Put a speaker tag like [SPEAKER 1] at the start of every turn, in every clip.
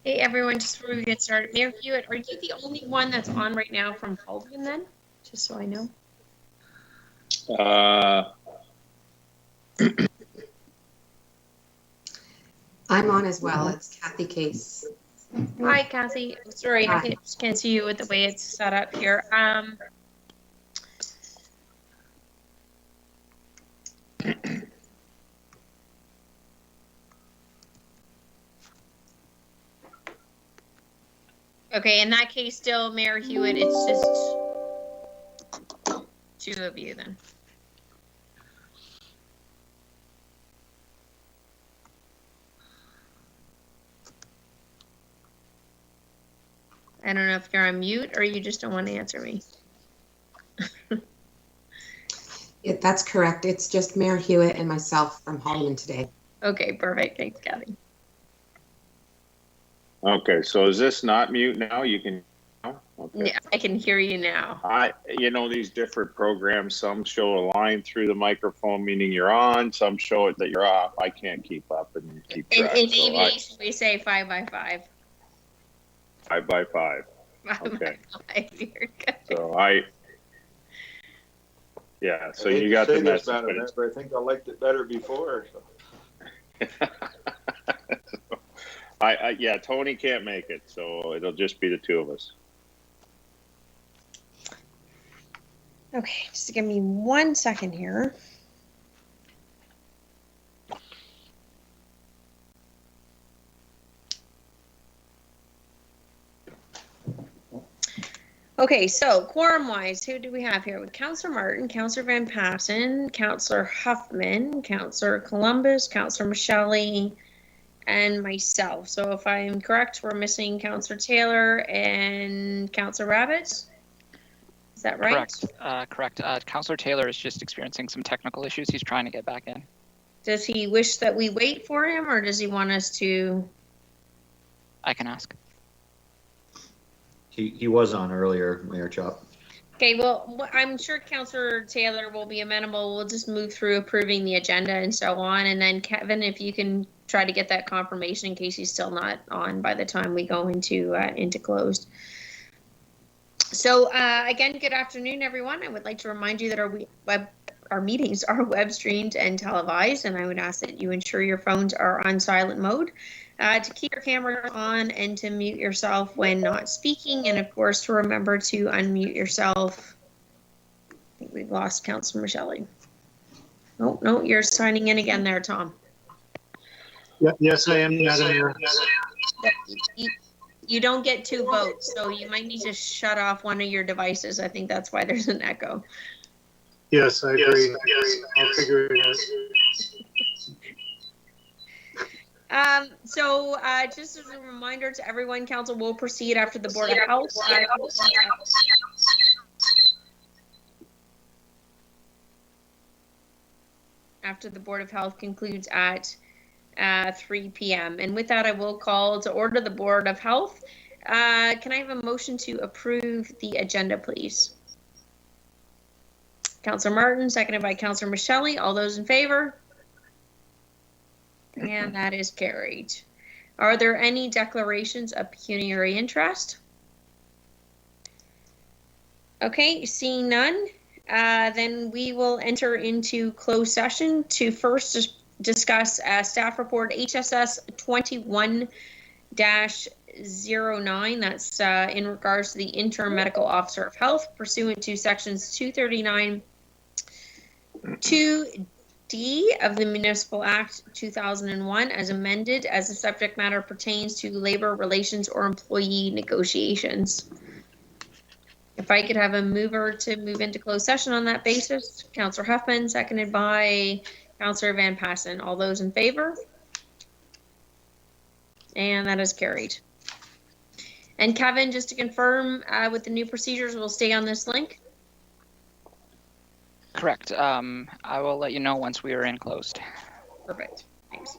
[SPEAKER 1] Hey everyone, just before we get started, Mayor Hewitt, are you the only one that's on right now from Halton then? Just so I know.
[SPEAKER 2] I'm on as well. It's Kathy Case.
[SPEAKER 1] Hi Kathy. Sorry,
[SPEAKER 2] Hi.
[SPEAKER 1] I can't see you with the way it's set up here. Okay, in that case, still Mayor Hewitt, it's just two of you then. I don't know if you're on mute or you just don't want to answer me.
[SPEAKER 2] Yeah, that's correct. It's just Mayor Hewitt and myself from Holland today.
[SPEAKER 1] Okay, perfect. Thanks, Kathy.
[SPEAKER 3] Okay, so is this not mute now? You can. Okay.
[SPEAKER 1] Yeah, I can hear you now.
[SPEAKER 3] These different programs, some show a line through the microphone, meaning you're on. Some show it that you're off. I can't keep up and keep track.
[SPEAKER 1] In aviation, we say 5 by 5.
[SPEAKER 3] 5 by 5.
[SPEAKER 1] 5
[SPEAKER 3] Okay.
[SPEAKER 1] by 5. You're good.
[SPEAKER 3] So you got the message.
[SPEAKER 4] I think I liked it better before. So.
[SPEAKER 3] Tony can't make it, so it'll just be the two of us.
[SPEAKER 1] Okay, just give me 1 second here. Okay, so quorum-wise, who do we have here? With Councillor Martin, Councillor Van Passen, Councillor Huffman, Councillor Columbus, Councillor Michelli, and myself. So if I'm correct, we're missing Councillor Taylor and Councillor Rabbit. Is that right?
[SPEAKER 5] Correct. Councillor Taylor is just experiencing some technical issues. He's trying to get back in.
[SPEAKER 1] Does he wish that we wait for him, or does he want us to?
[SPEAKER 5] I can ask.
[SPEAKER 6] He was on earlier, Mayor Chop.
[SPEAKER 1] Okay, well, I'm sure Councillor Taylor will be amenable. We'll just move through approving the agenda and so on. And then Kevin, if you can try to get that confirmation in case he's still not on by the time we go into closed. So again, good afternoon, everyone. I would like to remind you that our meetings are web streamed and televised, and I would ask that you ensure your phones are on silent mode, to keep your camera on and to mute yourself when not speaking, and of course to remember to unmute yourself. I think we've lost Councillor Michelli. Oh, no, you're signing in again there, Tom.
[SPEAKER 7] Yes, I am.
[SPEAKER 1] You don't get 2 votes, so you might need to shut off one of your devices. I think that's why there's an echo.
[SPEAKER 7] Yes, I agree. I'll figure it out.
[SPEAKER 1] Just as a reminder to everyone, council will proceed after the Board of Health. After the Board of Health concludes at 3 p.m. And with that, I will call to order the Board of Health. Can I have a motion to approve the agenda, please? Councillor Martin, seconded by Councillor Michelli. All those in favor? And that is carried. Are there any declarations of pecuniary interest? Okay, seeing none, then we will enter into closed session to first discuss staff report HSS 21-09. That's in regards to the interim medical officer of health pursuant to sections 239 2D of the Municipal Act 2001 as amended, as the subject matter pertains to labor relations or employee negotiations. If I could have a mover to move into closed session on that basis. Councillor Huffman, seconded by Councillor Van Passen. All those in favor? And that is carried. And Kevin, just to confirm, with the new procedures, we'll stay on this link?
[SPEAKER 5] Correct. I will let you know once we are in closed.
[SPEAKER 1] Perfect. Thanks.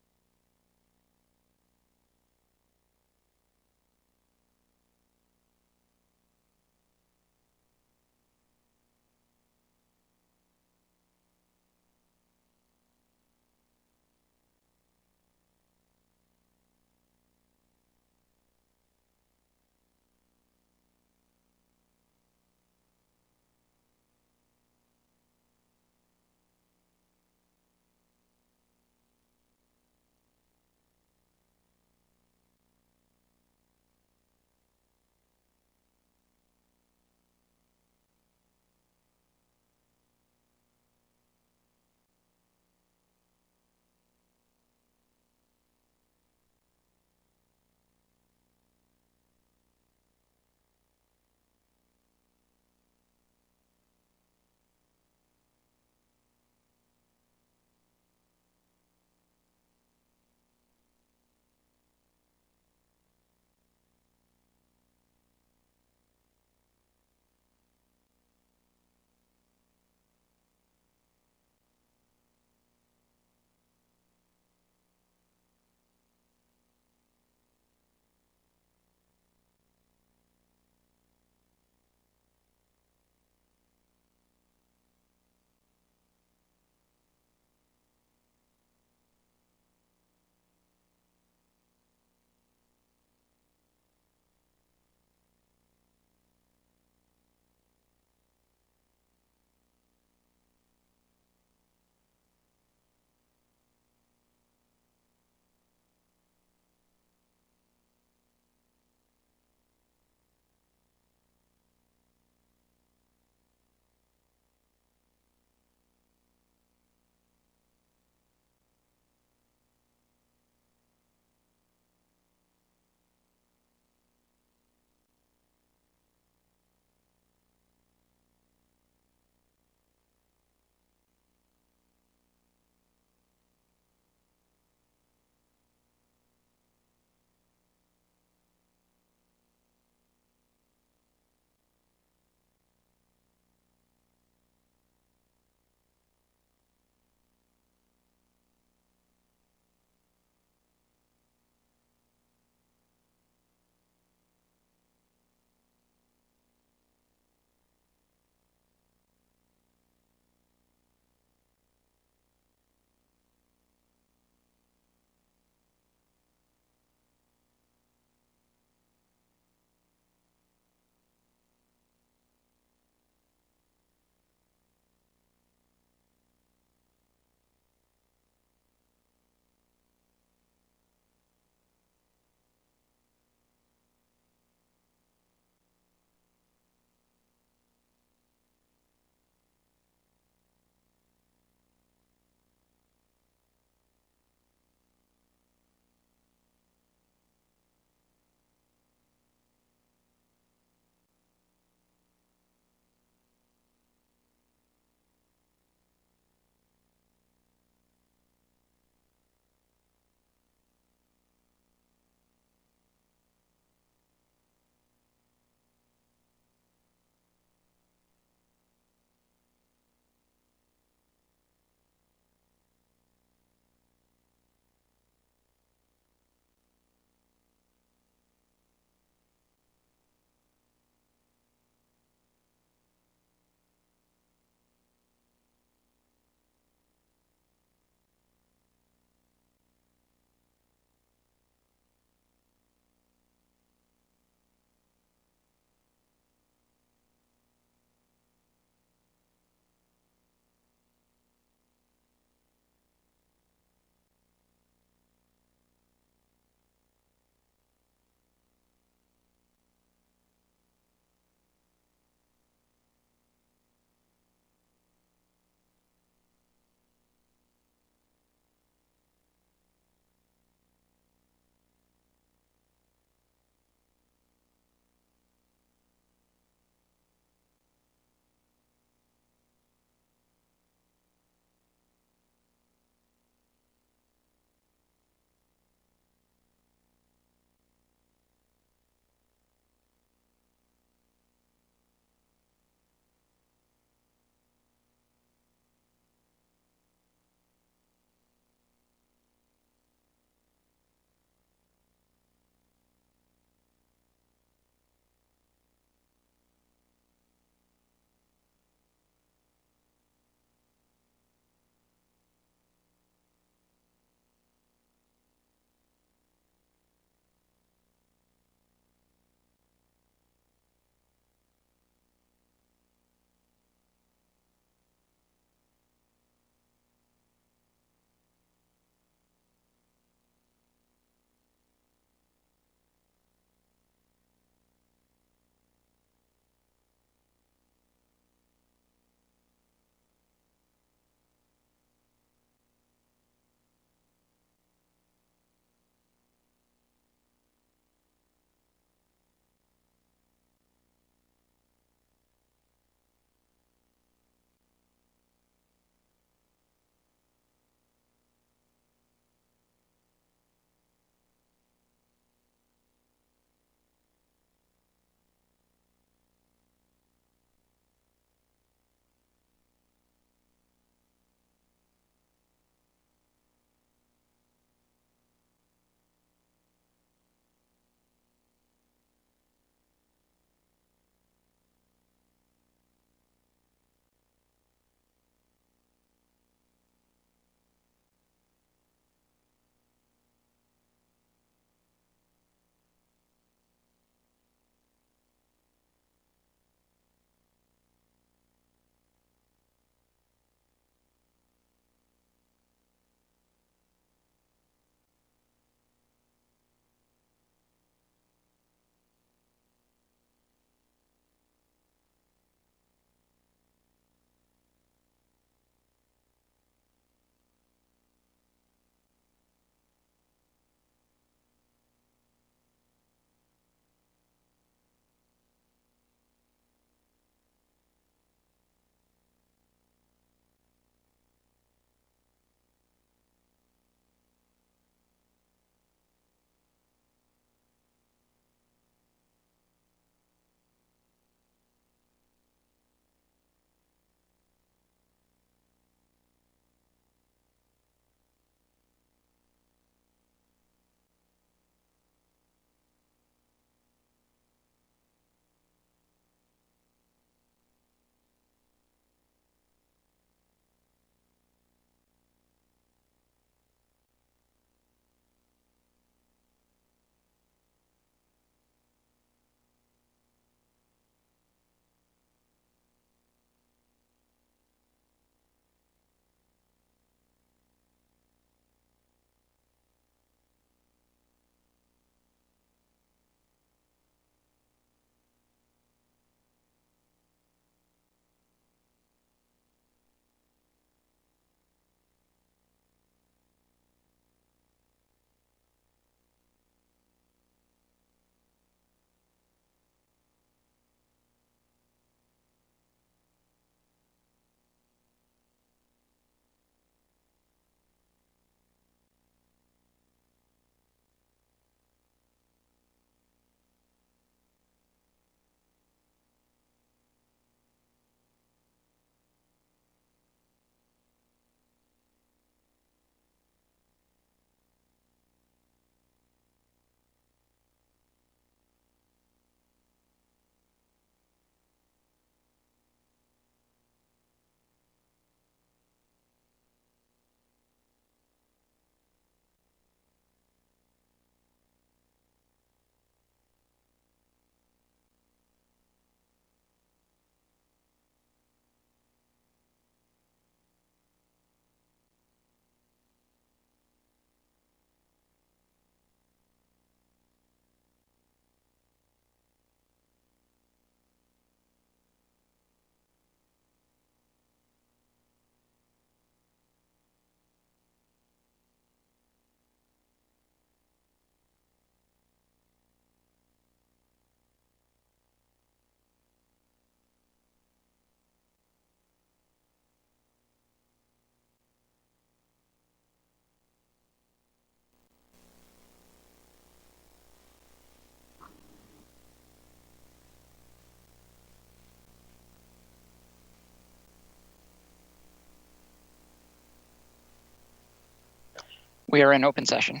[SPEAKER 5] We are in open session.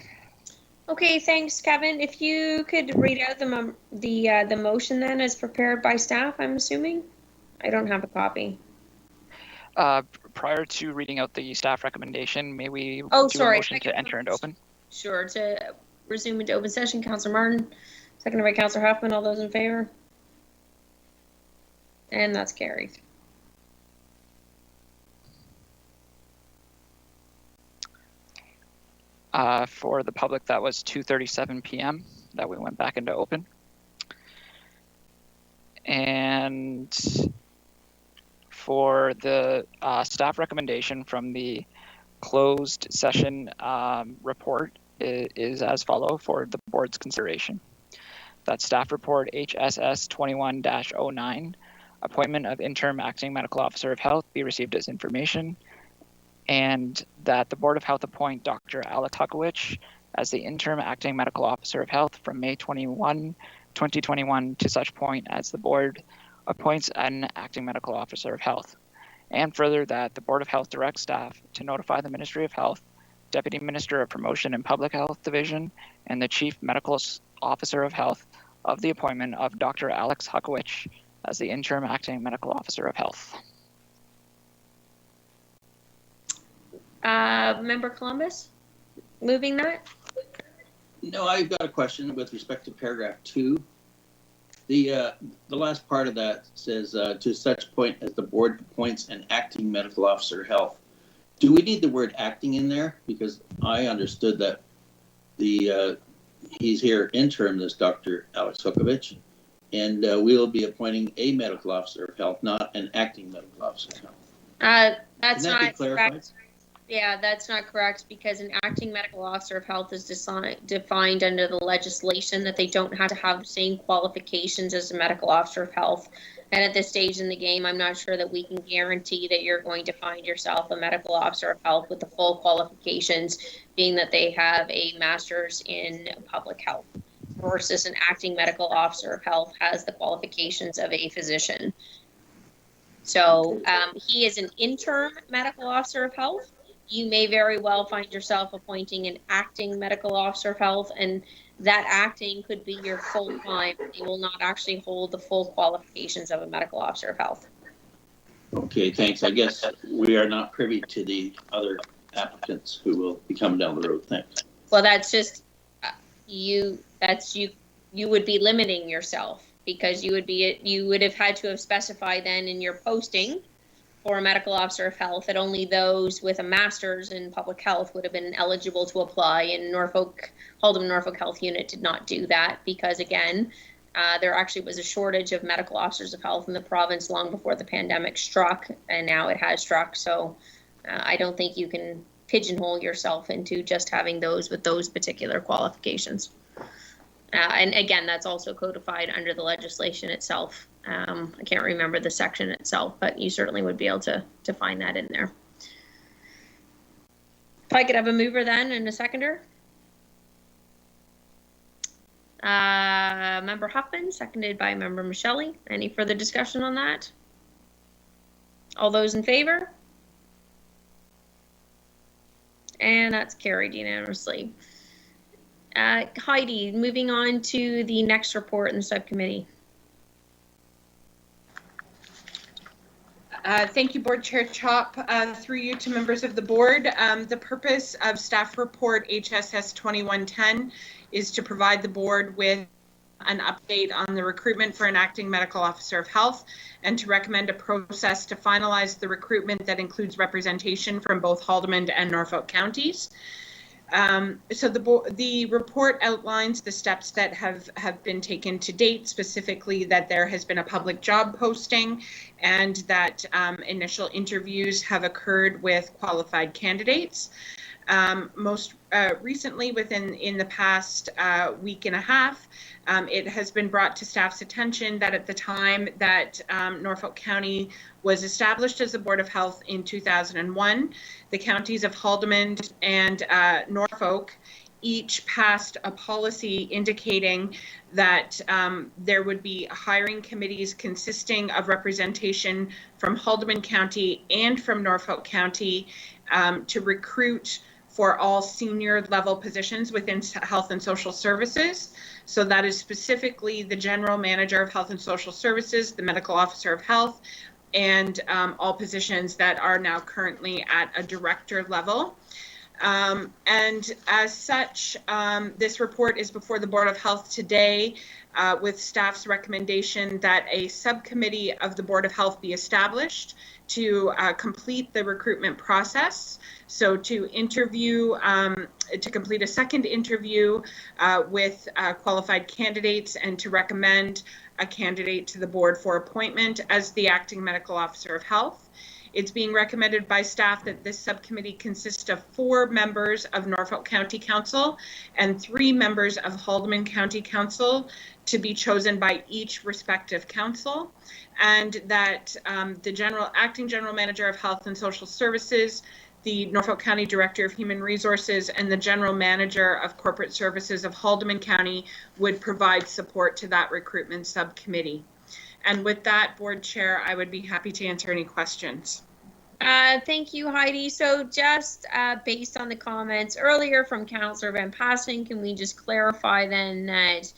[SPEAKER 1] Okay, thanks, Kevin. If you could read out the motion then as prepared by staff, I'm assuming? I don't have a copy.
[SPEAKER 5] Prior to reading out the staff recommendation, may we
[SPEAKER 1] Oh,
[SPEAKER 5] do
[SPEAKER 1] sorry.
[SPEAKER 5] a motion to enter into open?
[SPEAKER 1] Sure, to resume into open session. Councillor Martin, seconded by Councillor Huffman. All those in favor? And that's carried.
[SPEAKER 5] For the public, that was 2:37 p.m. that we went back into open. And for the staff recommendation from the closed session report is as follow for the board's consideration. That staff report HSS 21-09, appointment of interim acting medical officer of health, be received as information, and that the Board of Health appoint Dr. Alex Hukowich as the interim acting medical officer of health from May 21, 2021 to such point as the board appoints an acting medical officer of health. And further, that the Board of Health directs staff to notify the Ministry of Health, Deputy Minister of Promotion and Public Health Division, and the Chief Medical Officer of Health of the appointment of Dr. Alex Hukowich as the interim acting medical officer of health.
[SPEAKER 1] Member Columbus, moving that?
[SPEAKER 8] No, I've got a question with respect to paragraph 2. The last part of that says to such point as the board appoints an acting medical officer of health. Do we need the word acting in there? Because I understood that he's here interim, this Dr. Alex Hukowich, and we'll be appointing a medical officer of health, not an acting medical officer of health.
[SPEAKER 1] That's
[SPEAKER 8] Can that be
[SPEAKER 1] not
[SPEAKER 8] clarified?
[SPEAKER 1] correct. Yeah, that's not correct because an acting medical officer of health is defined under the legislation that they don't have to have the same qualifications as a medical officer of health. And at this stage in the game, I'm not sure that we can guarantee that you're going to find yourself a medical officer of health with the full qualifications, being that they have a master's in public health versus an acting medical officer of health has the qualifications of a physician. So he is an interim medical officer of health. You may very well find yourself appointing an acting medical officer of health, and that acting could be your full time. They will not actually hold the full qualifications of a medical officer of health.
[SPEAKER 8] Okay, thanks. I guess we are not privy to the other applicants who will be coming down the road. Thanks.
[SPEAKER 1] Well, that's just you would be limiting yourself because you would have had to have specified then in your posting for a medical officer of health that only those with a master's in public health would have been eligible to apply, and Haldeman Norfolk Health Unit did not do that because, again, there actually was a shortage of medical officers of health in the province long before the pandemic struck, and now it has struck. So I don't think you can pigeonhole yourself into just having those with those particular qualifications. And again, that's also codified under the legislation itself. I can't remember the section itself, but you certainly would be able to find that in there. If I could have a mover then and a seconder. Member Huffman, seconded by Member Michelli. Any further discussion on that? All those in favor? And that's carried unanimously. Heidi, moving on to the next report in the subcommittee.
[SPEAKER 9] Thank you, Board Chair Chop. Through you to members of the board, the purpose of staff report HSS 2110 is to provide the board with an update on the recruitment for an acting medical officer of health and to recommend a process to finalize the recruitment that includes representation from both Haldeman and Norfolk counties. So the report outlines the steps that have been taken to date, specifically that there has been a public job posting and that initial interviews have occurred with qualified candidates. Most recently, in the past week and a half, it has been brought to staff's attention that at the time that Norfolk County was established as a Board of Health in 2001, the counties of Haldeman and Norfolk each passed a policy indicating that there would be hiring committees consisting of representation from Haldeman County and from Norfolk County to recruit for all senior level positions within health and social services. So that is specifically the general manager of health and social services, the medical officer of health, and all positions that are now currently at a director level. And as such, this report is before the Board of Health today with staff's recommendation that a subcommittee of the Board of Health be established to complete the recruitment process. So to interview, to complete a second interview with qualified candidates and to recommend a candidate to the board for appointment as the acting medical officer of health. It's being recommended by staff that this subcommittee consists of 4 members of Norfolk County Council and 3 members of Haldimand County Council to be chosen by each respective council, and that the acting general manager of health and social services, the Norfolk County Director of Human Resources, and the general manager of corporate services of Haldimand County would provide support to that recruitment subcommittee. And with that, Board Chair, I would be happy to answer any questions.
[SPEAKER 1] Thank you, Heidi. So just based on the comments earlier from Councillor Van Passen, can we just clarify then that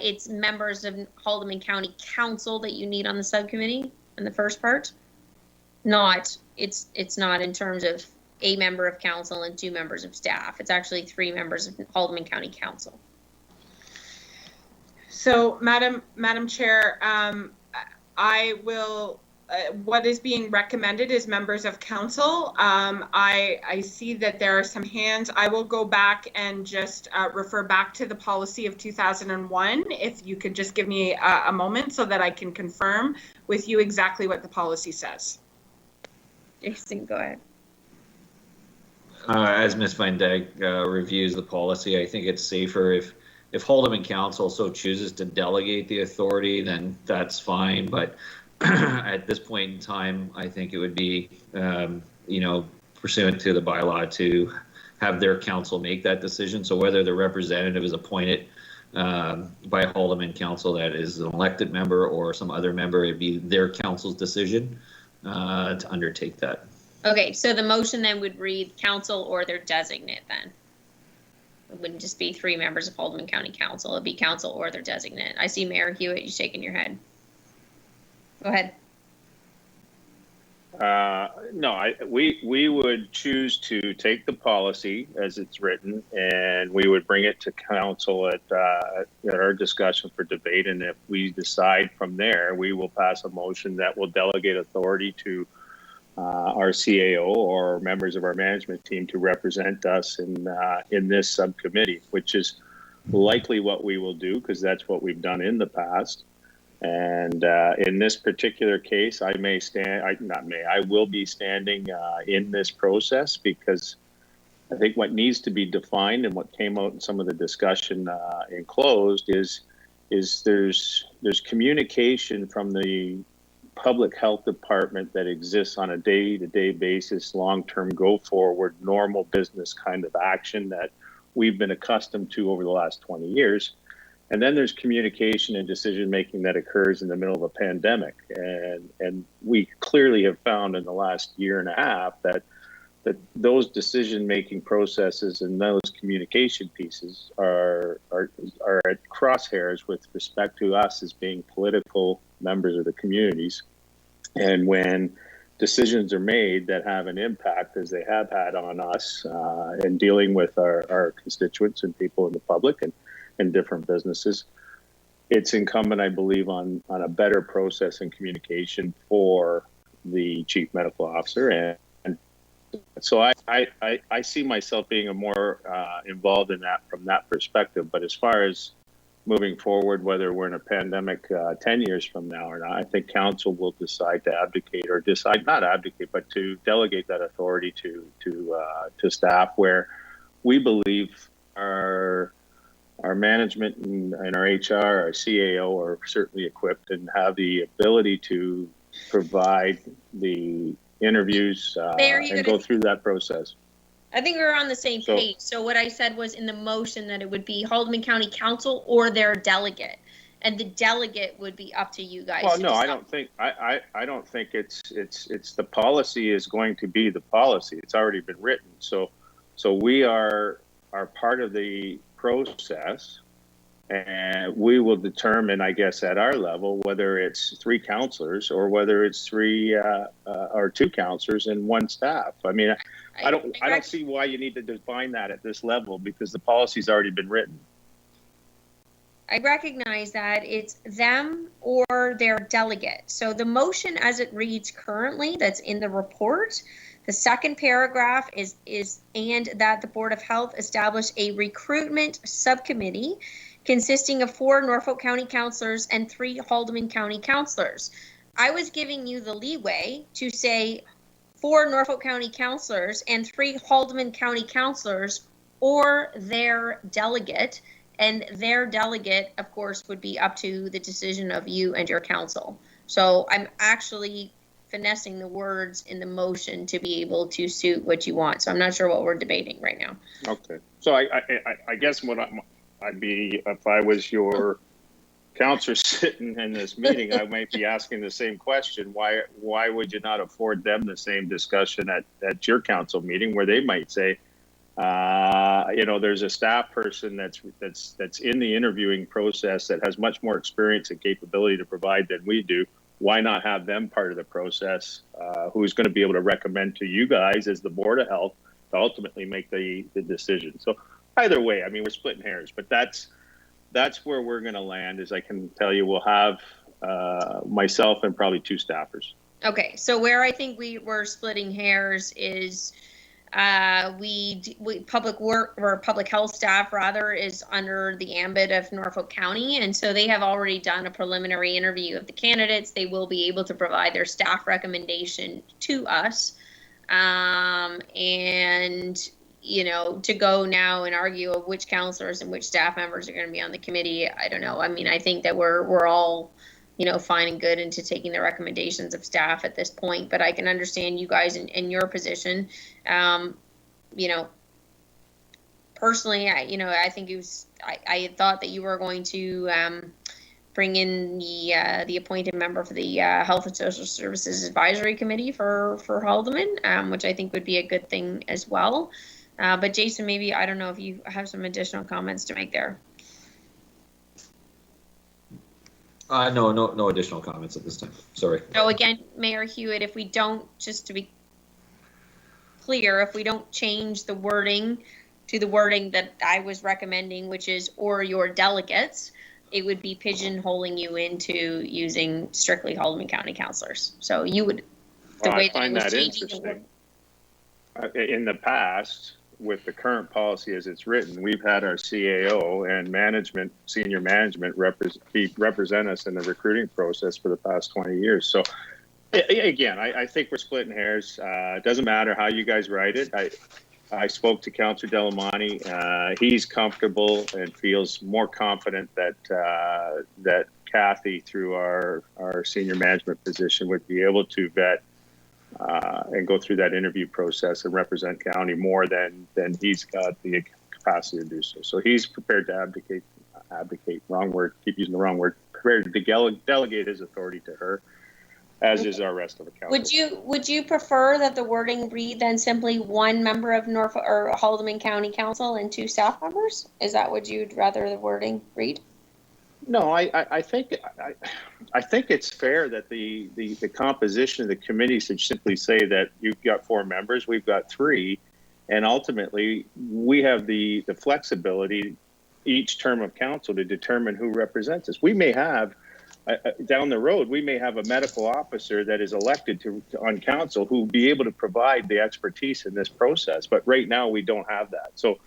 [SPEAKER 1] it's members of Haldimand County Council that you need on the subcommittee in the first part? It's not in terms of a member of council and 2 members of staff. It's actually 3 members of Haldimand County Council.
[SPEAKER 9] So, Madam Chair, I will. What is being recommended is members of council. I see that there are some hands. I will go back and just refer back to the policy of 2001. If you could just give me a moment so that I can confirm with you exactly what the policy says.
[SPEAKER 1] Jason, go ahead.
[SPEAKER 6] As Ms. Van Dyke reviews the policy, I think it's safer if Haldimand Council so chooses to delegate the authority, then that's fine. But at this point in time, I think it would be, pursuant to the bylaw to have their council make that decision. So whether the representative is appointed by Haldimand Council that is an elected member or some other member, it'd be their council's decision to undertake that.
[SPEAKER 1] Okay, so the motion then would read council or their designate then. It wouldn't just be 3 members of Haldimand County Council. It'd be council or their designate. I see Mayor Hewitt, you're shaking your head. Go ahead.
[SPEAKER 3] No, we would choose to take the policy as it's written, and we would bring it to council at our discussion for debate. And if we decide from there, we will pass a motion that will delegate authority to our CAO or members of our management team to represent us in this subcommittee, which is likely what we will do because that's what we've done in the past. And in this particular case, I will be standing in this process because I think what needs to be defined and what came out in some of the discussion in closed is there's communication from the public health department that exists on a day-to-day basis, long-term, go-forward, normal business kind of action that we've been accustomed to over the last 20 years. And then there's communication and decision-making that occurs in the middle of a pandemic. And we clearly have found in the last year and a half that those decision-making processes and those communication pieces are at crosshairs with respect to us as being political members of the communities. And when decisions are made that have an impact, as they have had on us in dealing with our constituents and people in the public and different businesses, it's incumbent, I believe, on a better process and communication for the chief medical officer. And so I see myself being a more involved in that from that perspective. But as far as moving forward, whether we're in a pandemic 10 years from now or not, I think council will decide to abdicate or decide not abdicate, but to delegate that authority to staff, where we believe our management and our HR, our CAO are certainly equipped and have the ability to provide the interviews and go through that process.
[SPEAKER 1] I think we were on the same page. So what I said was in the motion that it would be Haldimand County Council or their delegate, and the delegate would be up to you guys.
[SPEAKER 3] Well, no, I don't think it's the policy is going to be the policy. It's already been written. So So we are part of the process, and we will determine, I guess, at our level, whether it's 3 counselors or whether it's 3 or 2 counselors and 1 staff. I mean, I don't see why you need to define that at this level, because the policy's already been written.
[SPEAKER 1] I recognize that it's them or their delegate. So the motion as it reads currently, that's in the report, the second paragraph is and that the Board of Health establish a recruitment subcommittee consisting of 4 Norfolk County councilors and 3 Haldeman County councilors. I was giving you the leeway to say 4 Norfolk County councilors and 3 Haldeman County councilors or their delegate. And their delegate, of course, would be up to the decision of you and your council. So I'm actually finessing the words in the motion to be able to suit what you want. So I'm not sure what we're debating right now.
[SPEAKER 3] Okay. So I guess what I'd be, if I was your counselor sitting in this meeting, I might be asking the same question. Why would you not afford them the same discussion at your council meeting, where they might say, you know, there's a staff person that's in the interviewing process that has much more experience and capability to provide than we do. Why not have them part of the process, who's going to be able to recommend to you guys as the Board of Health to ultimately make the decision. So either way, I mean, we're splitting hairs, but that's where we're going to land. Is I can tell you, we'll have myself and probably 2 staffers.
[SPEAKER 1] Okay, so where I think we're splitting hairs is we public work, or public health staff rather, is under the ambit of Norfolk County, and so they have already done a preliminary interview of the candidates. They will be able to provide their staff recommendation to us, and you know, to go now and argue of which counselors and which staff members are going to be on the committee, I don't know. I mean, I think that we're all, you know, fine and good into taking the recommendations of staff at this point, but I can understand you guys in your position. You know, personally, I think I had thought that you were going to bring in the appointed member for the Health and Social Services Advisory Committee for Haldeman, which I think would be a good thing as well. But Jason, maybe, I don't know if you have some additional comments to make there.
[SPEAKER 6] No additional comments at this time. Sorry.
[SPEAKER 1] So again, Mayor Hewitt, if we don't, just to be clear, if we don't change the wording to the wording that I was recommending, which is or your delegates, it would be pigeonholing you into using strictly Haldeman County councilors. So you would, the way that it was changing the word.
[SPEAKER 3] In the past, with the current policy as it's written, we've had our CAO and management, senior management represent us in the recruiting process for the past 20 years. So again, I think we're splitting hairs. It doesn't matter how you guys write it. I spoke to Councillor Delamonte. He's comfortable and feels more confident that Kathy, through our senior management position, would be able to vet and go through that interview process and represent county more than he's got the capacity to do so. So he's prepared to advocate, wrong word, keep using the wrong word, prepared to delegate his authority to her, as is our rest of the council.
[SPEAKER 1] Would you prefer that the wording read then simply 1 member of Norfolk or Haldeman County Council and 2 staff members? Is that what you'd rather the wording read?
[SPEAKER 3] No, I think it's fair that the composition of the committee should simply say that you've got 4 members, we've got 3, and ultimately we have the flexibility each term of council to determine who represents us. We may have down the road, we may have a medical officer that is elected on council who will be able to provide the expertise in this process, but right now we don't have that. So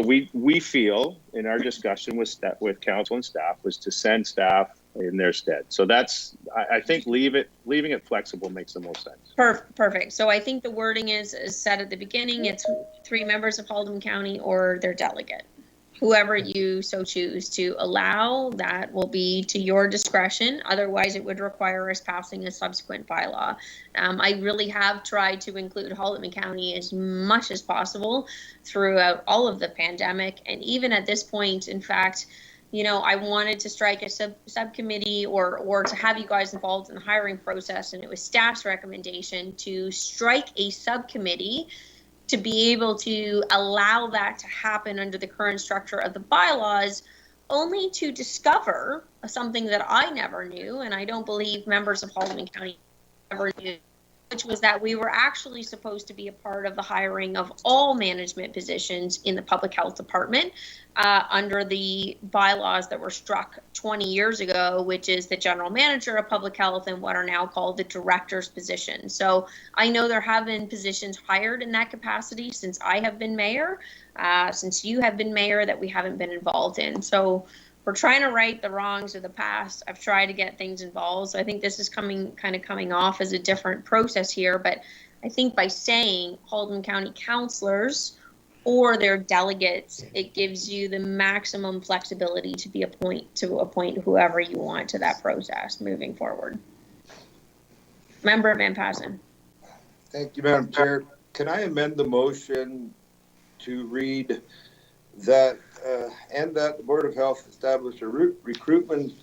[SPEAKER 3] we feel in our discussion with council and staff was to send staff in their stead. So that's, I think leaving it flexible makes the most sense.
[SPEAKER 1] Perfect. So I think the wording is said at the beginning. It's 3 members of Haldeman County or their delegate. Whoever you so choose to allow, that will be to your discretion. Otherwise, it would require us passing a subsequent bylaw. I really have tried to include Haldeman County as much as possible throughout all of the pandemic. And even at this point, in fact, you know, I wanted to strike a subcommittee or to have you guys involved in the hiring process. And it was staff's recommendation to strike a subcommittee to be able to allow that to happen under the current structure of the bylaws, only to discover something that I never knew, and I don't believe members of Haldeman County ever knew, which was that we were actually supposed to be a part of the hiring of all management positions in the public health department under the bylaws that were struck 20 years ago, which is the general manager of public health and what are now called the director's position. So I know there have been positions hired in that capacity since I have been mayor, since you have been mayor, that we haven't been involved in. So we're trying to right the wrongs of the past. I've tried to get things involved. So I think this is coming off as a different process here. But I think by saying Haldeman County councilors or their delegates, it gives you the maximum flexibility to appoint whoever you want to that process moving forward. Member Van Passen.
[SPEAKER 4] Thank you, Madam Chair. Can I amend the motion to read that and that the Board of Health establish a recruitment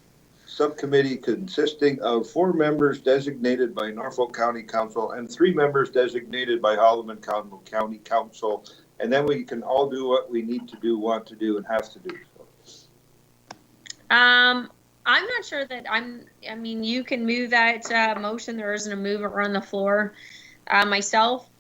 [SPEAKER 4] subcommittee consisting of 4 members designated by Norfolk County Council and 3 members designated by Haldeman County Council, and then we can all do what we need to do, want to do, and have to do.
[SPEAKER 1] I'm not sure that I mean, you can move that motion. There isn't a mover on the floor. Myself,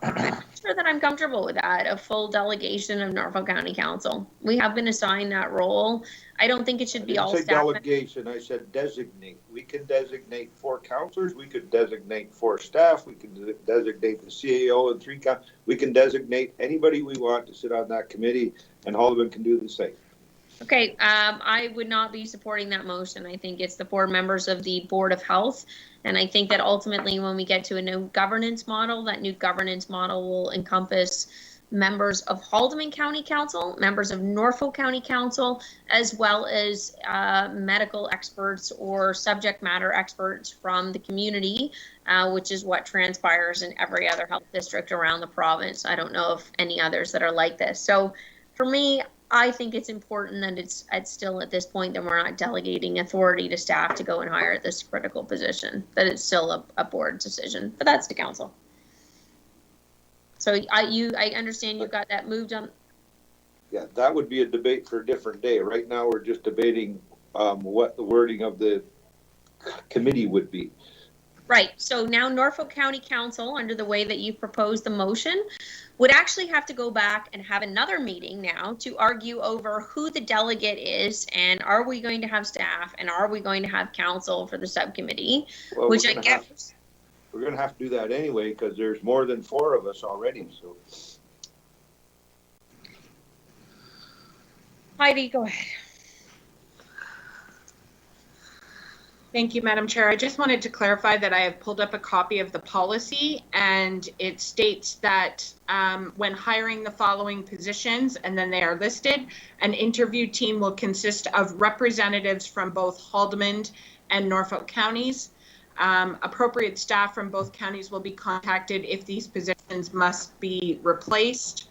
[SPEAKER 1] I'm not sure that I'm comfortable with that, a full delegation of Norfolk County Council. We have been assigned that role. I don't think it should be all staff. I didn't say
[SPEAKER 4] delegation, I said designate. We can designate 4 councilors, we could designate 4 staff, we can designate the CAO and 3 we can designate anybody we want to sit on that committee, and Haldeman can do the same.
[SPEAKER 1] Okay, I would not be supporting that motion. I think it's the 4 members of the Board of Health. And I think that ultimately when we get to a new governance model, that new governance model will encompass members of Haldeman County Council, members of Norfolk County Council, as well as medical experts or subject matter experts from the community, which is what transpires in every other health district around the province. I don't know of any others that are like this. So for me, I think it's important that it's still at this point that we're not delegating authority to staff to go and hire this critical position, that it's still a board decision, but that's the council. So I understand you've got that moved on.
[SPEAKER 4] Yeah, that would be a debate for a different day. Right now, we're just debating what the wording of the committee would be.
[SPEAKER 1] Right. So now Norfolk County Council, under the way that you proposed the motion, would actually have to go back and have another meeting now to argue over who the delegate is, and are we going to have staff, and are we going to have council for the subcommittee,
[SPEAKER 4] well,
[SPEAKER 1] which I guess
[SPEAKER 4] we're going to have to do that anyway because there's more than 4 of us already. So
[SPEAKER 1] Heidi, go ahead.
[SPEAKER 9] Thank you, Madam Chair. I just wanted to clarify that I have pulled up a copy of the policy, and it states that when hiring the following positions, and then they are listed, an interview team will consist of representatives from both Haldeman and Norfolk counties. Appropriate staff from both counties will be contacted if these positions must be replaced.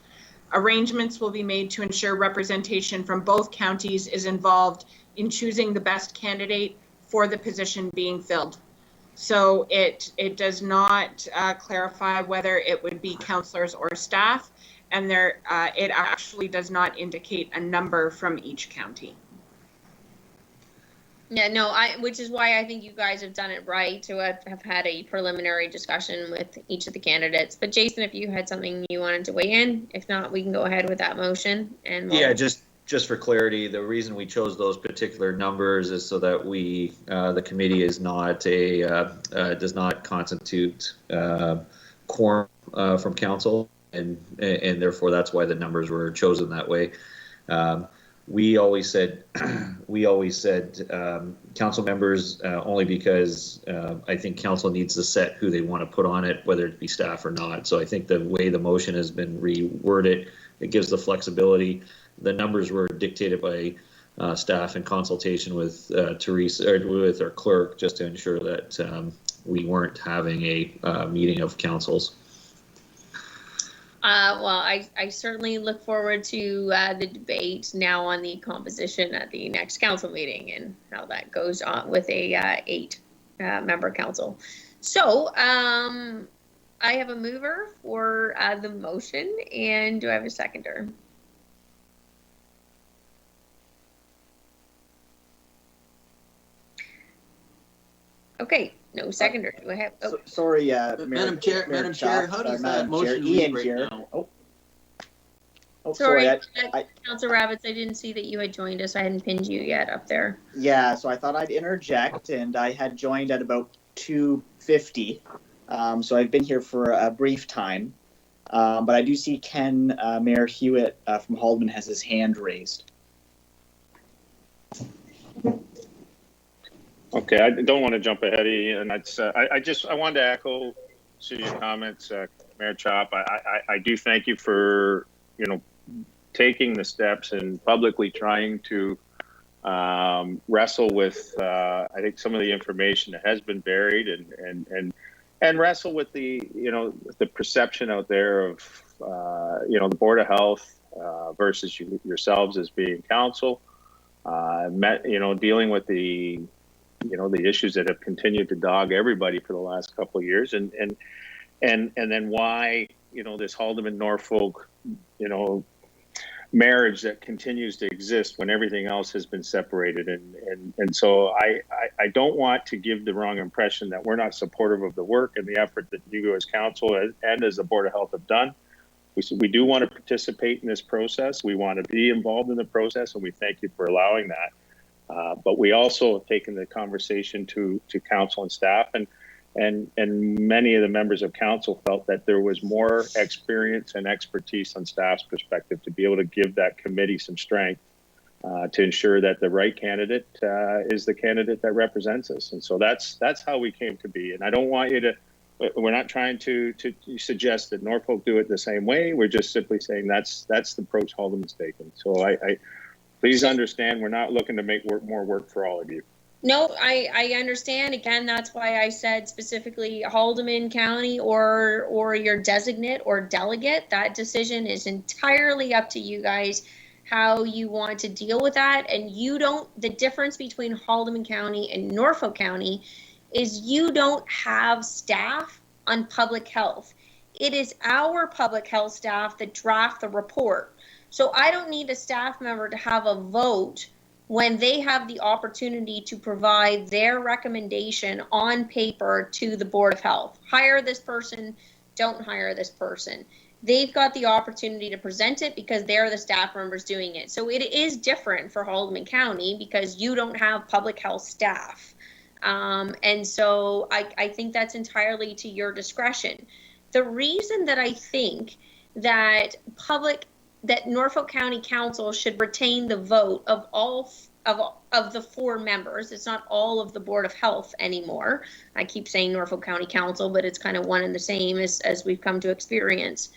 [SPEAKER 9] Arrangements will be made to ensure representation from both counties is involved in choosing the best candidate for the position being filled. So it does not clarify whether it would be counselors or staff, and it actually does not indicate a number from each county.
[SPEAKER 1] Yeah, no, which is why I think you guys have done it right to have had a preliminary discussion with each of the candidates. But Jason, if you had something you wanted to weigh in, if not, we can go ahead with that motion. And
[SPEAKER 6] yeah, just for clarity, the reason we chose those particular numbers is so that the committee is not does not constitute quorum from council, and therefore that's why the numbers were chosen that way. We always said council members only because I think council needs to set who they want to put on it, whether it be staff or not. So I think the way the motion has been reworded, it gives the flexibility. The numbers were dictated by staff in consultation with Teresa, or with our clerk, just to ensure that we weren't having a meeting of councils.
[SPEAKER 1] Well, I certainly look forward to the debate now on the composition at the next council meeting and how that goes on with a 8-member council. So I have a mover for the motion, and do I have a seconder? Okay, no seconder. Do I have? Oh,
[SPEAKER 10] Sorry,
[SPEAKER 8] Madam Chair, how does that motion read right now?
[SPEAKER 1] sorry,
[SPEAKER 10] I
[SPEAKER 1] Councilor Rabbits. I didn't see that you had joined us. I hadn't pinned you yet up there.
[SPEAKER 10] yeah, so I thought I'd interject, and I had joined at about 2:50, so I've been here for a brief time, but I do see Ken Mayor Hewitt from Haldeman has his hand raised.
[SPEAKER 3] Okay, I don't want to jump ahead of you, and that's I wanted to echo Sue's comments, Mayor Chop. I do thank you for taking the steps and publicly trying to wrestle with I think some of the information that has been buried and wrestle with the the perception out there of the Board of Health versus yourselves as being council, dealing with the the issues that have continued to dog everybody for the last couple of years, and then why this Haldeman Norfolk marriage that continues to exist when everything else has been separated, and so I don't want to give the wrong impression that we're not supportive of the work and the effort that you as council and as the Board of Health have done. We do want to participate in this process. We want to be involved in the process, and we thank you for allowing that. But we also have taken the conversation to council and staff, and many of the members of council felt that there was more experience and expertise on staff's perspective to be able to give that committee some strength to ensure that the right candidate is the candidate that represents us. And so that's how we came to be. And I don't want you to. We're not trying to suggest that Norfolk do it the same way. We're just simply saying that's the approach Haldeman's taken. So I please understand, we're not looking to make more work for all of you.
[SPEAKER 1] No, I understand. Again, that's why I said specifically Haldeman County or your designate or delegate. That decision is entirely up to you guys, how you want to deal with that. And the difference between Haldeman County and Norfolk County is you don't have staff on public health. It is our public health staff that draft the report. So I don't need a staff member to have a vote when they have the opportunity to provide their recommendation on paper to the Board of Health. Hire this person, don't hire this person. They've got the opportunity to present it because they're the staff members doing it. So it is different for Haldeman County because you don't have public health staff. And so I think that's entirely to your discretion. The reason that I think that Norfolk County Council should retain the vote of all of the 4 members. It's not all of the Board of Health anymore. I keep saying Norfolk County Council, but it's kind of one and the same as we've come to experience.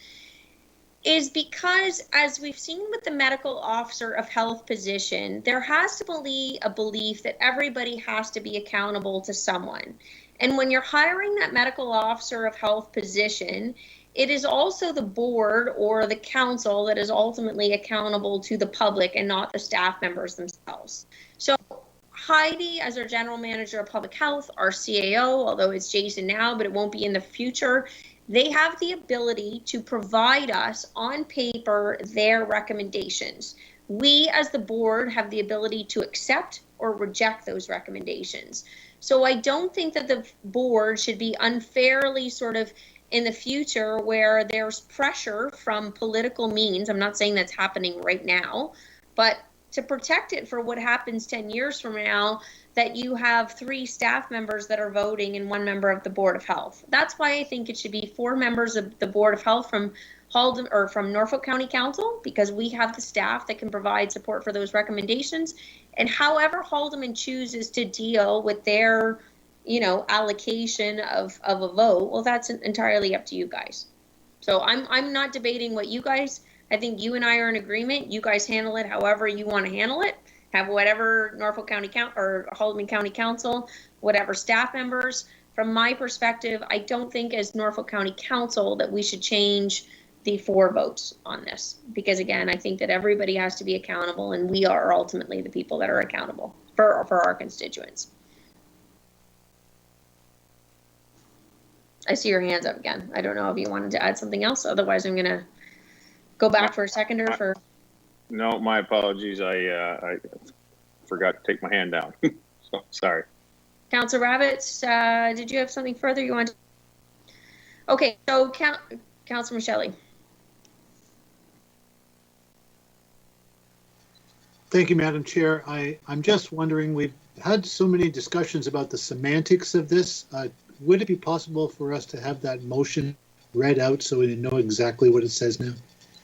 [SPEAKER 1] Is because, as we've seen with the medical officer of health position, there has to be a belief that everybody has to be accountable to someone. And when you're hiring that medical officer of health position, it is also the board or the council that is ultimately accountable to the public and not the staff members themselves. So Heidi, as our general manager of public health, our CAO, although it's Jason now, but it won't be in the future, they have the ability to provide us on paper their recommendations. We as the board have the ability to accept or reject those recommendations. So I don't think that the board should be unfairly sort of in the future where there's pressure from political means. I'm not saying that's happening right now, but to protect it for what happens 10 years from now, that you have 3 staff members that are voting and 1 member of the Board of Health. That's why I think it should be 4 members of the Board of Health from Haldeman or from Norfolk County Council, because we have the staff that can provide support for those recommendations. And however Haldeman chooses to deal with their allocation of a vote, well, that's entirely up to you guys. So I'm not debating what you guys, I think you and I are in agreement. You guys handle it however you want to handle it. Have whatever Norfolk County or Haldeman County Council, whatever staff members. From my perspective, I don't think as Norfolk County Council that we should change the 4 votes on this, because again, I think that everybody has to be accountable, and we are ultimately the people that are accountable for our constituents. I see your hands up again. I don't know if you wanted to add something else. Otherwise, I'm gonna go back for a seconder for.
[SPEAKER 3] No, my apologies. I forgot to take my hand down. So sorry.
[SPEAKER 1] Councilor Rabbits, did you have something further you want? Okay, so Councilor Michelli.
[SPEAKER 7] Thank you, Madam Chair. I'm just wondering, we've had so many discussions about the semantics of this. Would it be possible for us to have that motion read out so we know exactly what it says now?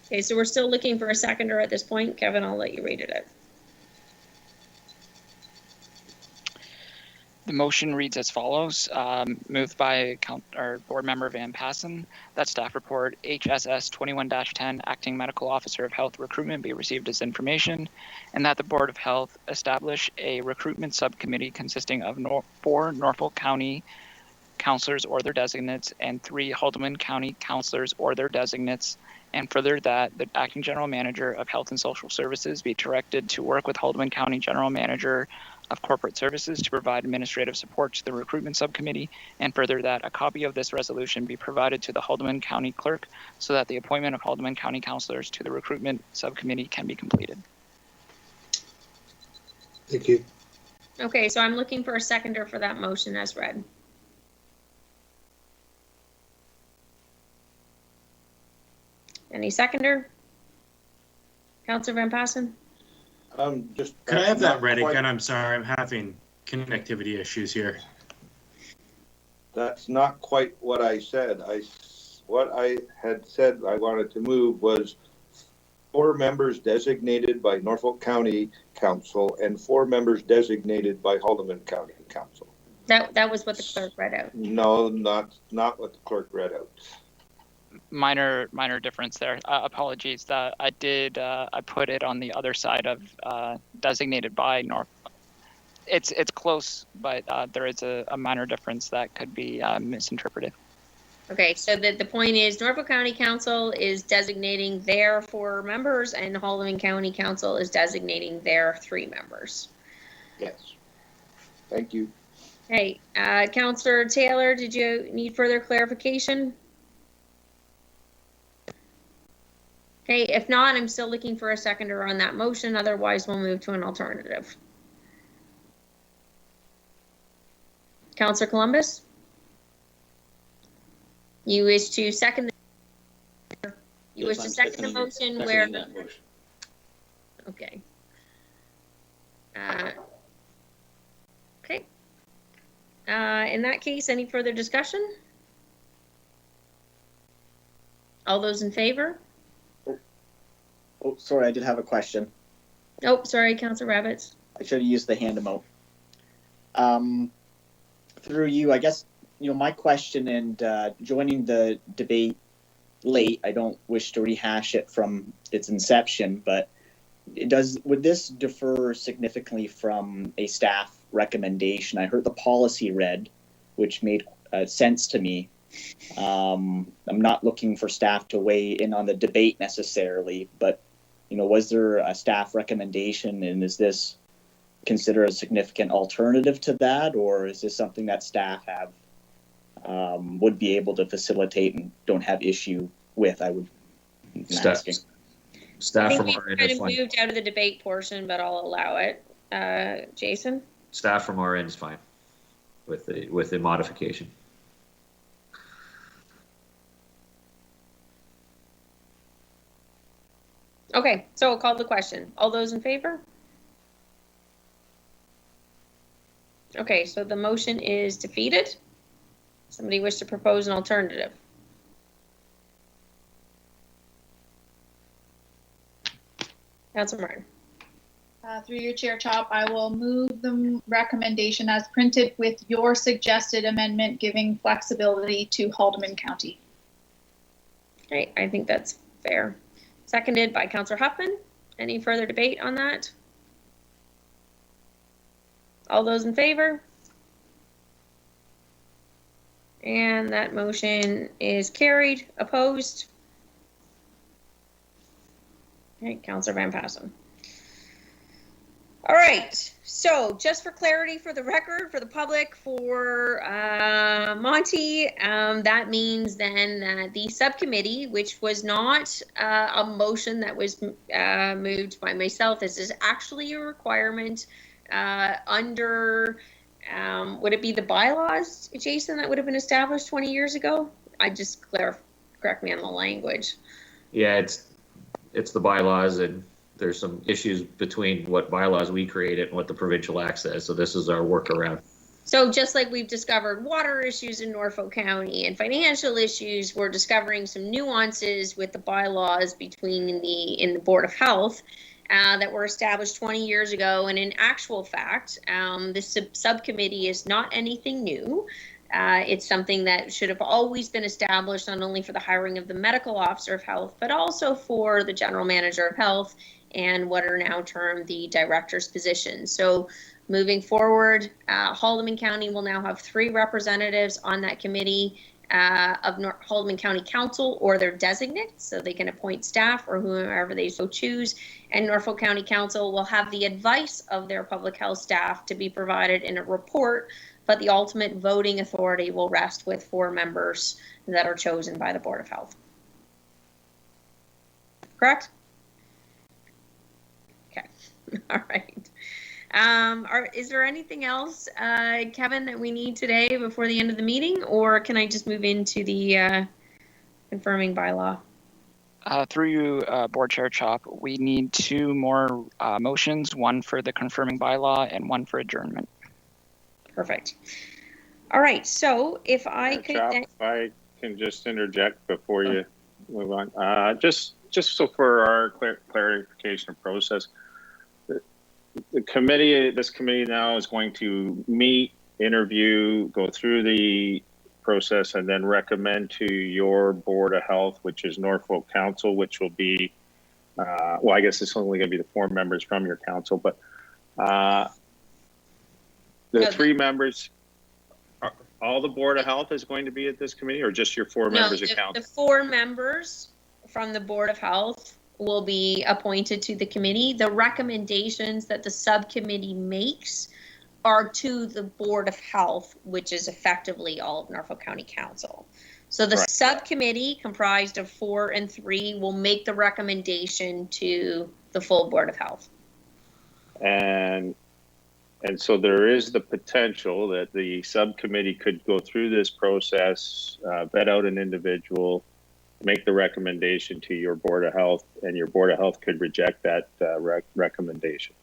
[SPEAKER 1] Okay, so we're still looking for a seconder at this point. Kevin, I'll let you read it out.
[SPEAKER 5] The motion reads as follows, moved by Board Member Van Passen, that staff report HSS 21-10, Acting Medical Officer of Health Recruitment be received as information, and that the Board of Health establish a recruitment subcommittee consisting of 4 Norfolk County councilors or their designates and 3 Haldeman County councilors or their designates, and further that the Acting General Manager of Health and Social Services be directed to work with Haldeman County General Manager of Corporate Services to provide administrative support to the recruitment subcommittee, and further that a copy of this resolution be provided to the Haldeman County Clerk so that the appointment of Haldeman County councilors to the recruitment subcommittee can be completed.
[SPEAKER 7] Thank you.
[SPEAKER 1] Okay, so I'm looking for a seconder for that motion as read. Any seconder? Councilor Van Passen?
[SPEAKER 4] Just.
[SPEAKER 11] Could I have that read
[SPEAKER 4] quite-
[SPEAKER 11] again? I'm sorry, I'm having connectivity issues here.
[SPEAKER 4] That's not quite what I said. What I had said I wanted to move was 4 members designated by Norfolk County Council and 4 members designated by Haldeman County Council.
[SPEAKER 1] That was what the clerk read out.
[SPEAKER 4] No, not what the clerk read out.
[SPEAKER 5] Minor difference there. Apologies. That I did. I put it on the other side of designated by North. It's close, but there is a minor difference that could be misinterpreted.
[SPEAKER 1] Okay, so the point is Norfolk County Council is designating their 4 members and Haldeman County Council is designating their 3 members.
[SPEAKER 4] Yes. Thank you.
[SPEAKER 1] Okay, Councilor Taylor, did you need further clarification? Okay, if not, I'm still looking for a seconder on that motion. Otherwise, we'll move to an alternative. Councilor Columbus? You wish to second the, you wish to second the motion where, okay. Okay. In that case, any further discussion? All those in favor?
[SPEAKER 10] Oh, sorry, I did have a question.
[SPEAKER 1] Oh, sorry, Councilor Rabbits.
[SPEAKER 10] I should have used the hand emote. Through you, I guess, my question and joining the debate late, I don't wish to rehash it from its inception, but would this differ significantly from a staff recommendation? I heard the policy read, which made sense to me. I'm not looking for staff to weigh in on the debate necessarily, but was there a staff recommendation, and is this considered a significant alternative to that, or is this something that staff have would be able to facilitate and don't have issue with? I would.
[SPEAKER 6] Staff from our end is fine.
[SPEAKER 1] Moved out of the debate portion, but I'll allow it. Jason?
[SPEAKER 6] Staff from our end is fine with the modification.
[SPEAKER 1] Okay, so I'll call the question. All those in favor? Okay, so the motion is defeated. Somebody wish to propose an alternative? Councilor Martin.
[SPEAKER 12] Through your chair, Chop, I will move the recommendation as printed with your suggested amendment giving flexibility to Haldeman County.
[SPEAKER 1] Okay, I think that's fair. Seconded by Councilor Huffman. Any further debate on that? All those in favor? And that motion is carried. Opposed? Okay, Councilor Van Passen. All right, so just for clarity for the record, for the public, for Monty, that means then that the subcommittee, which was not a motion that was moved by myself, this is actually a requirement under, would it be the bylaws, Jason, that would have been established 20 years ago? I just correct me on the language.
[SPEAKER 6] Yeah, it's the bylaws, and there's some issues between what bylaws we created and what the provincial act says. So this is our workaround.
[SPEAKER 1] So just like we've discovered water issues in Norfolk County and financial issues, we're discovering some nuances with the bylaws in the Board of Health that were established 20 years ago. And in actual fact, this subcommittee is not anything new. It's something that should have always been established, not only for the hiring of the medical officer of health, but also for the general manager of health and what are now termed the director's positions. So moving forward, Haldeman County will now have 3 representatives on that committee of Haldeman County Council or their designates, so they can appoint staff or whoever they so choose. And Norfolk County Council will have the advice of their public health staff to be provided in a report, but the ultimate voting authority will rest with 4 members that are chosen by the Board of Health. Correct? Okay, all right. Is there anything else, Kevin, that we need today before the end of the meeting, or can I just move into the confirming bylaw?
[SPEAKER 5] Through you, Board Chair Chop, we need 2 more motions, one for the confirming bylaw and one for adjournment.
[SPEAKER 1] Perfect. All right, so if I could...
[SPEAKER 3] Chop, if I can just interject before you move on. Just so for our clarification of process, this committee now is going to meet, interview, go through the process, and then recommend to your Board of Health, which is Norfolk Council, which will be, well, I guess it's only going to be the 4 members from your council, but the 3 members, all the Board of Health is going to be at this committee, or just your 4 members of council?
[SPEAKER 1] The 4 members from the Board of Health will be appointed to the committee. The recommendations that the subcommittee makes are to the Board of Health, which is effectively all of Norfolk County Council. So the subcommittee, comprised of 4 and 3, will make the recommendation to the full Board of Health.
[SPEAKER 3] And so there is the potential that the subcommittee could go through this process, vet out an individual, make the recommendation to your Board of Health, and your Board of Health could reject that recommendation.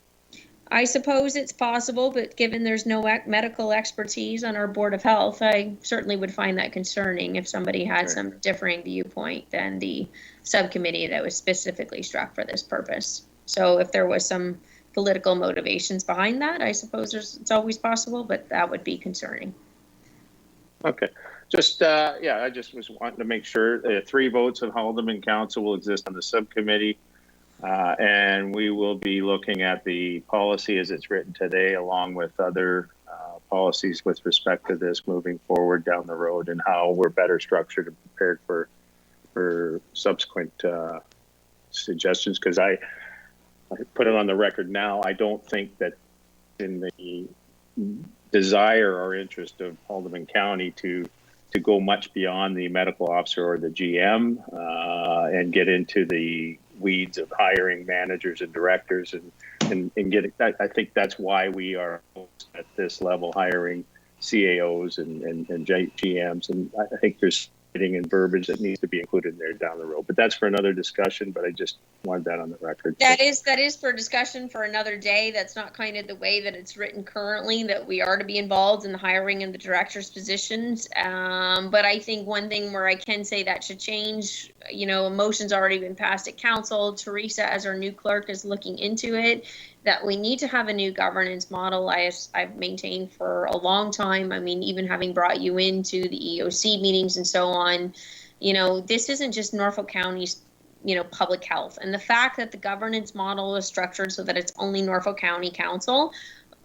[SPEAKER 1] I suppose it's possible, but given there's no medical expertise on our Board of Health, I certainly would find that concerning if somebody had some differing viewpoint than the subcommittee that was specifically struck for this purpose. So if there was some political motivations behind that, I suppose it's always possible, but that would be concerning.
[SPEAKER 3] Okay. Just, I just was wanting to make sure 3 votes of Haldeman Council will exist on the subcommittee. And we will be looking at the policy as it's written today, along with other policies with respect to this moving forward down the road, and how we're better structured and prepared for subsequent suggestions. Because I put it on the record now, I don't think that in the desire or interest of Haldeman County to go much beyond the medical officer or the GM and get into the weeds of hiring managers and directors and getting that. I think that's why we are at this level hiring CAOs and GMs, and I think there's writing and verbiage that needs to be included in there down the road. But that's for another discussion, but I just wanted that on the record.
[SPEAKER 1] That is for discussion for another day. That's not kind of the way that it's written currently, that we are to be involved in the hiring and the director's positions. But I think one thing where I can say that should change, a motion's already been passed at council. Teresa, as our new clerk, is looking into it, that we need to have a new governance model. I've maintained for a long time. I mean, even having brought you into the EOC meetings and so on, this isn't just Norfolk County's, public health. And the fact that the governance model is structured so that it's only Norfolk County Council,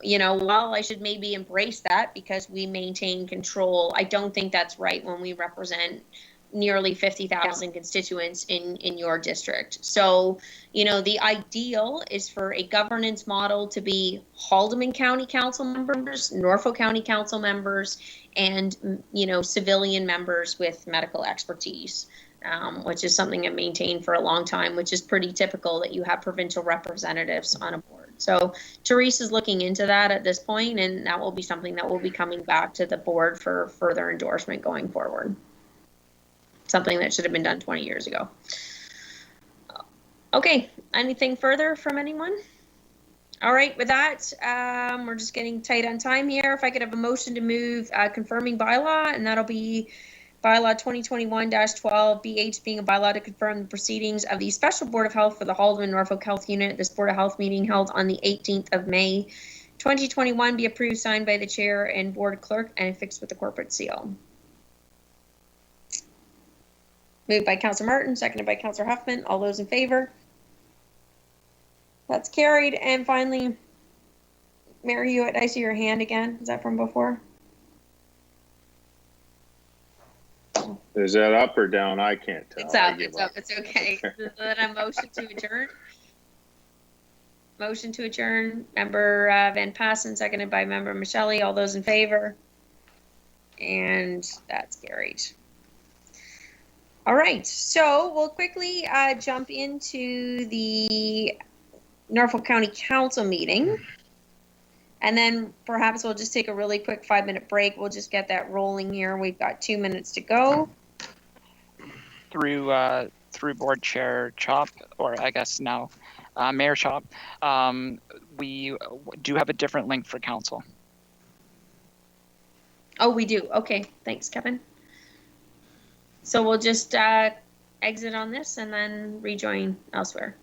[SPEAKER 1] while I should maybe embrace that because we maintain control, I don't think that's right when we represent, nearly 50,000 constituents in your district. So, the ideal is for a governance model to be Haldeman County Council members, Norfolk County Council members, and, civilian members with medical expertise. Which is something I've maintained for a long time, which is pretty typical that you have provincial representatives on a board. So Therese is looking into that at this point, and that will be something that will be coming back to the board for further endorsement going forward. Something that should have been done 20 years ago. Okay, anything further from anyone? All right, with that, we're just getting tight on time here. If I could have a motion to move confirming bylaw, and that'll be bylaw 2021-12 BH being a bylaw to confirm the proceedings of the special board of health for the Haldeman Norfolk Health Unit. This board of health meeting held on the 18th of May 2021 be approved, signed by the chair and board clerk, and affixed with the corporate seal. Moved by Councillor Martin, seconded by Councillor Huffman. All those in favor? That's carried. And finally, Mayor Hewitt, I see your hand again. Is that from before?
[SPEAKER 3] Is that up or down? I can't tell.
[SPEAKER 1] It's up. It's up. It's okay. Then a motion to adjourn. Motion to adjourn. Member Van Passen, seconded by Member Michelli. All those in favor? And that's carried. All right. So we'll quickly jump into the Norfolk County Council meeting. And then perhaps we'll just take a really quick 5-minute break. We'll just get that rolling here. We've got 2 minutes to go.
[SPEAKER 5] Through board chair Chop, or I guess now Mayor Chop, we do have a different link for council.
[SPEAKER 1] Oh, we do. Okay. Thanks, Kevin. So we'll just exit on this and then rejoin elsewhere.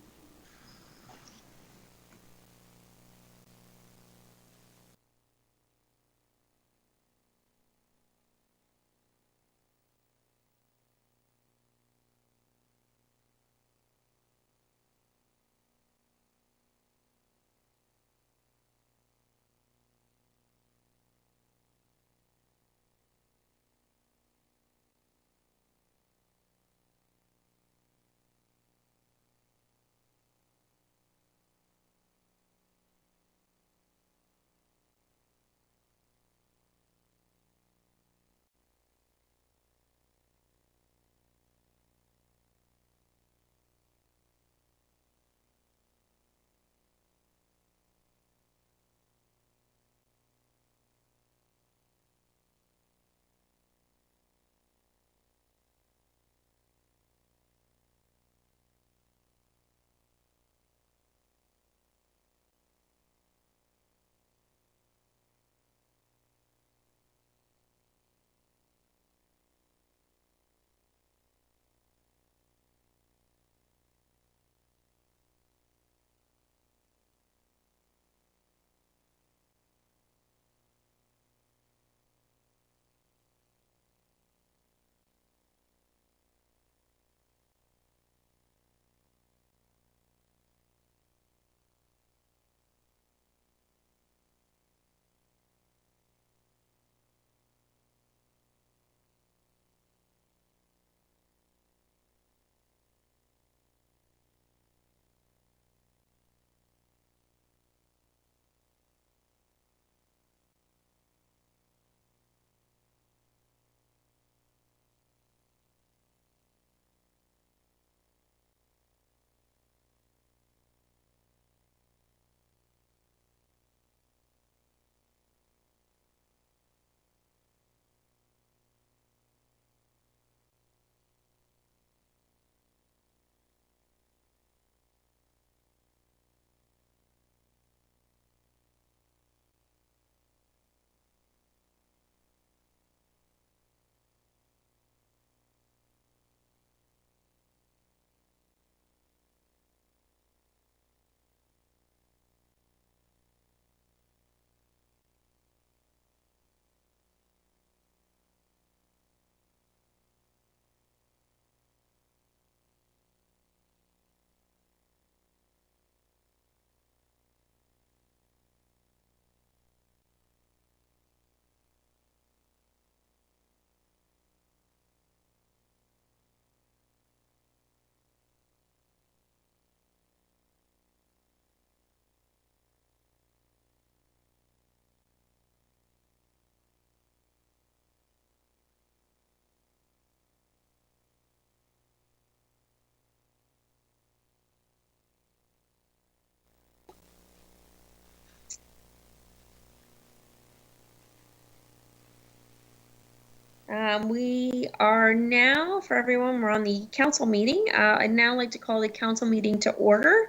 [SPEAKER 1] We are now, for everyone, we're on the council meeting. I'd now like to call the council meeting to order.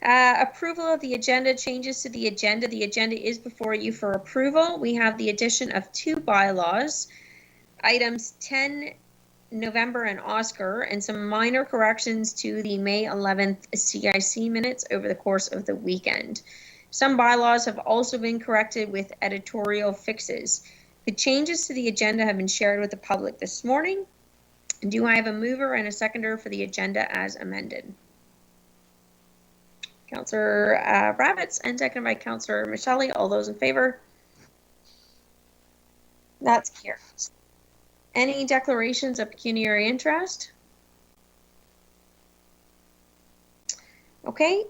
[SPEAKER 1] Approval of the agenda, changes to the agenda. The agenda is before you for approval. We have the addition of 2 bylaws, items 10 November and Oscar, and some minor corrections to the May 11th CIC minutes over the course of the weekend. Some bylaws have also been corrected with editorial fixes. The changes to the agenda have been shared with the public this morning. Do I have a mover and a seconder for the agenda as amended? Councillor Rabbits, and seconded by Councillor Michelli. All those in favor? That's carried. Any declarations of pecuniary interest? Okay,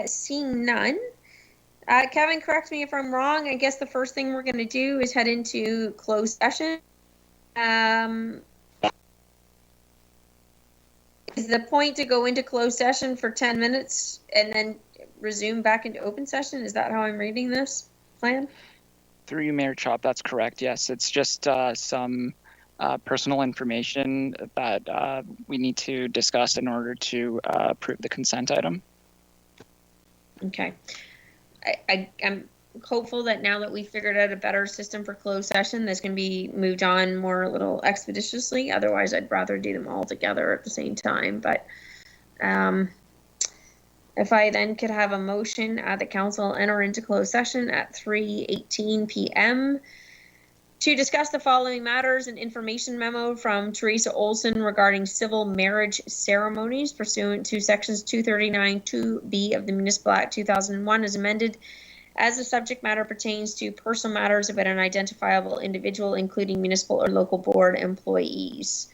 [SPEAKER 1] seeing none. Kevin, correct me if I'm wrong. I guess the first thing we're going to do is head into closed session. Is the point to go into closed session for 10 minutes and then resume back into open session? Is that how I'm reading this plan?
[SPEAKER 5] Through you, Mayor Chop, that's correct. Yes, it's just some personal information that we need to discuss in order to approve the consent item.
[SPEAKER 1] Okay. I'm hopeful that now that we figured out a better system for closed session, this can be moved on more a little expeditiously. Otherwise, I'd rather do them all together at the same time. But if I then could have a motion at the council enter into closed session at 3:18 p.m. to discuss the following matters: an information memo from Teresa Olson regarding civil marriage ceremonies pursuant to sections 239 2B of the Municipal Act 2001 as amended, as the subject matter pertains to personal matters about an identifiable individual, including municipal or local board employees.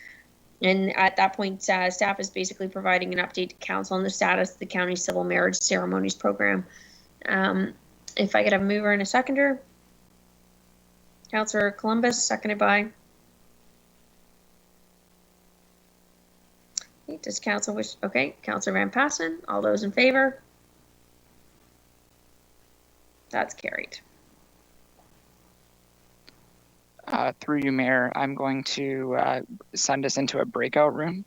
[SPEAKER 1] And at that point, staff is basically providing an update to council on the status of the county civil marriage ceremonies program. If I could have a mover and a seconder. Councillor Columbus, seconded by. Okay, does council wish? Okay, Councillor Van Passen. All those in favor? That's carried.
[SPEAKER 5] Through you, Mayor, I'm going to send us into a breakout room.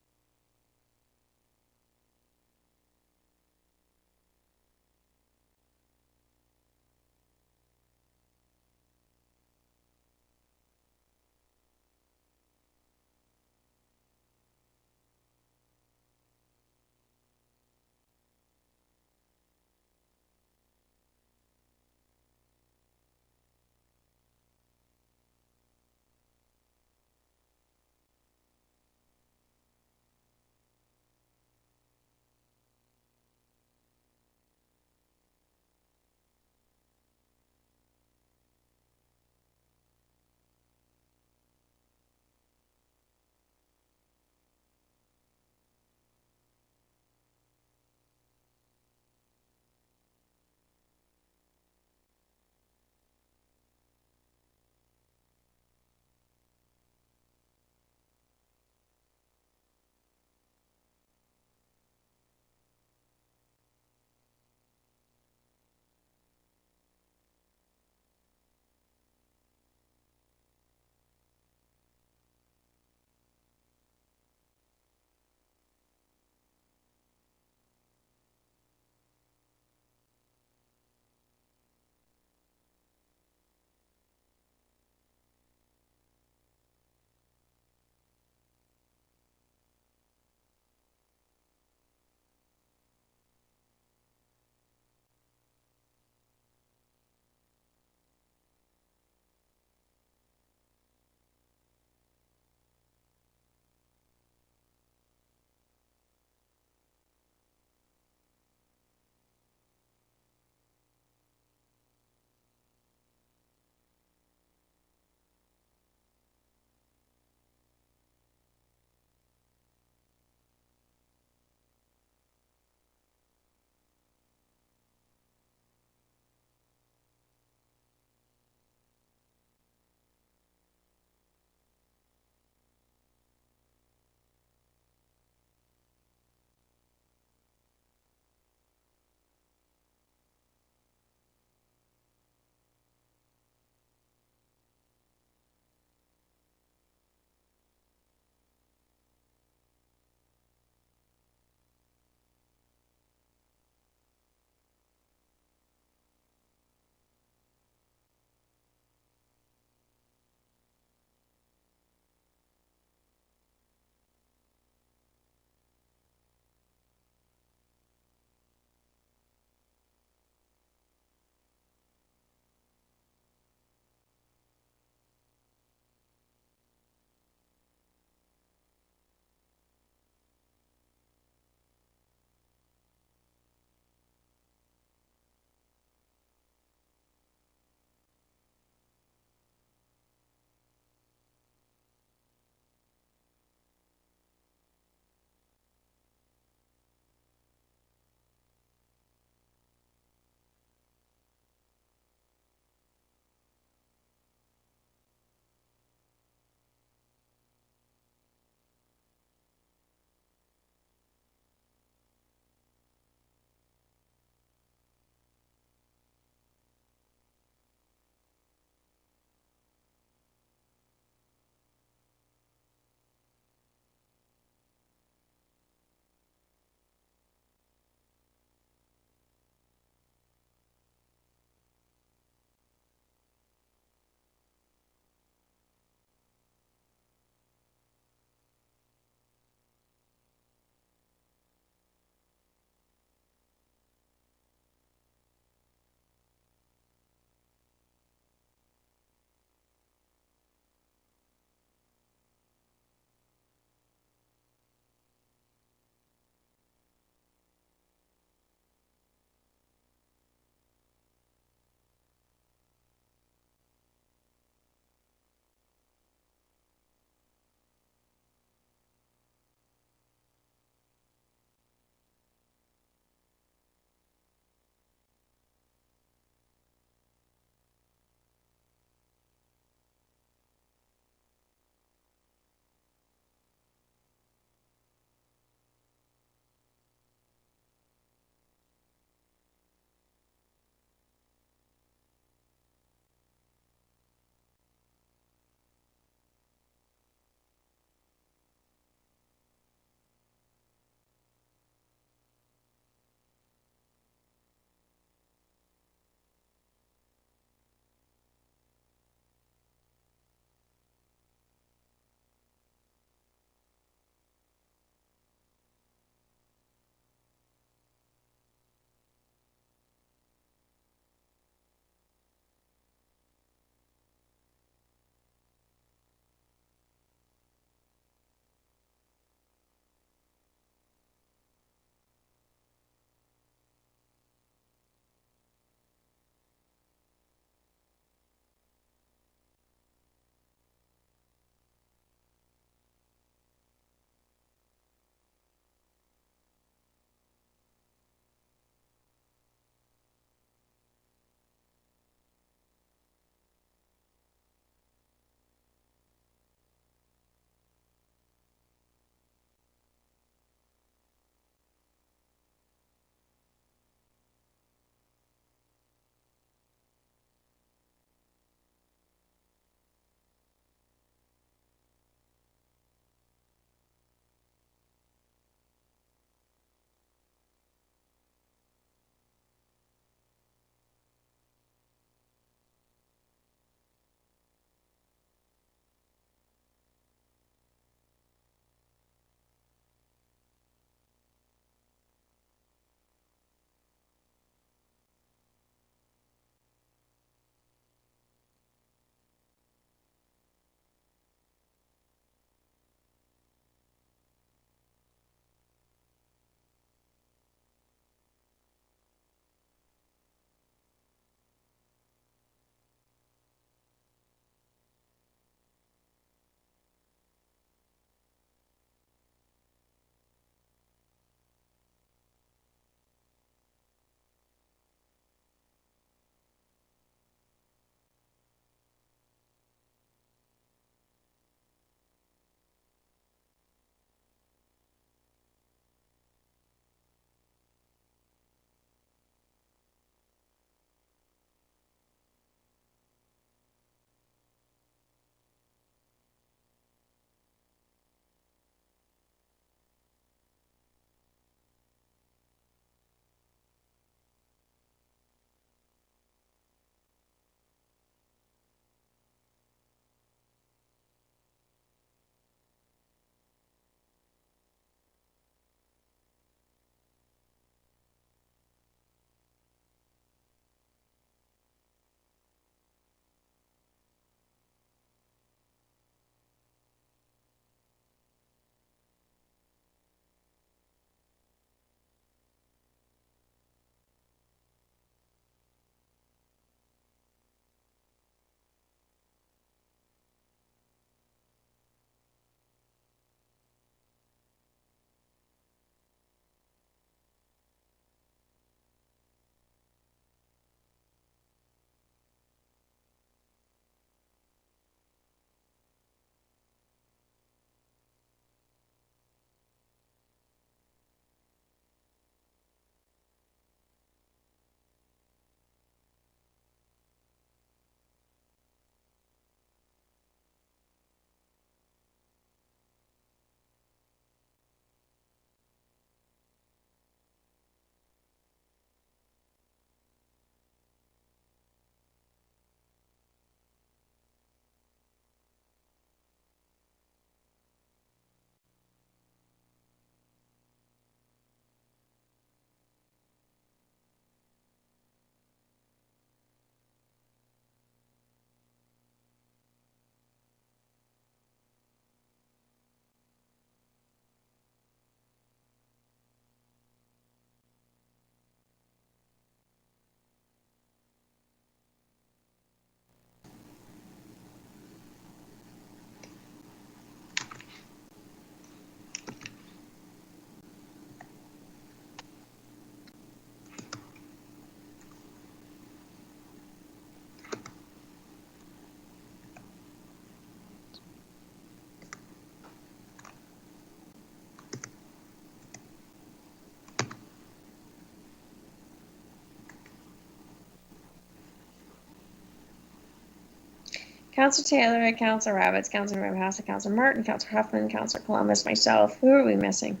[SPEAKER 1] Councillor Taylor, Councillor Rabbits, Councillor Ramhasa, Councillor Martin, Councillor Huffman, Councillor Columbus, myself. Who are we missing?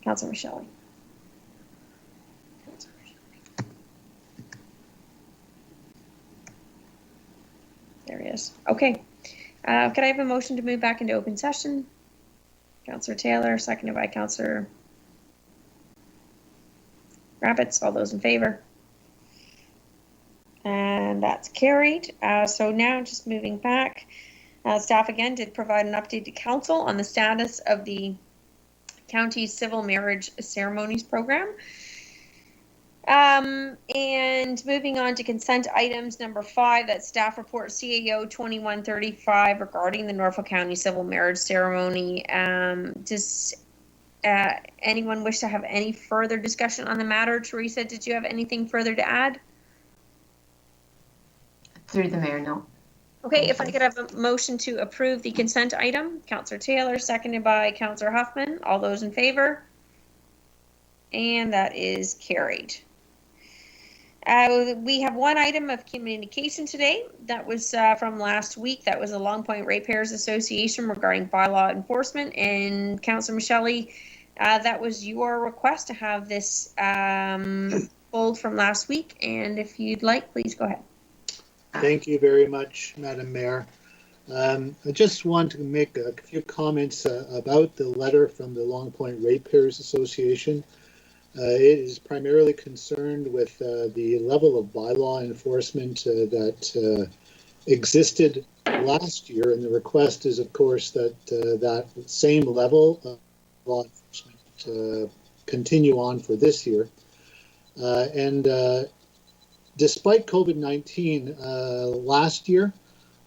[SPEAKER 1] Councillor Michelle. There he is. Okay. Can I have a motion to move back into open session? Councillor Taylor, seconded by Councillor Rabbits. All those in favor? And that's carried. So now just moving back, staff again did provide an update to council on the status of the county's civil marriage ceremonies program. And moving on to consent items, number 5, that staff report CAO 2135 regarding the Norfolk County civil marriage ceremony. Does anyone wish to have any further discussion on the matter? Teresa, did you have anything further to add?
[SPEAKER 2] Through the mayor, no.
[SPEAKER 1] Okay, if I could have a motion to approve the consent item. Councillor Taylor, seconded by Councillor Huffman. All those in favor? And that is carried. We have one item of communication today that was from last week. That was the Long Point Ratepayers Association regarding bylaw enforcement. And Councillor Michelle, that was your request to have this pulled from last week. And if you'd like, please go ahead.
[SPEAKER 7] Thank you very much, Madam Mayor. I just want to make a few comments about the letter from the Long Point Ratepayers Association. It is primarily concerned with the level of bylaw enforcement that existed last year, and the request is, of course, that that same level of law enforcement continue on for this year. Despite COVID-19, last year,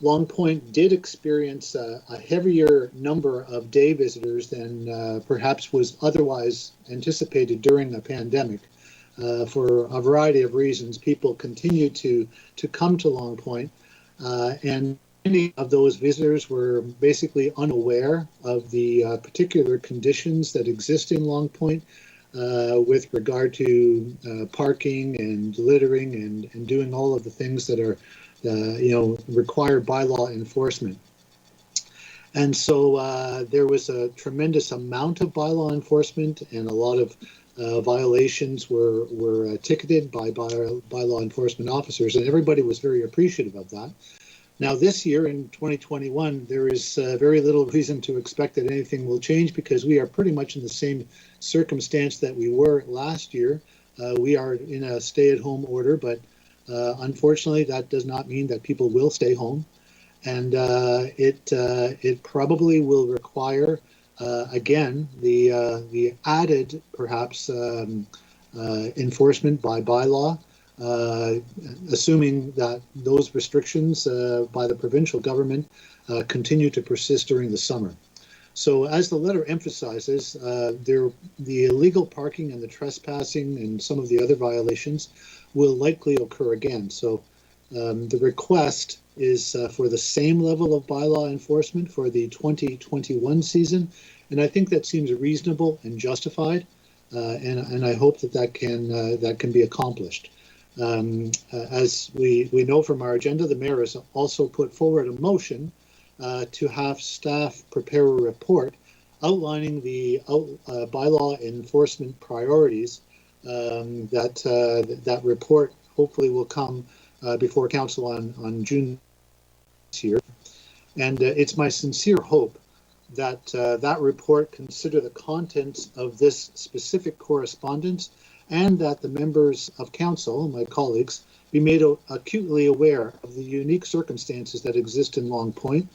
[SPEAKER 7] Long Point did experience a heavier number of day visitors than perhaps was otherwise anticipated during the pandemic. For a variety of reasons, people continue to come to Long Point, and many of those visitors were basically unaware of the particular conditions that exist in Long Point with regard to parking and littering and doing all of the things that are require bylaw enforcement. And so there was a tremendous amount of bylaw enforcement, and a lot of violations were ticketed by bylaw enforcement officers, and everybody was very appreciative of that. Now this year, in 2021, there is very little reason to expect that anything will change, because we are pretty much in the same circumstance that we were last year. We are in a stay-at-home order, but unfortunately, that does not mean that people will stay home, and it probably will require again the added perhaps enforcement by bylaw, assuming that those restrictions by the provincial government continue to persist during the summer. So, as the letter emphasizes, the illegal parking and the trespassing and some of the other violations will likely occur again. So the request is for the same level of bylaw enforcement for the 2021 season, and I think that seems reasonable and justified, and I hope that can be accomplished. As we know from our agenda, the mayor has also put forward a motion to have staff prepare a report outlining the bylaw enforcement priorities. That report hopefully will come before council on June this year. And it's my sincere hope that that report consider the contents of this specific correspondence, and that the members of council, my colleagues, be made acutely aware of the unique circumstances that exist in Long Point,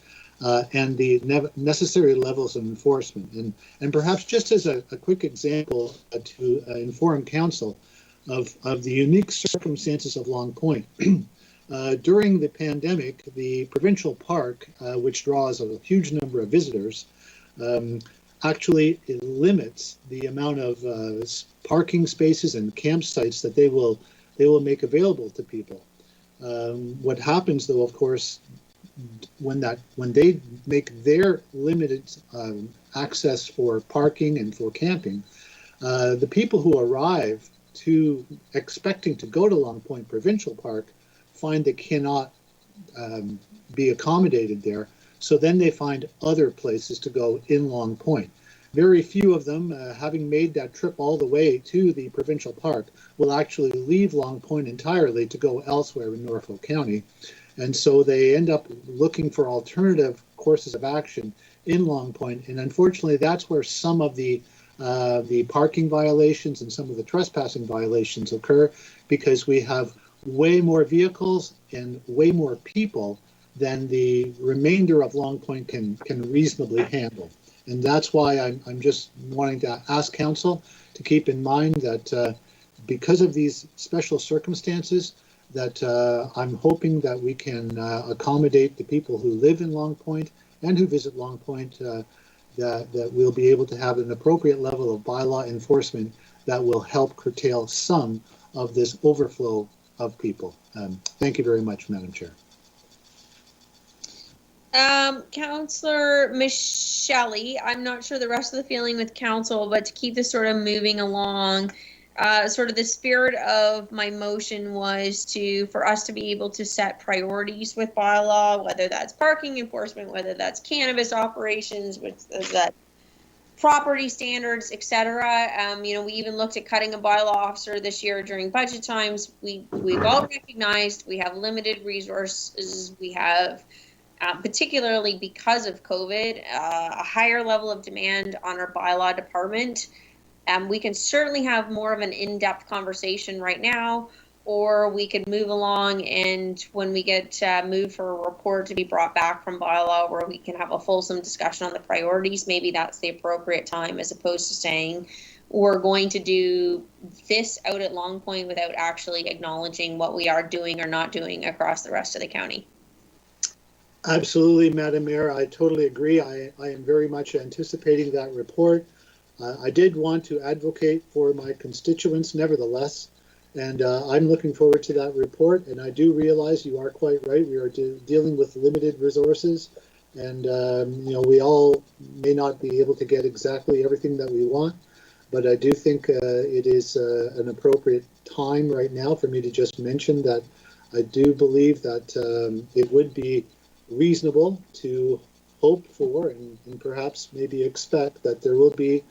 [SPEAKER 7] and the necessary levels of enforcement. And perhaps just as a quick example to inform council of the unique circumstances of Long Point. During the pandemic, the provincial park, which draws a huge number of visitors, actually limits the amount of parking spaces and campsites that they will make available to people. What happens, though, of course, when they make their limited access for parking and for camping, the people who arrive expecting to go to Long Point Provincial Park find they cannot be accommodated there. So then they find other places to go in Long Point. Very few of them, having made that trip all the way to the provincial park, will actually leave Long Point entirely to go elsewhere in Norfolk County. And so they end up looking for alternative courses of action in Long Point. And unfortunately, that's where some of the parking violations and some of the trespassing violations occur, because we have way more vehicles and way more people than the remainder of Long Point can reasonably handle. And that's why I'm just wanting to ask council to keep in mind that because of these special circumstances, that I'm hoping that we can accommodate the people who live in Long Point and who visit Long Point, that we'll be able to have an appropriate level of bylaw enforcement that will help curtail some of this overflow of people. Thank you very much, Madam Chair.
[SPEAKER 1] Councillor Michelle, I'm not sure the rest of the feeling with council, but to keep this sort of moving along, sort of the spirit of my motion was for us to be able to set priorities with bylaw, whether that's parking enforcement, whether that's cannabis operations, whether that property standards, etc. We even looked at cutting a bylaw officer this year during budget times. We've all recognized we have limited resources. We have, particularly because of COVID, a higher level of demand on our bylaw department. We can certainly have more of an in-depth conversation right now, or we could move along, and when we get moved for a report to be brought back from bylaw where we can have a fulsome discussion on the priorities, maybe that's the appropriate time, as opposed to saying we're going to do this out at Long Point without actually acknowledging what we are doing or not doing across the rest of the county.
[SPEAKER 7] Absolutely, Madam Mayor. I totally agree. I am very much anticipating that report. I did want to advocate for my constituents nevertheless, and I'm looking forward to that report. And I do realize you are quite right. We are dealing with limited resources, and we all may not be able to get exactly everything that we want, but I do think it is an appropriate time right now for me to just mention that I do believe that it would be reasonable to hope for and perhaps maybe expect that there will be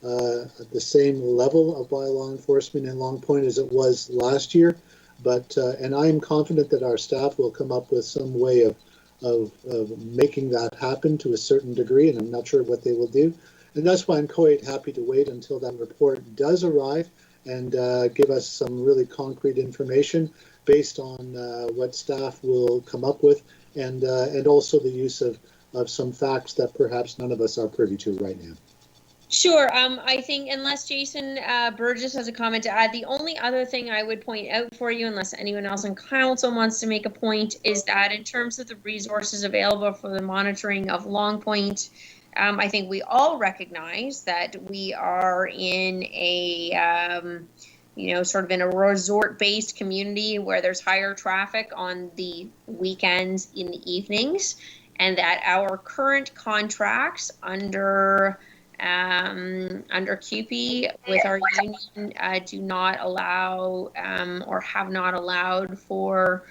[SPEAKER 7] the same level of bylaw enforcement in Long Point as it was last year, but and I am confident that our staff will come up with some way of making that happen to a certain degree, and I'm not sure what they will do, and that's why I'm quite happy to wait until that report does arrive and give us some really concrete information based on what staff will come up with, and also the use of some facts that perhaps none of us are privy to right now.
[SPEAKER 1] Sure. I think unless Jason Burgess has a comment to add, the only other thing I would point out for you, unless anyone else in council wants to make a point, is that in terms of the resources available for the monitoring of Long Point, I think we all recognize that we are in a sort of in a resort-based community where there's higher traffic on the weekends in the evenings, and that our current contracts under CUPE with our union do not allow or have not allowed for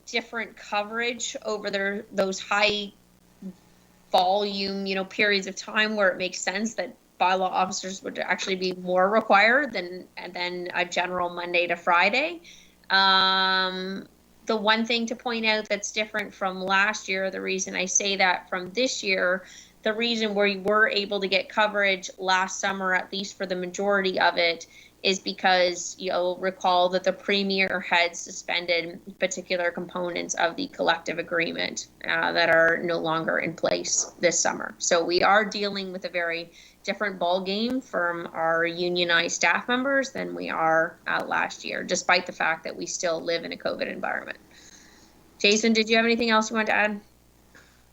[SPEAKER 1] different coverage over those high volume periods of time where it makes sense that bylaw officers would actually be more required than a general Monday to Friday. The one thing to point out that's different from last year, the reason I say that from this year, the reason we were able to get coverage last summer, at least for the majority of it, is because you'll recall that the Premier had suspended particular components of the collective agreement that are no longer in place this summer. So we are dealing with a very different ball game from our unionized staff members than we are last year, despite the fact that we still live in a COVID environment. Jason, did you have anything else you wanted to add?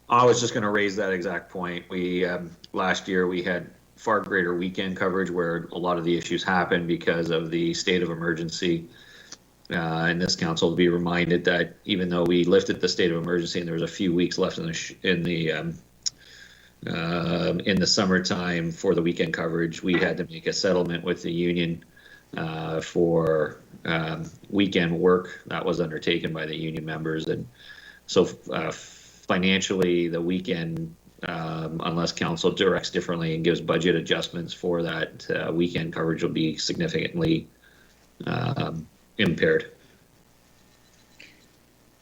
[SPEAKER 6] I was just going to raise that exact point. We last year we had far greater weekend coverage where a lot of the issues happened because of the state of emergency. And this council will be reminded that even though we lifted the state of emergency and there was a few weeks left in the summertime for the weekend coverage, we had to make a settlement with the union for weekend work that was undertaken by the union members. And so financially, the weekend, unless council directs differently and gives budget adjustments for that, weekend coverage will be significantly impaired.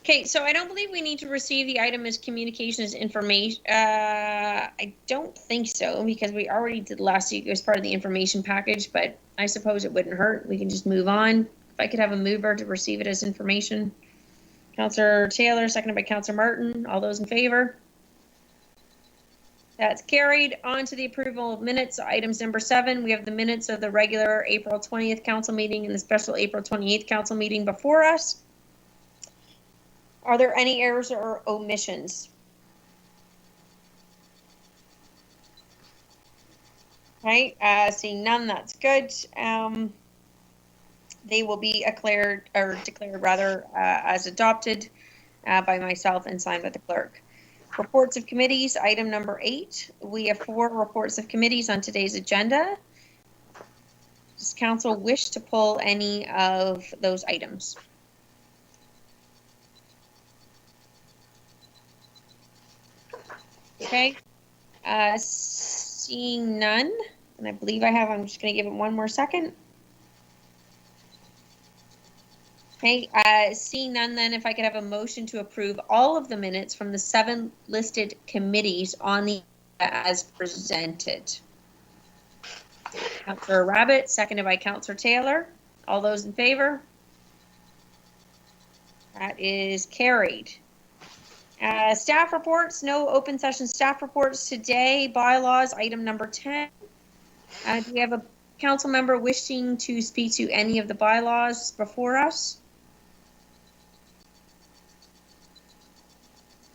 [SPEAKER 1] Okay, so I don't believe we need to receive the item as communications information. I don't think so, because we already did last week as part of the information package, but I suppose it wouldn't hurt. We can just move on. If I could have a mover to receive it as information. Councillor Taylor, seconded by Councillor Martin. All those in favor? That's carried. On to the approval of minutes. Items number 7, we have the minutes of the regular April 20th council meeting and the special April 28th council meeting before us. Are there any errors or omissions? Okay, seeing none, that's good. They will be declared as adopted by myself and signed by the clerk. Reports of committees, item number 8. We have 4 reports of committees on today's agenda. Does council wish to pull any of those items? Okay, seeing none, and I believe I'm just going to give it one more second. Okay, seeing none, then if I could have a motion to approve all of the minutes from the 7 listed committees on the as presented. Councillor Rabbit, seconded by Councillor Taylor. All those in favor? That is carried. Staff reports, no open session staff reports today. Bylaws, item number 10. Do we have a council member wishing to speak to any of the bylaws before us?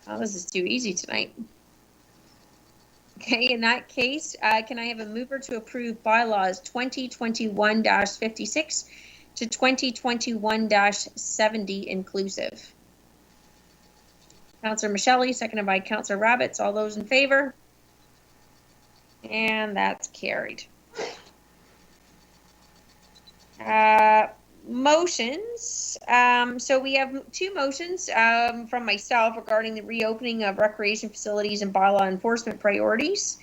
[SPEAKER 1] Oh, this is too easy tonight. Okay, in that case, can I have a mover to approve bylaws 2021-56 to 2021-70 inclusive? Councillor Michelli, seconded by Councillor Rabbits. All those in favor? And that's carried. Motions. So we have 2 motions from myself regarding the reopening of recreation facilities and bylaw enforcement priorities.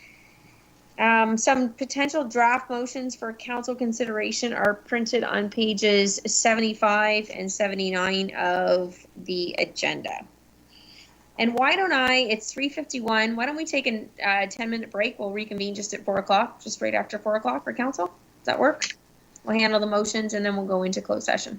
[SPEAKER 1] Some potential draft motions for council consideration are printed on pages 75 and 79 of the agenda. And why don't it's 3:51, why don't we take a 10-minute break? We'll reconvene just at 4 o'clock, just right after 4 o'clock for council. Does that work? We'll handle the motions and then we'll go into closed session.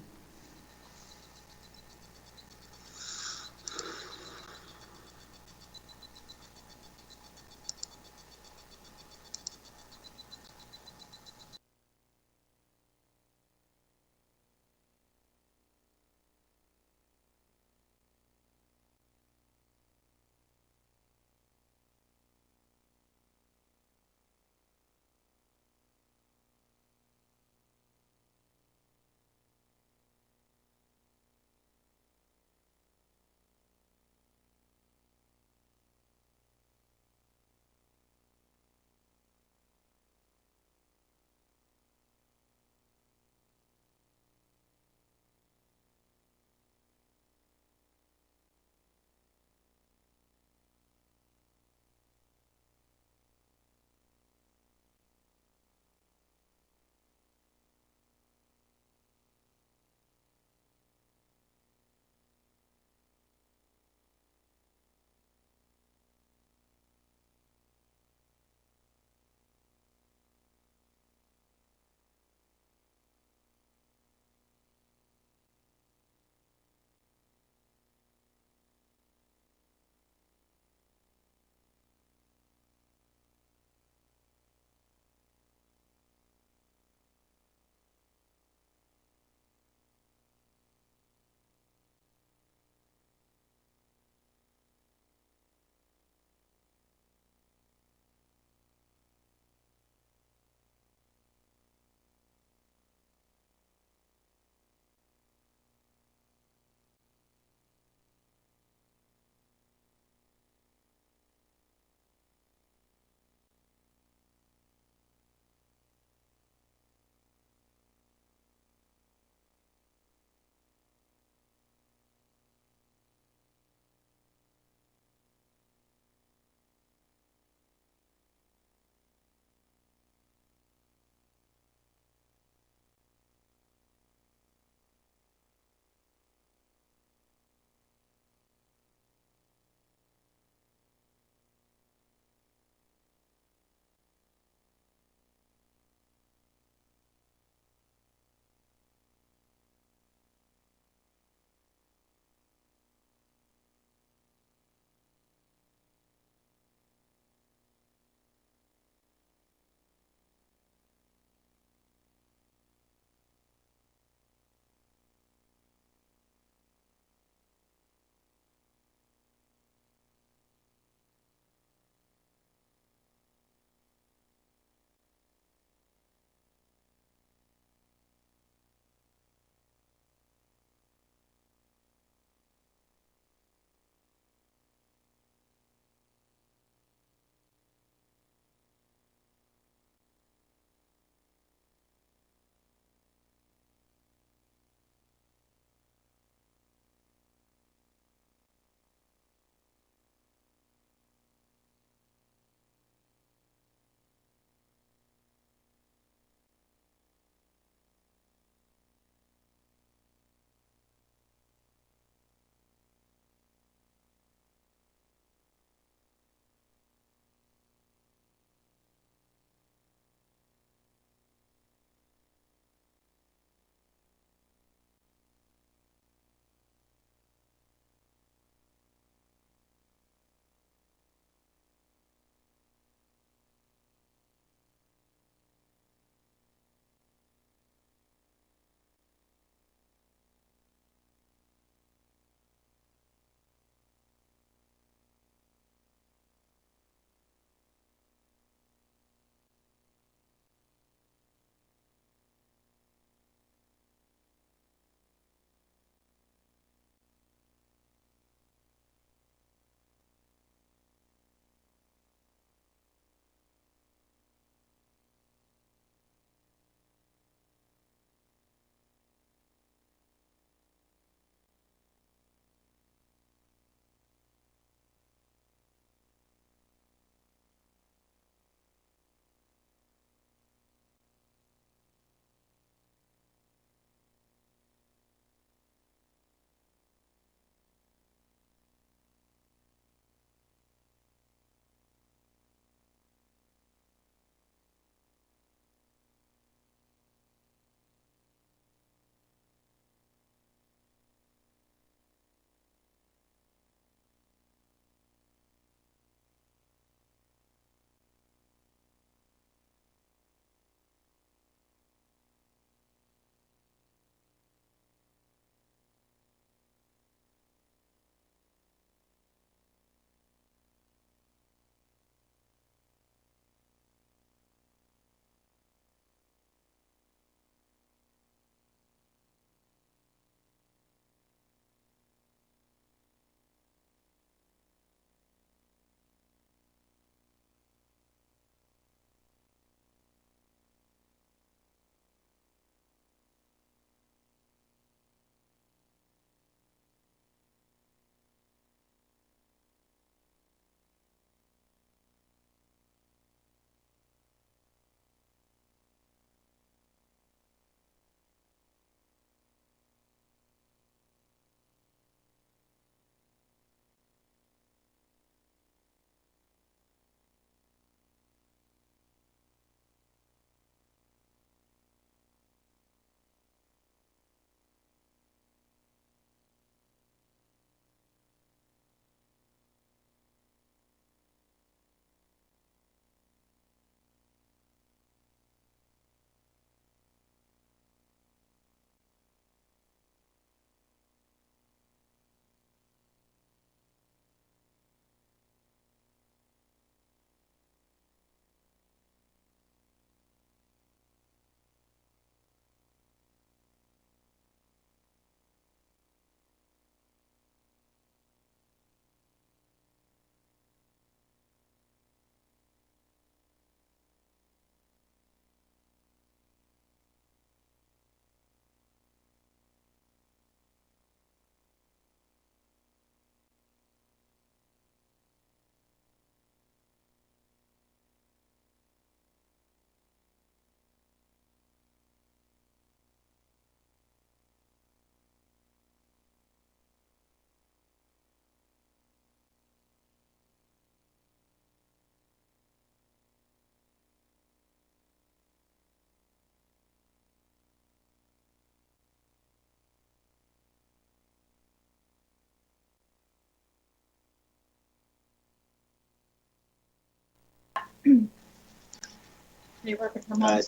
[SPEAKER 12] You're working from home.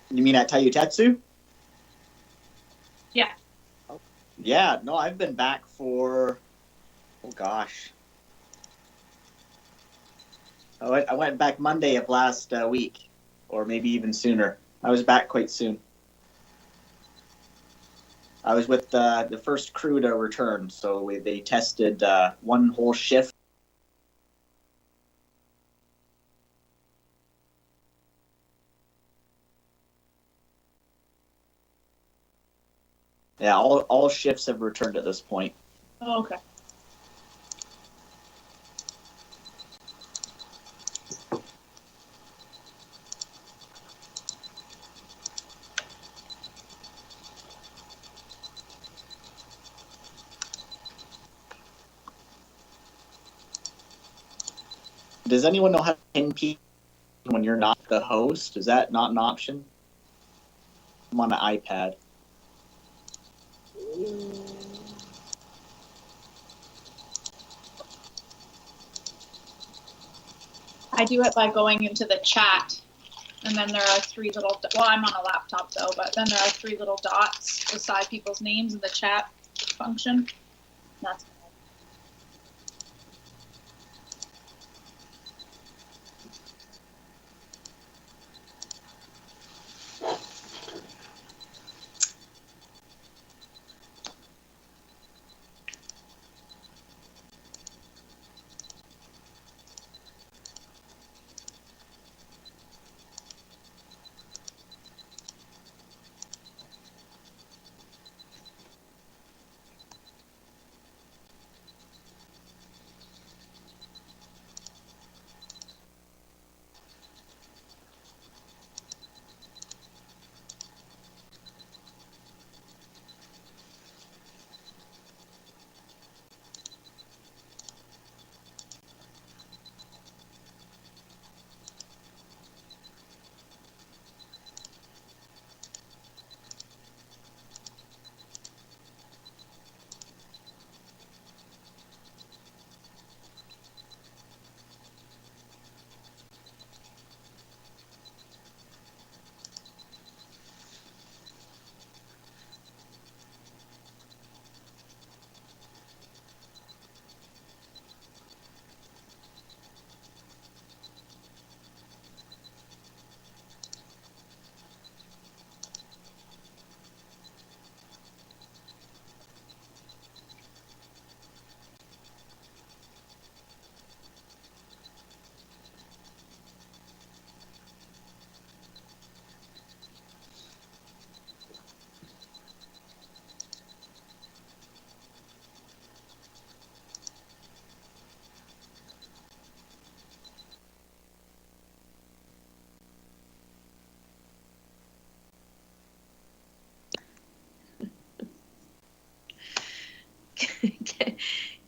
[SPEAKER 10] You mean at Tayutetsu?
[SPEAKER 12] Yeah.
[SPEAKER 10] Yeah, no, I've been back for, oh gosh. I went back Monday of last week, or maybe even sooner. I was back quite soon. I was with the first crew to return, so they tested one whole shift. Yeah, all shifts have returned at this point.
[SPEAKER 12] Oh, okay.
[SPEAKER 10] Does anyone know how to pin people when you're not the host? Is that not an option? I'm on an iPad.
[SPEAKER 12] I do it by going into the chat, and then there are three little, well, I'm on a laptop though, but then there are three little dots beside people's names in the chat function. That's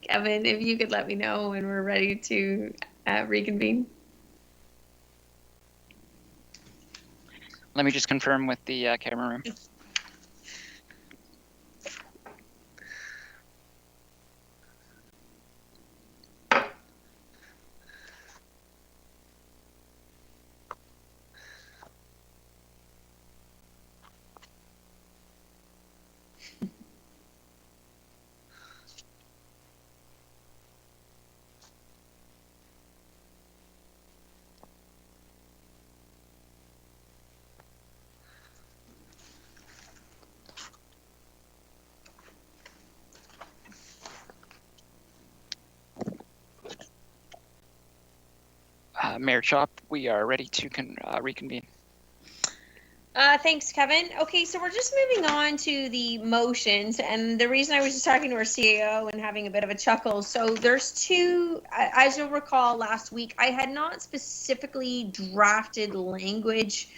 [SPEAKER 1] Kevin, if you could let me know when we're ready to reconvene.
[SPEAKER 5] Let me just confirm with the camera room. Mayor Chop, we are ready to reconvene.
[SPEAKER 1] Thanks, Kevin. Okay, so we're just moving on to the motions, and the reason I was just talking to our CAO and having a bit of a chuckle. So there's two, as you'll recall, last week I had not specifically drafted language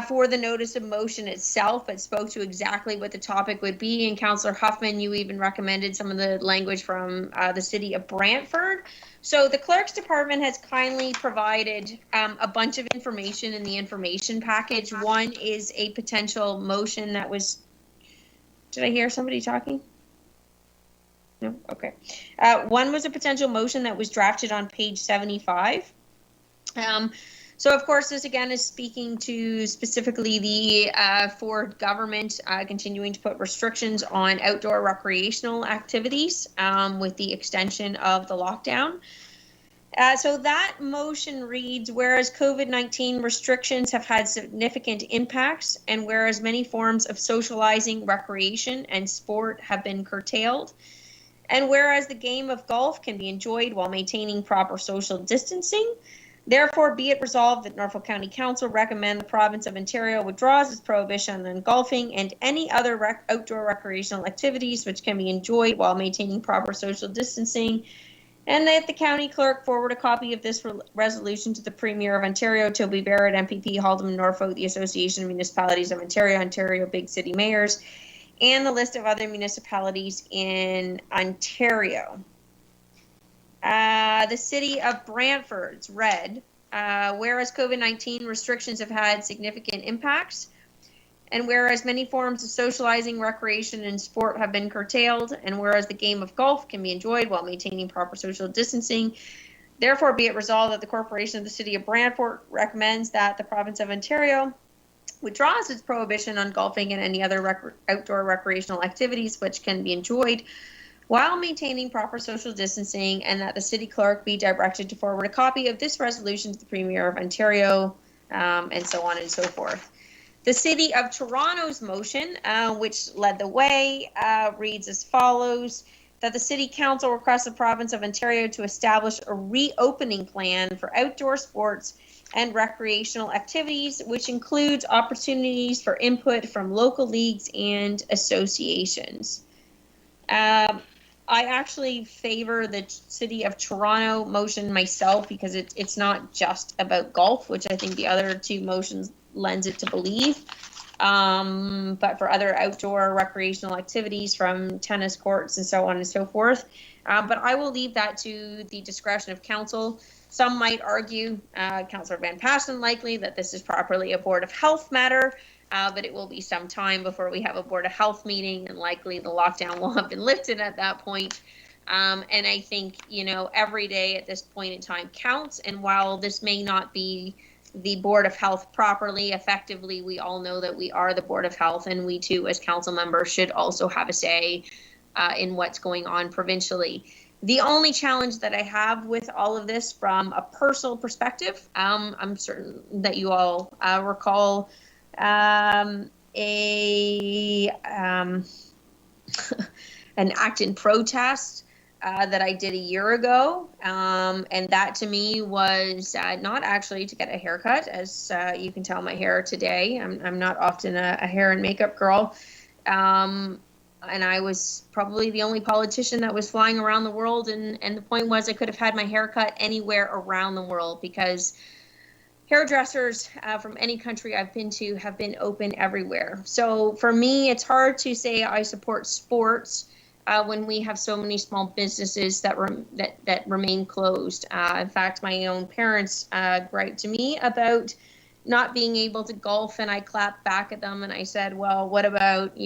[SPEAKER 1] for the notice of motion itself, but spoke to exactly what the topic would be. And Councillor Huffman, you even recommended some of the language from the city of Brantford. So the clerk's department has kindly provided a bunch of information in the information package. One is a potential motion that was, did I hear somebody talking? No, okay. One was a potential motion that was drafted on page 75. So, of course, this again is speaking to specifically the Ford government continuing to put restrictions on outdoor recreational activities with the extension of the lockdown. So that motion reads, whereas COVID-19 restrictions have had significant impacts, and whereas many forms of socializing, recreation, and sport have been curtailed, and whereas the game of golf can be enjoyed while maintaining proper social distancing, therefore be it resolved that Norfolk County Council recommend the province of Ontario withdraws its prohibition on golfing and any other outdoor recreational activities which can be enjoyed while maintaining proper social distancing, and that the county clerk forward a copy of this resolution to the Premier of Ontario, Toby Barrett, MPP, Haldeman, Norfolk, the Association of Municipalities of Ontario, Ontario Big City Mayors, and the list of other municipalities in Ontario. The city of Brantford's read, whereas COVID-19 restrictions have had significant impacts, and whereas many forms of socializing, recreation, and sport have been curtailed, and whereas the game of golf can be enjoyed while maintaining proper social distancing, therefore be it resolved that the corporation of the city of Brantford recommends that the province of Ontario withdraws its prohibition on golfing and any other outdoor recreational activities which can be enjoyed while maintaining proper social distancing, and that the city clerk be directed to forward a copy of this resolution to the Premier of Ontario, and so on and so forth. The City of Toronto's motion, which led the way, reads as follows, that the City Council requests the Province of Ontario to establish a reopening plan for outdoor sports and recreational activities, which includes opportunities for input from local leagues and associations. I actually favor the City of Toronto motion myself because it's not just about golf, which I think the other two motions lends it to believe, but for other outdoor recreational activities from tennis courts and so on and so forth. But I will leave that to the discretion of council. Some might argue, Councillor Van Paschen likely, that this is properly a Board of Health matter, but it will be some time before we have a Board of Health meeting, and likely the lockdown will have been lifted at that point. And I think, every day at this point in time counts, and while this may not be the Board of Health properly, effectively, we all know that we are the Board of Health, and we too, as council members, should also have a say in what's going on provincially. The only challenge that I have with all of this from a personal perspective, I'm certain that you all recall an act in protest that I did a year ago, and that to me was not actually to get a haircut, as you can tell my hair today. I'm not often a hair and makeup girl, and I was probably the only politician that was flying around the world, and the point was I could have had my hair cut anywhere around the world because hairdressers from any country I've been to have been open everywhere. So for me, it's hard to say I support sports when we have so many small businesses that remain closed. In fact, my own parents griped to me about not being able to golf, and I clapped back at them and I said, well, what about,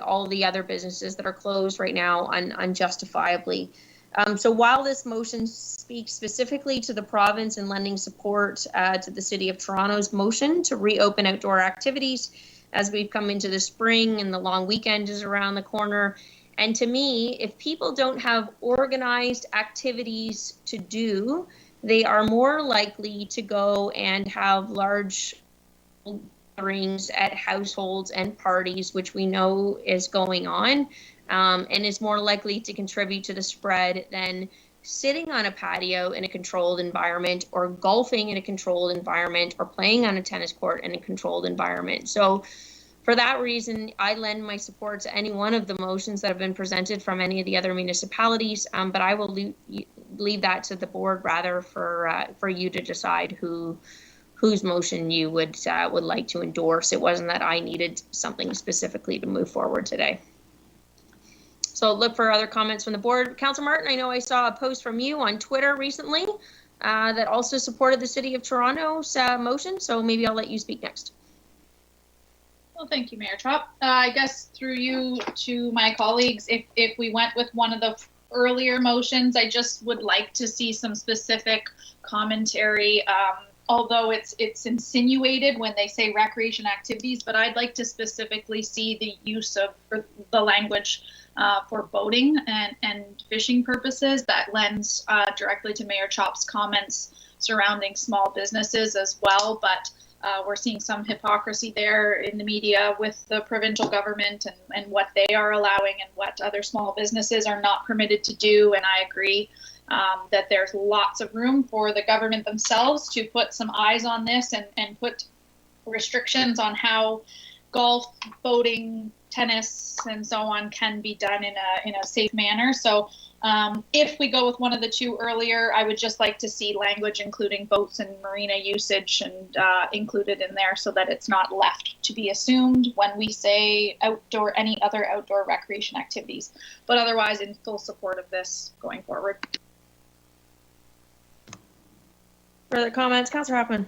[SPEAKER 1] all the other businesses that are closed right now unjustifiably? So while this motion speaks specifically to the province and lending support to the City of Toronto's motion to reopen outdoor activities as we've come into the spring and the long weekend is around the corner, and to me, if people don't have organized activities to do, they are more likely to go and have large gatherings at households and parties, which we know is going on, and is more likely to contribute to the spread than sitting on a patio in a controlled environment, or golfing in a controlled environment, or playing on a tennis court in a controlled environment. So for that reason, I lend my support to any one of the motions that have been presented from any of the other municipalities, but I will leave that to the board rather for you to decide whose motion you would like to endorse. It wasn't that I needed something specifically to move forward today. So look for other comments from the board. Councillor Martin, I know I saw a post from you on Twitter recently that also supported the City of Toronto's motion, so maybe I'll let you speak next.
[SPEAKER 12] Well, thank you, Mayor Chop. I guess through you to my colleagues, if we went with one of the earlier motions, I just would like to see some specific commentary although it's insinuated when they say recreation activities, but I'd like to specifically see the use of the language for boating and fishing purposes that lends directly to Mayor Chop's comments surrounding small businesses as well. But we're seeing some hypocrisy there in the media with the provincial government and what they are allowing and what other small businesses are not permitted to do. And I agree that there's lots of room for the government themselves to put some eyes on this and put restrictions on how golf, boating, tennis, and so on can be done in a safe manner. So if we go with one of the two earlier, I would just like to see language including boats and marina usage and included in there so that it's not left to be assumed when we say outdoor, any other outdoor recreation activities. But otherwise, in full support of this going forward.
[SPEAKER 1] Further comments, Councillor Hoffman?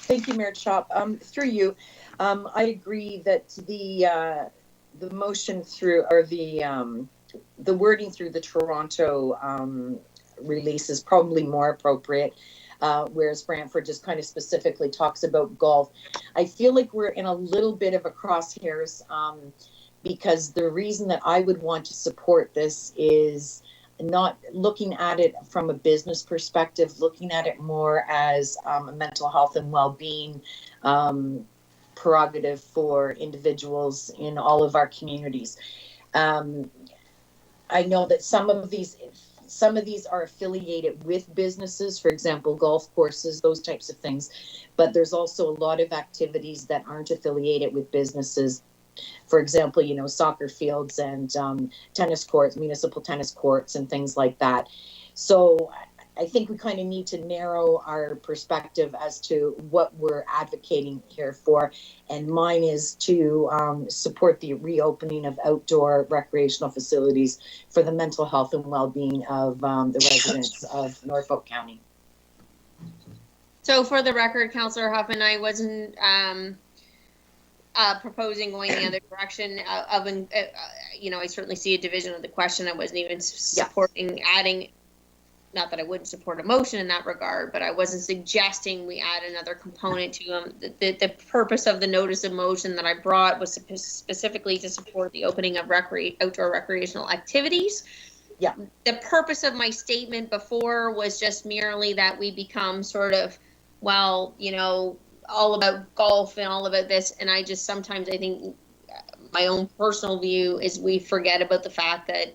[SPEAKER 13] Thank you, Mayor Chop. Through you, I agree that the motion through, or the wording through the Toronto release is probably more appropriate, whereas Brantford just kind of specifically talks about golf. I feel like we're in a little bit of a crosshairs because the reason that I would want to support this is not looking at it from a business perspective, looking at it more as a mental health and well-being prerogative for individuals in all of our communities. I know that some of these are affiliated with businesses, for example, golf courses, those types of things, but there's also a lot of activities that aren't affiliated with businesses. For example, soccer fields and tennis courts, municipal tennis courts and things like that. So I think we kind of need to narrow our perspective as to what we're advocating here for. And mine is to support the reopening of outdoor recreational facilities for the mental health and well-being of the residents of Norfolk County.
[SPEAKER 1] So for the record, Councillor Hoffman, I wasn't proposing going the other direction I certainly see a division of the question. I wasn't even supporting adding, not that I wouldn't support a motion in that regard, but I wasn't suggesting we add another component to them. The purpose of the notice of motion that I brought was specifically to support the opening of outdoor recreational activities.
[SPEAKER 13] Yeah.
[SPEAKER 1] The purpose of my statement before was just merely that we become sort of, all about golf and all about this, and I just sometimes I think my own personal view is we forget about the fact that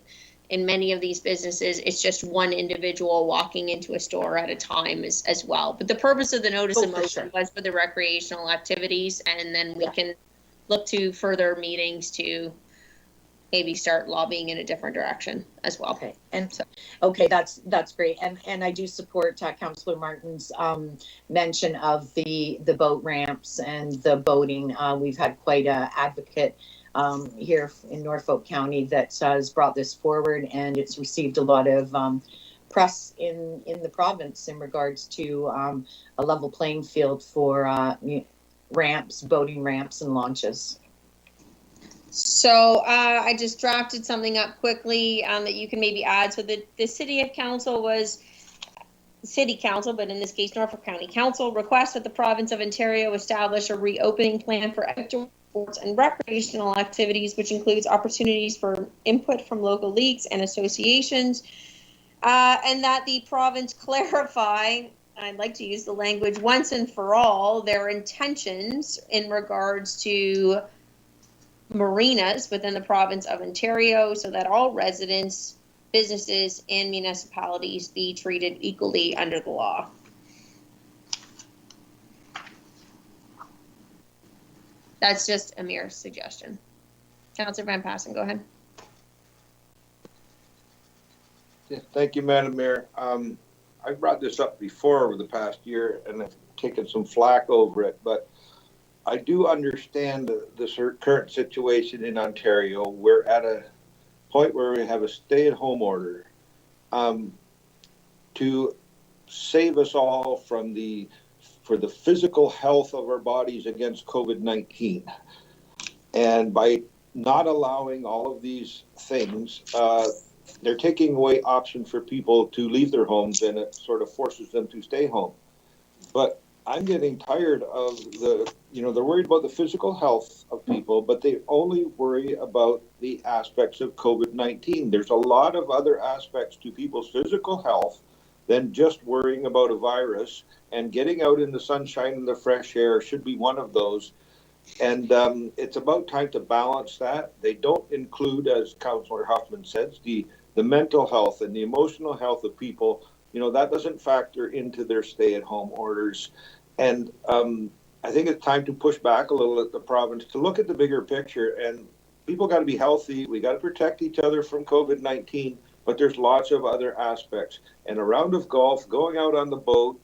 [SPEAKER 1] in many of these businesses it's just one individual walking into a store at a time as well. But the purpose of the notice of motion was for the recreational activities, and then we can look to further meetings to maybe start lobbying in a different direction as well.
[SPEAKER 13] Okay, and so, okay, that's great, and I do support Councillor Martin's mention of the boat ramps and the boating. We've had quite an advocate here in Norfolk County that has brought this forward, and it's received a lot of press in the province in regards to a level playing field for ramps, boating ramps, and launches.
[SPEAKER 1] So I just drafted something up quickly that you can maybe add. So the city council, but in this case Norfolk County Council, requests that the province of Ontario establish a reopening plan for outdoor sports and recreational activities, which includes opportunities for input from local leagues and associations, and that the province clarify, I'd like to use the language once and for all, their intentions in regards to marinas within the province of Ontario, so that all residents, businesses, and municipalities be treated equally under the law. That's just a mere suggestion. Councillor Van Passen, go ahead.
[SPEAKER 4] Yeah, thank you, Madam Mayor. I brought this up before over the past year and have taken some flack over it, but I do understand the current situation in Ontario. We're at a point where we have a stay-at-home order to save us all for the physical health of our bodies against COVID-19. And by not allowing all of these things they're taking away option for people to leave their homes, and it sort of forces them to stay home. But I'm getting tired of they're worried about the physical health of people, but they only worry about the aspects of COVID-19. There's a lot of other aspects to people's physical health than just worrying about a virus, and getting out in the sunshine and the fresh air should be one of those. And it's about time to balance that. They don't include, as Councillor Huffman says, the mental health and the emotional health of people. That doesn't factor into their stay-at-home orders. And I think it's time to push back a little at the province to look at the bigger picture. And people got to be healthy. We got to protect each other from COVID-19, but there's lots of other aspects. And a round of golf, going out on the boat,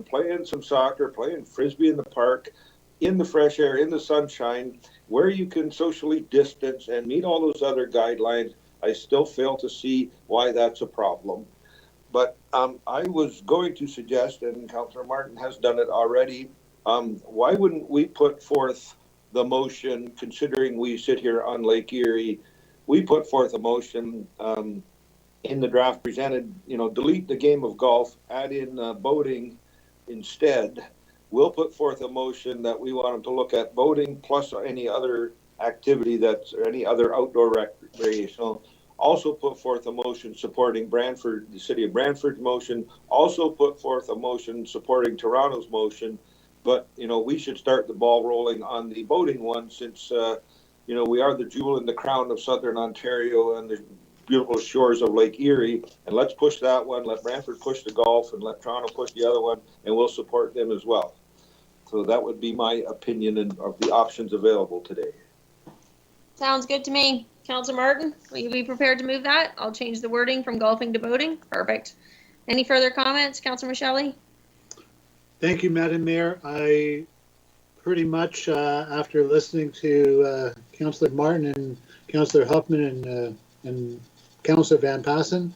[SPEAKER 4] playing some soccer, playing frisbee in the park, in the fresh air, in the sunshine, where you can socially distance and meet all those other guidelines, I still fail to see why that's a problem. But I was going to suggest, and Councillor Martin has done it already, why wouldn't we put forth the motion, considering we sit here on Lake Erie, we put forth a motion in the draft presented, delete the game of golf, add in boating instead. We'll put forth a motion that we want them to look at voting plus any other activity or any other outdoor recreational. Also put forth a motion supporting Brantford, the city of Brantford's motion. Also put forth a motion supporting Toronto's motion. But, we should start the ball rolling on the voting one, since, we are the jewel in the crown of Southern Ontario and the beautiful shores of Lake Erie. And let's push that one. Let Brantford push the golf and let Toronto push the other one, and we'll support them as well. So that would be my opinion of the options available today.
[SPEAKER 1] Sounds good to me. Councillor Martin, will you be prepared to move that? I'll change the wording from golfing to boating. Perfect. Any further comments, Councillor Michelli?
[SPEAKER 7] Thank you, Madam Mayor. I pretty much, after listening to Councillor Martin and Councillor Huffman and Councillor Van Passen,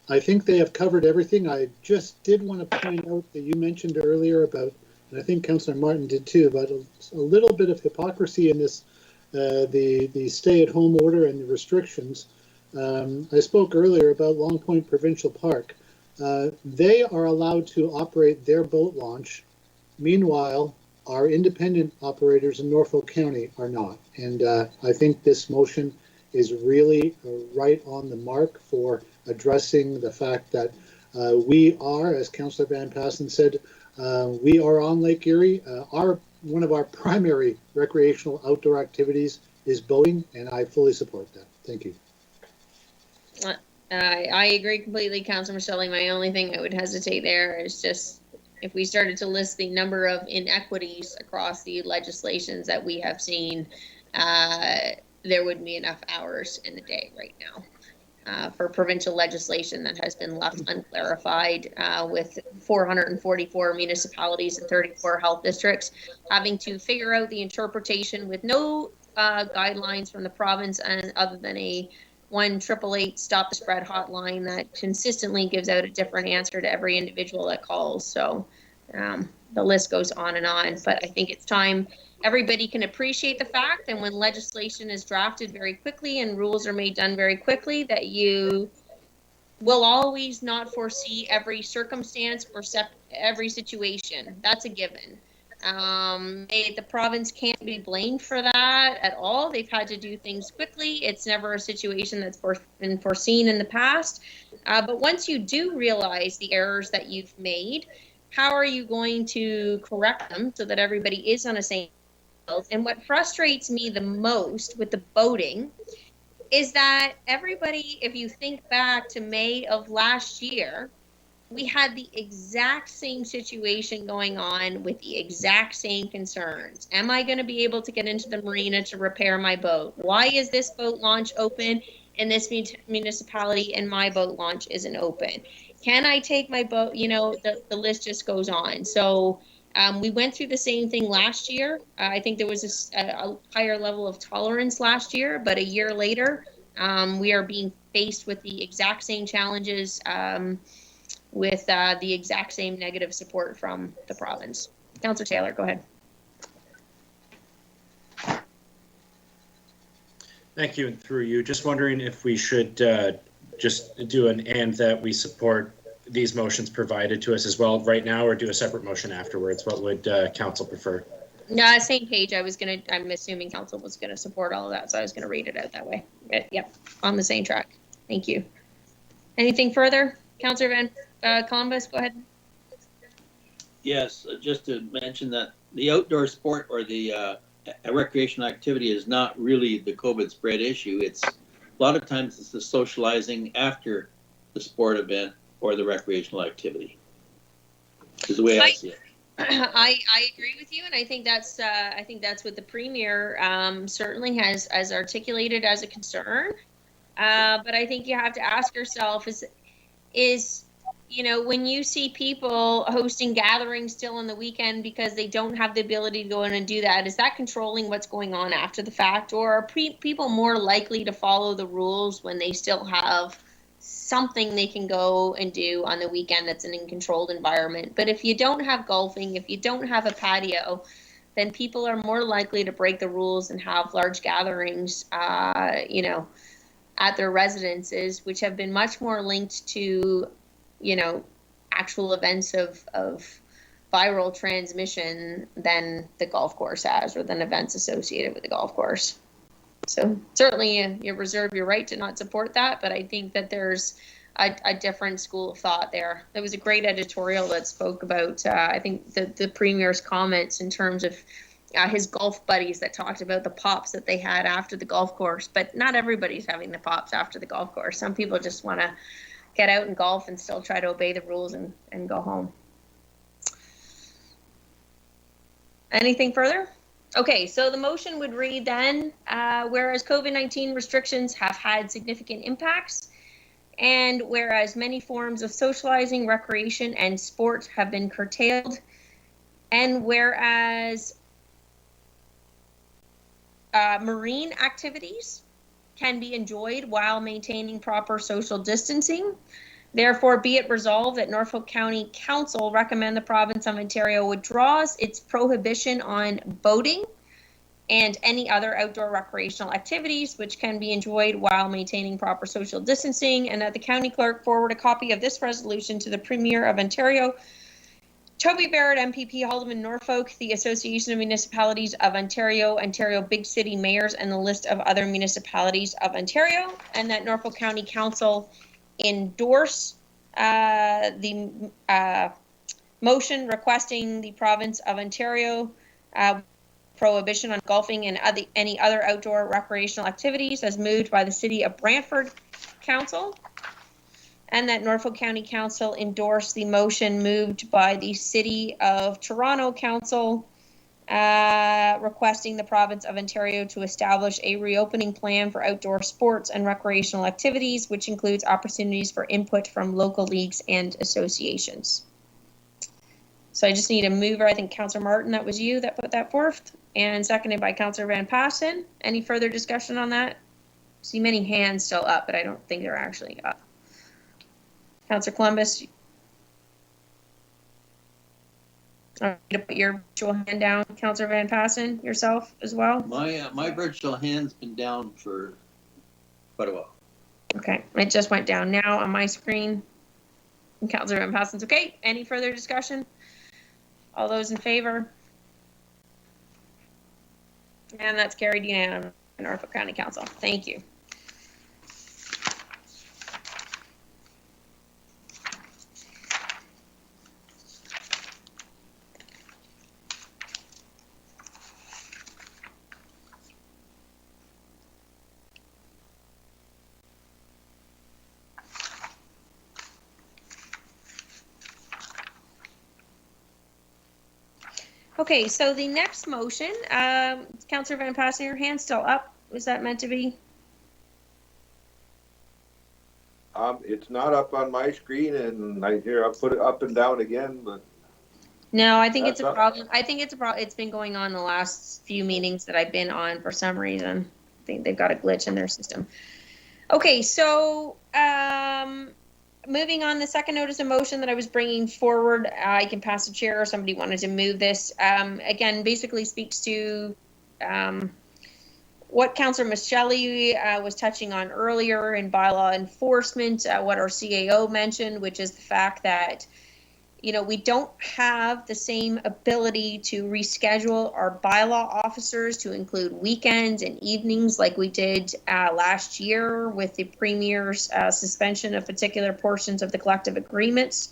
[SPEAKER 7] I think they have covered everything. I just did want to point out that you mentioned earlier about, and I think Councillor Martin did too, about a little bit of hypocrisy in this, the stay-at-home order and the restrictions. I spoke earlier about Long Point Provincial Park. They are allowed to operate their boat launch. Meanwhile, our independent operators in Norfolk County are not. And I think this motion is really right on the mark for addressing the fact that we are, as Councillor Van Passen said, we are on Lake Erie. One of our primary recreational outdoor activities is boating, and I fully support that. Thank you.
[SPEAKER 1] I agree completely, Councillor Michelli. My only thing I would hesitate there is just if we started to list the number of inequities across the legislations that we have seen, there wouldn't be enough hours in the day right now. For provincial legislation that has been left unclarified, with 444 municipalities and 34 health districts having to figure out the interpretation with no guidelines from the province, and other than a 1-888 stop the spread hotline that consistently gives out a different answer to every individual that calls. So the list goes on and on, but I think it's time everybody can appreciate the fact, and when legislation is drafted very quickly and rules are made done very quickly, that you will always not foresee every circumstance or every situation. That's a given. The province can't be blamed for that at all. They've had to do things quickly. It's never a situation that's been foreseen in the past. But once you do realize the errors that you've made, how are you going to correct them so that everybody is on the same? And what frustrates me the most with the boating is that everybody, if you think back to May of last year, we had the exact same situation going on with the exact same concerns. Am I going to be able to get into the marina to repair my boat? Why is this boat launch open in this municipality and my boat launch isn't open? Can I take my boat? The list just goes on. So we went through the same thing last year. I think there was a higher level of tolerance last year, but a year later, we are being faced with the exact same challenges, with the exact same negative support from the province. Councillor Taylor, go ahead.
[SPEAKER 11] Thank you, and through you. Just wondering if we should just do an and that we support these motions provided to us as well right now, or do a separate motion afterwards? What would council prefer?
[SPEAKER 1] No, same page. I'm assuming council was gonna support all of that, so I was gonna read it out that way. Yep, on the same track. Thank you. Anything further? Councillor Van Columbus, go ahead.
[SPEAKER 8] Yes, just to mention that the outdoor sport or the a recreational activity is not really the COVID spread issue. It's a lot of times it's the socializing after the sport event or the recreational activity. Is the way I see it.
[SPEAKER 1] I agree with you, and I think that's what the premier certainly has articulated as a concern. But I think you have to ask yourself is when you see people hosting gatherings still on the weekend because they don't have the ability to go in and do that, is that controlling what's going on after the fact, or are people more likely to follow the rules when they still have something they can go and do on the weekend that's in a controlled environment? But if you don't have golfing, if you don't have a patio, then people are more likely to break the rules and have large gatherings, at their residences, which have been much more linked to, actual events of viral transmission than the golf course has, or than events associated with the golf course. So certainly you reserve your right to not support that, but I think that there's a different school of thought there. There was a great editorial that spoke about, I think, the premier's comments in terms of his golf buddies that talked about the pops that they had after the golf course, but not everybody's having the pops after the golf course. Some people just want to get out and golf and still try to obey the rules and go home. Anything further? Okay, so the motion would read then, whereas COVID-19 restrictions have had significant impacts, and whereas many forms of socializing, recreation, and sport have been curtailed, and whereas marine activities can be enjoyed while maintaining proper social distancing. Therefore, be it resolved that Norfolk County Council recommend the province of Ontario withdraws its prohibition on boating and any other outdoor recreational activities which can be enjoyed while maintaining proper social distancing, and that the county clerk forward a copy of this resolution to the Premier of Ontario, Toby Barrett, MPP, Haldeman Norfolk, the Association of Municipalities of Ontario, Ontario Big City Mayors, and the list of other municipalities of Ontario, and that Norfolk County Council endorse the motion requesting the province of Ontario prohibition on golfing and any other outdoor recreational activities as moved by the City of Brantford Council, and that Norfolk County Council endorse the motion moved by the City of Toronto Council requesting the province of Ontario to establish a reopening plan for outdoor sports and recreational activities, which includes opportunities for input from local leagues and associations. So I just need a mover. I think Councillor Martin, that was you that put that forth, and seconded by Councillor Van Passen. Any further discussion on that? I see many hands still up, but I don't think they're actually up. Councillor Columbus, I need to put your virtual hand down. Councillor Van Passen, yourself as well.
[SPEAKER 8] My virtual hand's been down for quite a while.
[SPEAKER 1] Okay, it just went down now on my screen. And Councillor Van Passen's okay. Any further discussion? All those in favor? And that's carried unanimously in Norfolk County Council. Thank you. Okay, so the next motion, Councillor Van Passen, your hand's still up. Was that meant to be?
[SPEAKER 4] It's not up on my screen, and I put it up and down again, but.
[SPEAKER 1] No, I think it's a problem. I think it's a problem. It's been going on the last few meetings that I've been on for some reason. I think they've got a glitch in their system. Okay, so moving on, the second notice of motion that I was bringing forward, I can pass the chair or somebody wanted to move this. Again, basically speaks to what Councillor Micheli was touching on earlier in bylaw enforcement, what our CAO mentioned, which is the fact that, you know, we don't have the same ability to reschedule our bylaw officers to include weekends and evenings like we did last year with the Premier's suspension of particular portions of the collective agreements.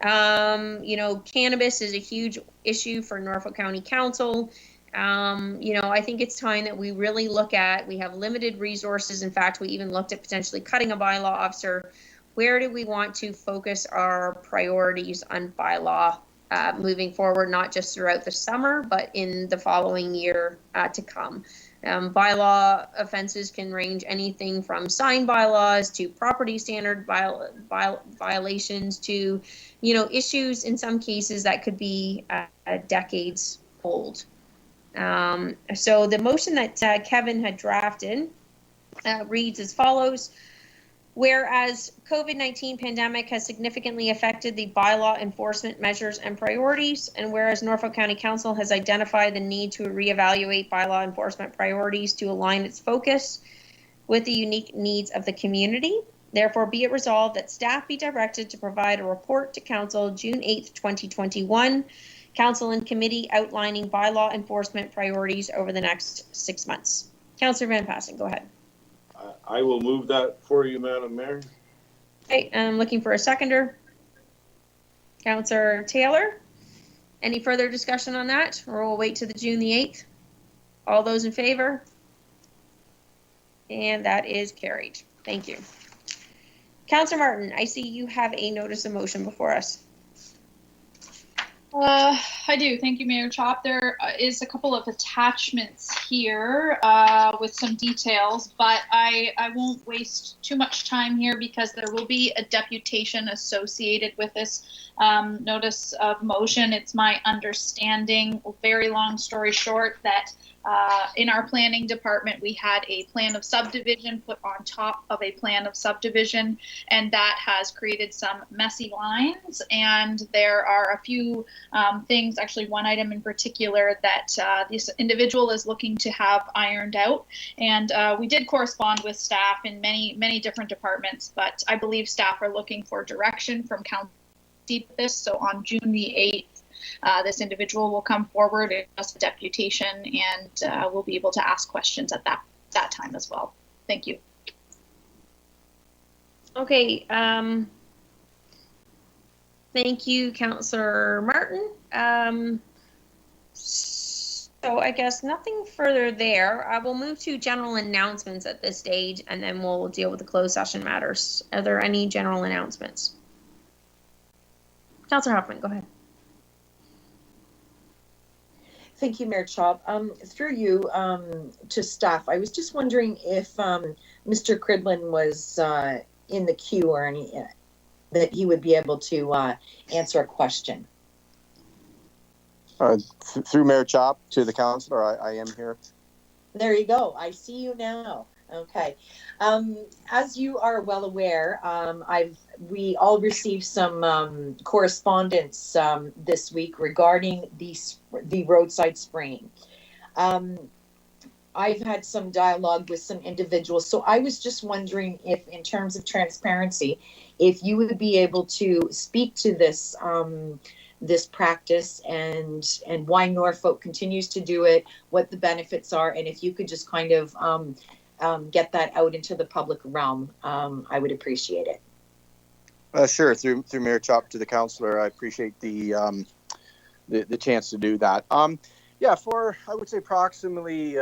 [SPEAKER 1] You know, cannabis is a huge issue for Norfolk County Council. You know, I think it's time that we really look at, we have limited resources. In fact, we even looked at potentially cutting a bylaw officer. Where do we want to focus our priorities on bylaw moving forward, not just throughout the summer, but in the following year to come? Bylaw offenses can range anything from sign bylaws to property standard violations to, you know, issues in some cases that could be decades old. So the motion that Kevin had drafted reads as follows. Whereas COVID-19 pandemic has significantly affected the bylaw enforcement measures and priorities, and whereas Norfolk County Council has identified the need to reevaluate bylaw enforcement priorities to align its focus with the unique needs of the community, therefore be it resolved that staff be directed to provide a report to Council June 8th, 2021, Council and Committee outlining bylaw enforcement priorities over the next 6 months. Councillor Van Passen, go ahead.
[SPEAKER 4] I will move that for you, Madam Mayor.
[SPEAKER 1] Okay, I'm looking for a seconder. Councillor Taylor, any further discussion on that, or we'll wait to the June the 8th? All those in favor? And that is carried. Thank you. Councillor Martin, I see you have a notice of motion before us.
[SPEAKER 12] I do. Thank you, Mayor Chop. There is a couple of attachments here with some details, but I won't waste too much time here because there will be a deputation associated with this notice of motion. It's my understanding, very long story short, that in our planning department, we had a plan of subdivision put on top of a plan of subdivision, and that has created some messy lines. And there are a few things, actually one item in particular that this individual is looking to have ironed out. And we did correspond with staff in many different departments, but I believe staff are looking for direction from council with this. So on June the 8th, this individual will come forward as a deputation, and we'll be able to ask questions at that time as well. Thank you.
[SPEAKER 1] Okay. Thank you, Councillor Martin. So I guess nothing further there. I will move to general announcements at this stage, and then we'll deal with the closed session matters. Are there any general announcements? Councillor Hoffman, go ahead.
[SPEAKER 13] Thank you, Mayor Chop. Through you to staff, I was just wondering if Mr. Cridlin was in the queue or any that he would be able to answer a question.
[SPEAKER 14] Through Mayor Chop to the councillor, I am here.
[SPEAKER 13] There you go. I see you now. Okay. As you are well aware, we all received some correspondence this week regarding the roadside spraying. I've had some dialogue with some individuals, so I was just wondering if, in terms of transparency, if you would be able to speak to this this practice and why Norfolk continues to do it, what the benefits are, and if you could just kind of get that out into the public realm, I would appreciate it.
[SPEAKER 14] Sure. Through Mayor Chop to the councillor, I appreciate the chance to do that. Yeah, for I would say approximately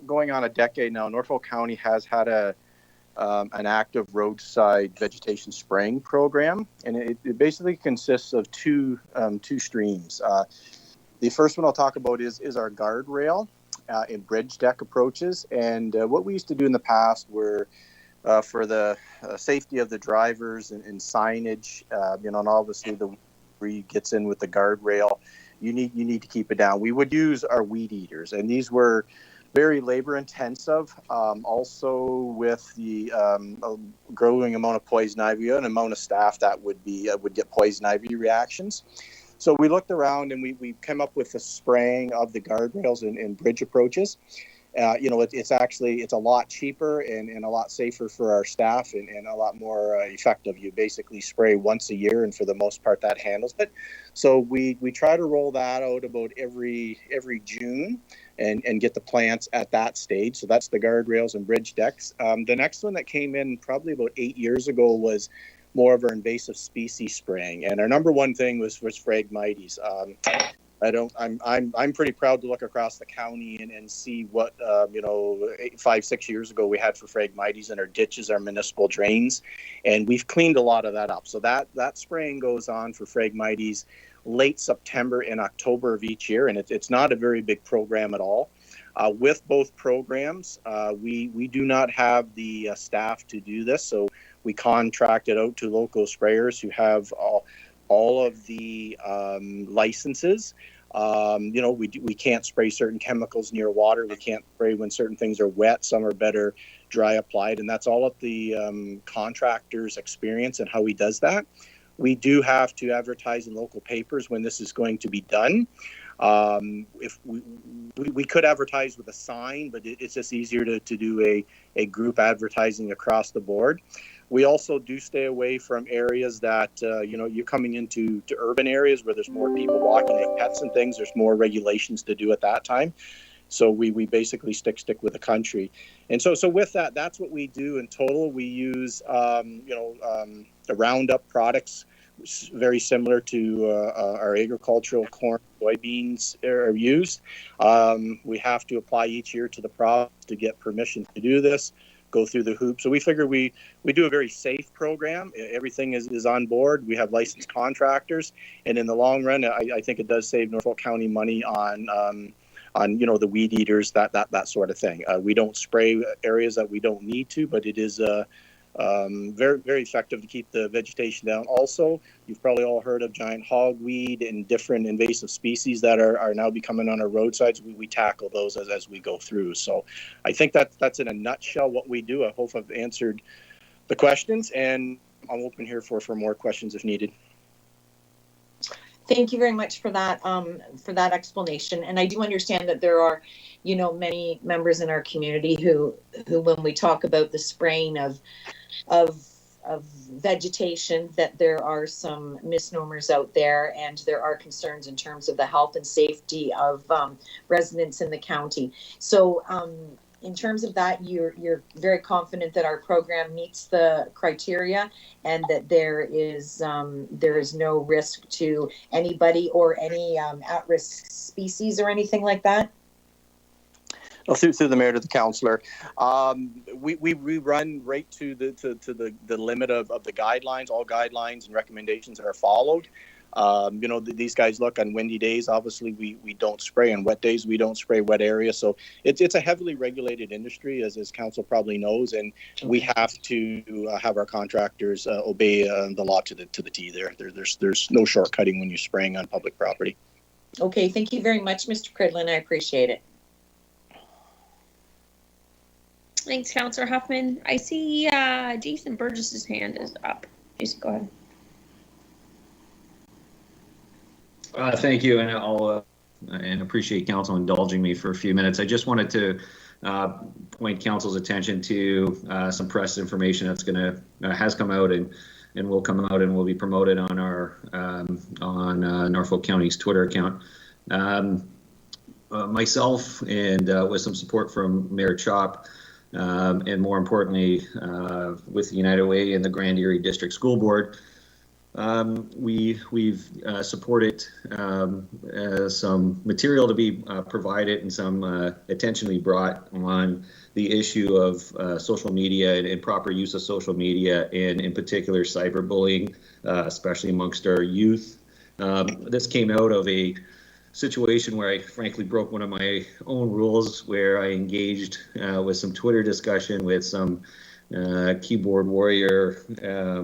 [SPEAKER 14] going on a decade now, Norfolk County has had an active roadside vegetation spraying program, and it basically consists of two streams. The first one I'll talk about is our guardrail and bridge deck approaches, and what we used to do in the past were for the safety of the drivers and signage, and obviously the breed gets in with the guardrail. You need to keep it down. We would use our weed eaters, and these were very labor intensive. Also with the growing amount of poison ivy and amount of staff that would get poison ivy reactions. So we looked around and we came up with the spraying of the guardrails and bridge approaches. it's actually, it's a lot cheaper and a lot safer for our staff and a lot more effective. You basically spray once a year, and for the most part that handles it. So we try to roll that out about every June and get the plants at that stage. So that's the guardrails and bridge decks. The next one that came in probably about 8 years ago was more of our invasive species spraying, and our number one thing was Phragmites. I'm pretty proud to look across the county and see what 5-6 years ago we had for Phragmites in our ditches, our municipal drains, and we've cleaned a lot of that up. So that spraying goes on for Phragmites late September and October of each year, and it's not a very big program at all. With both programs, we do not have the staff to do this, so we contract it out to local sprayers who have all of the licenses. We can't spray certain chemicals near water. We can't spray when certain things are wet. Some are better dry applied, and that's all of the contractor's experience and how he does that. We do have to advertise in local papers when this is going to be done. If we could advertise with a sign, but it's just easier to do a group advertising across the board. We also do stay away from areas that, you're coming into urban areas where there's more people walking with pets and things. There's more regulations to do at that time. So we basically stick with the country. And so with that, that's what we do in total. We use, the Roundup products, very similar to our agricultural corn, soybeans are used. We have to apply each year to the province to get permission to do this, go through the hoops. So we figure we do a very safe program. Everything is on board. We have licensed contractors, and in the long run, I think it does save Norfolk County money on the weed eaters, that sort of thing. We don't spray areas that we don't need to, but it is very, very effective to keep the vegetation down. Also, you've probably all heard of giant hogweed and different invasive species that are now becoming on our roadsides. We tackle those as we go through. So I think that's in a nutshell what we do. I hope I've answered the questions, and I'm open here for more questions if needed.
[SPEAKER 13] Thank you very much for that explanation. And I do understand that there are, many members in our community who when we talk about the spraying of vegetation, that there are some misnomers out there, and there are concerns in terms of the health and safety of residents in the county. So in terms of that, you're very confident that our program meets the criteria and that there is no risk to anybody or any at-risk species or anything like that?
[SPEAKER 14] Well, through the mayor to the councillor, we run right to the limit of the guidelines. All guidelines and recommendations are followed. These guys look on windy days. Obviously, we don't spray. On wet days, we don't spray wet areas. So it's a heavily regulated industry, as council probably knows, and we have to have our contractors obey the law to the T. There's no shortcutting when you're spraying on public property.
[SPEAKER 13] Okay, thank you very much, Mr. Cridlin. I appreciate it.
[SPEAKER 1] Thanks, Councillor Huffman. I see Jason Burgess's hand is up. Jason, go ahead.
[SPEAKER 6] Thank you, and I'll appreciate council indulging me for a few minutes. I just wanted to point council's attention to some press information that's has come out and will come out and will be promoted on our Norfolk County's Twitter account. Myself and with some support from Mayor Chop, and more importantly, with the United Way and the Grand Erie District School Board, we've supported some material to be provided and some attention to be brought on the issue of social media and improper use of social media, and in particular cyberbullying, especially amongst our youth. This came out of a situation where I frankly broke one of my own rules, where I engaged with some Twitter discussion with some keyboard warrior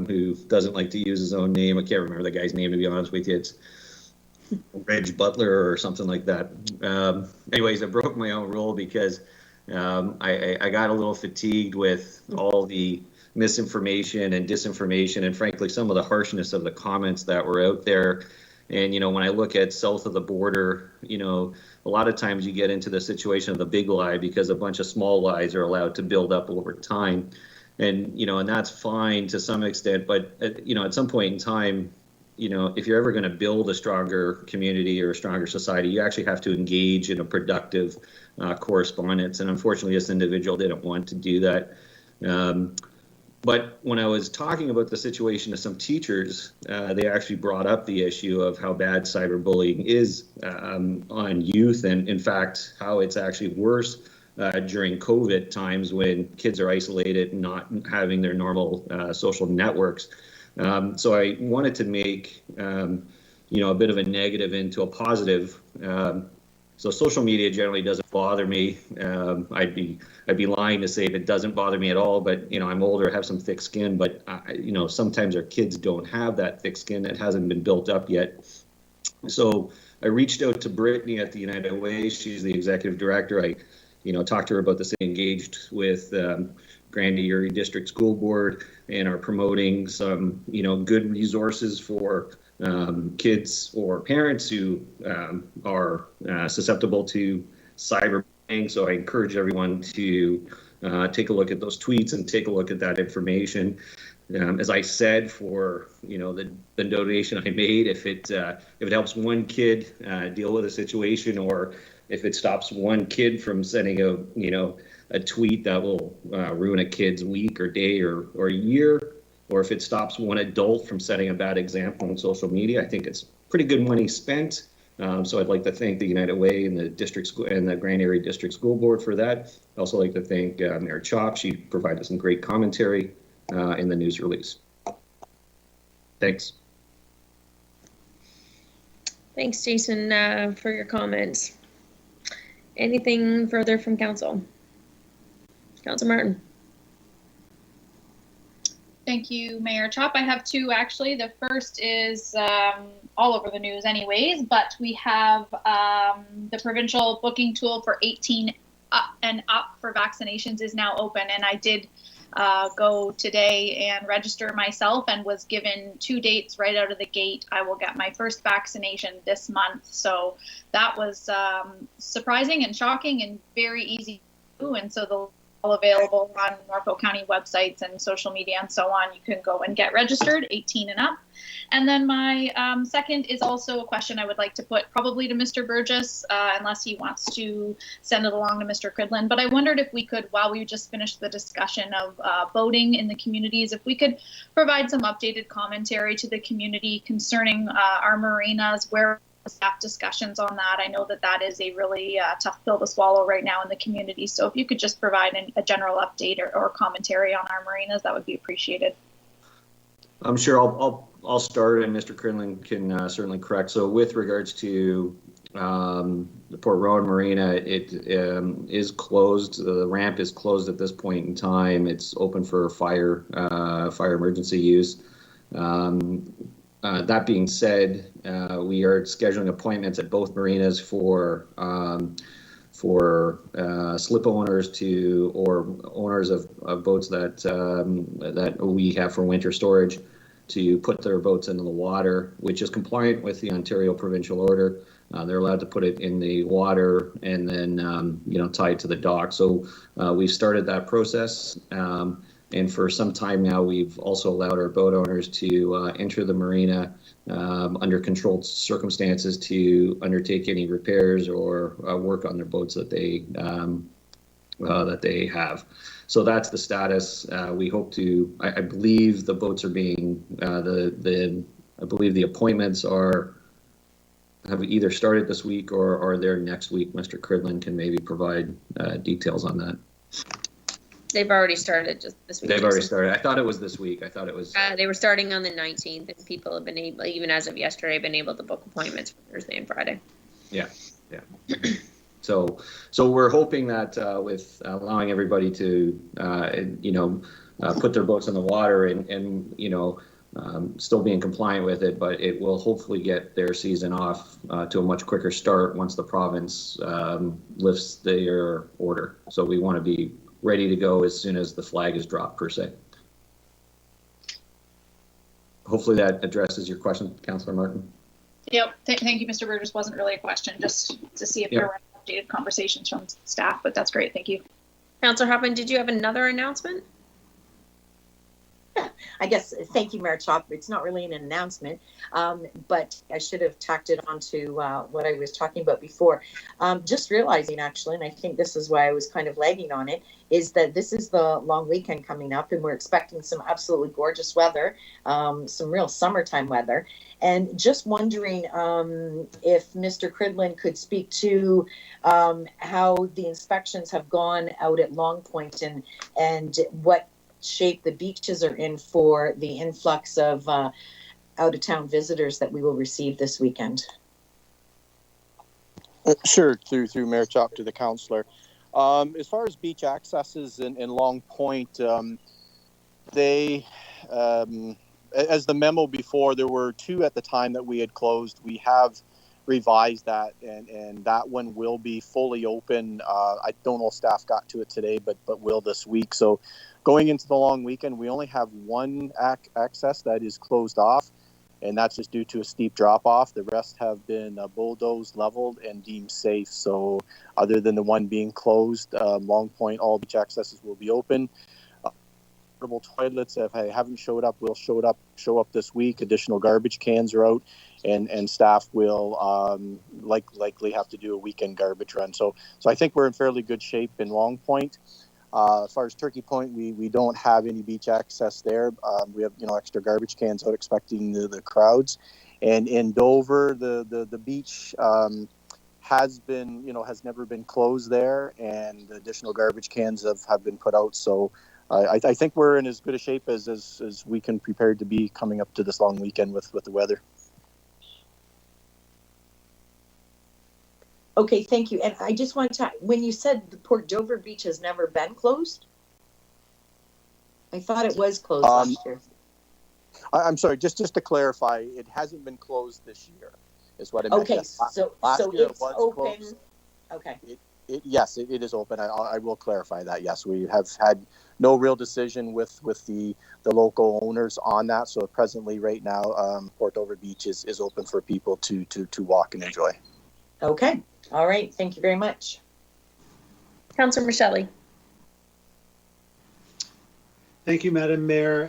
[SPEAKER 6] who doesn't like to use his own name. I can't remember the guy's name, to be honest with you. It's Reg Butler or something like that. Anyways, I broke my own rule because I got a little fatigued with all the misinformation and disinformation, and frankly some of the harshness of the comments that were out there. And, when I look at south of the border, a lot of times you get into the situation of the big lie because a bunch of small lies are allowed to build up over time. And, and that's fine to some extent, but, at some point in time, if you're ever going to build a stronger community or a stronger society, you actually have to engage in a productive correspondence. And unfortunately, this individual didn't want to do that. But when I was talking about the situation of some teachers, they actually brought up the issue of how bad cyberbullying is on youth, and in fact, how it's actually worse during COVID times when kids are isolated and not having their normal social networks. So I wanted to make, a bit of a negative into a positive. So social media generally doesn't bother me. I'd be lying to say it doesn't bother me at all. But I'm older, I have some thick skin. But sometimes our kids don't have that thick skin that hasn't been built up yet. So I reached out to Brittany at the United Way. She's the executive director. I talked to her about this. Engaged with Grand Erie District School Board and are promoting some good resources for kids or parents who are susceptible to cyberbullying. So I encourage everyone to take a look at those tweets and take a look at that information. As I said, for the donation I made, if it helps one kid deal with a situation, or if it stops one kid from sending a tweet that will ruin a kid's week or day or year, or if it stops one adult from setting a bad example on social media, I think it's pretty good money spent. So I'd like to thank the United Way and the district school and the Grand Erie District School Board for that. I'd also like to thank Mayor Chop. She provided some great commentary in the news release. Thanks.
[SPEAKER 1] Thanks, Jason, for your comments. Anything further from council? Councilor Martin.
[SPEAKER 12] Thank you, Mayor Chop. I have two, actually. The first is all over the news anyways, but we have the provincial booking tool for 18 and up for vaccinations is now open. And I did go today and register myself and was given 2 dates right out of the gate. I will get my first vaccination this month. So that was surprising and shocking and very easy to do. And so the all available on Norfolk County websites and social media and so on. You can go and get registered, 18 and up. And then my second is also a question I would like to put probably to Mr. Burgess, unless he wants to send it along to Mr. Cridlin. But I wondered if we could, while we just finished the discussion of boating in the communities, if we could provide some updated commentary to the community concerning our marinas, where staff discussions on that. I know that is a really tough pill to swallow right now in the community. So if you could just provide a general update or commentary on our marinas, that would be appreciated.
[SPEAKER 6] I'm sure I'll start, and Mr. Cridlin can certainly correct. So with regards to the Port Rowan Marina, it is closed. The ramp is closed at this point in time. It's open for fire emergency use. That being said, we are scheduling appointments at both marinas for slip owners or owners of boats that we have for winter storage to put their boats into the water, which is compliant with the Ontario provincial order. They're allowed to put it in the water and then tie it to the dock. So we've started that process. And for some time now, we've also allowed our boat owners to enter the marina under controlled circumstances to undertake any repairs or work on their boats that they have. So that's the status. We hope to. I believe the boats are being I believe the appointments have either started this week or are there next week. Mr. Cridlin can maybe provide details on that.
[SPEAKER 1] They've already started just this week.
[SPEAKER 6] They've already started. I thought it was this week. I thought it was.
[SPEAKER 1] They were starting on the 19th, and people have been able, even as of yesterday, been able to book appointments for Thursday and Friday.
[SPEAKER 6] Yeah. So we're hoping that with allowing everybody to, put their boats in the water and still being compliant with it, but it will hopefully get their season off to a much quicker start once the province lifts their order. So we want to be ready to go as soon as the flag is dropped, per se. Hopefully that addresses your question, Councillor Martin.
[SPEAKER 12] Yep. Thank you, Mr. Burgess. Wasn't really a question, just to see if there were updated conversations from staff, but that's great. Thank you.
[SPEAKER 1] Councillor Hoffman, did you have another announcement?
[SPEAKER 13] I guess, thank you, Mayor Chop. It's not really an announcement, but I should have tacked it onto what I was talking about before. Just realizing, actually, and I think this is why I was kind of lagging on it, is that this is the long weekend coming up, and we're expecting some absolutely gorgeous weather, some real summertime weather. And just wondering if Mr. Cridlin could speak to how the inspections have gone out at Long Point and what shape the beaches are in for the influx of out-of-town visitors that we will receive this weekend.
[SPEAKER 14] Sure, through Mayor Chop to the councillor. As far as beach accesses in Long Point, they, as the memo before, there were 2 at the time that we had closed. We have revised that, and that one will be fully open. I don't know if staff got to it today, but will this week. So going into the long weekend, we only have 1 access that is closed off, and that's just due to a steep drop off. The rest have been bulldozed, leveled, and deemed safe. So other than the one being closed, Long Point, all beach accesses will be open. Portable toilets, if I haven't showed up, will show up this week. Additional garbage cans are out, and staff will likely have to do a weekend garbage run. So I think we're in fairly good shape in Long Point. As far as Turkey Point, we don't have any beach access there. We have extra garbage cans out, expecting the crowds. And in Dover, the beach has never been closed there, and the additional garbage cans have been put out. So I think we're in as good a shape as we can prepare to be coming up to this long weekend with the weather.
[SPEAKER 13] Okay, thank you. And I just want to, when you said the Port Dover Beach has never been closed, I thought it was closed last year.
[SPEAKER 14] I'm sorry, just to clarify, it hasn't been closed this year, is what I meant.
[SPEAKER 13] Okay, so
[SPEAKER 14] year
[SPEAKER 13] it's open.
[SPEAKER 14] Closed.
[SPEAKER 13] Okay.
[SPEAKER 14] Yes, it is open. I will clarify that. Yes, we have had no real decision with the local owners on that. So presently, right now, Port Dover Beach is open for people to walk and enjoy.
[SPEAKER 13] Okay. All right. Thank you very much.
[SPEAKER 1] Councillor Michelli.
[SPEAKER 7] Thank you, Madam Mayor.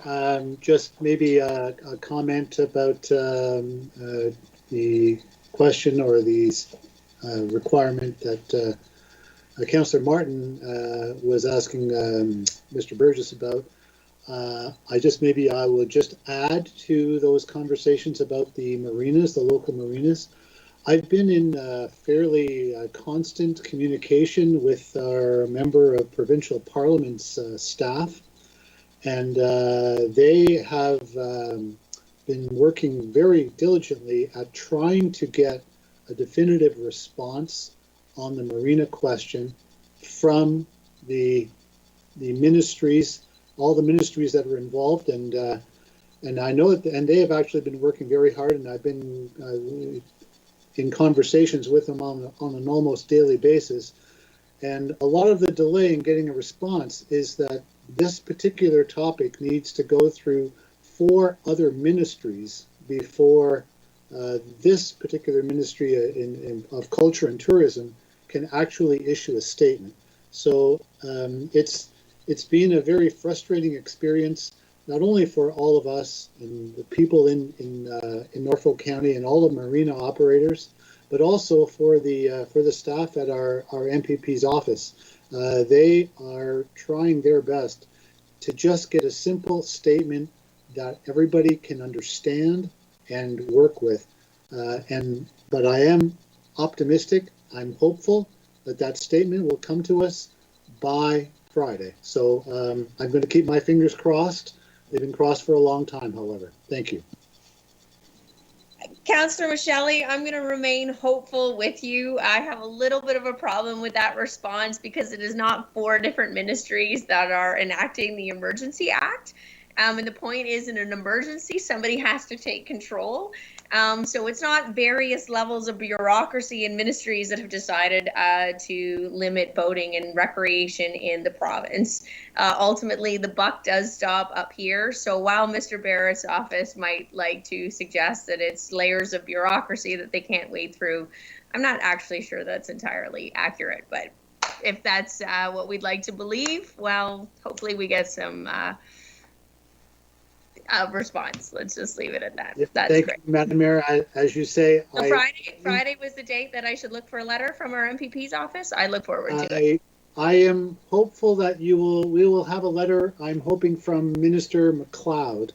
[SPEAKER 7] Just maybe a comment about the question or the requirement that Councillor Martin was asking Mr. Burgess about. I will just add to those conversations about the marinas, the local marinas. I've been in fairly constant communication with our member of provincial parliament's staff, and they have been working very diligently at trying to get a definitive response on the marina question from the ministries, all the ministries that are involved, and I know that, and they have actually been working very hard, and I've been in conversations with them on an almost daily basis. And a lot of the delay in getting a response is that this particular topic needs to go through 4 other ministries before this particular ministry of culture and tourism can actually issue a statement. So it's been a very frustrating experience, not only for all of us and the people in Norfolk County and all the marina operators, but also for the staff at our MPP's office. They are trying their best to just get a simple statement that everybody can understand and work with. But I am optimistic. I'm hopeful that statement will come to us by Friday. So I'm going to keep my fingers crossed. They've been crossed for a long time, however. Thank you.
[SPEAKER 1] Councillor Michelli, I'm going to remain hopeful with you. I have a little bit of a problem with that response because it is not 4 different ministries that are enacting the Emergency Act. And the point is, in an emergency, somebody has to take control. So it's not various levels of bureaucracy and ministries that have decided to limit boating and recreation in the province. Ultimately, the buck does stop up here. So while Mr. Barrett's office might like to suggest that it's layers of bureaucracy that they can't wade through, I'm not actually sure that's entirely accurate. But if that's what we'd like to believe, well, hopefully we get some response. Let's just leave it at that.
[SPEAKER 7] Yeah,
[SPEAKER 1] That's
[SPEAKER 7] thank
[SPEAKER 1] great.
[SPEAKER 7] you, Madam Mayor. As you say,
[SPEAKER 1] So Friday was the date that I should look for a letter from our MPP's office. I look forward to it.
[SPEAKER 7] I am hopeful that we will have a letter. I'm hoping from Minister McLeod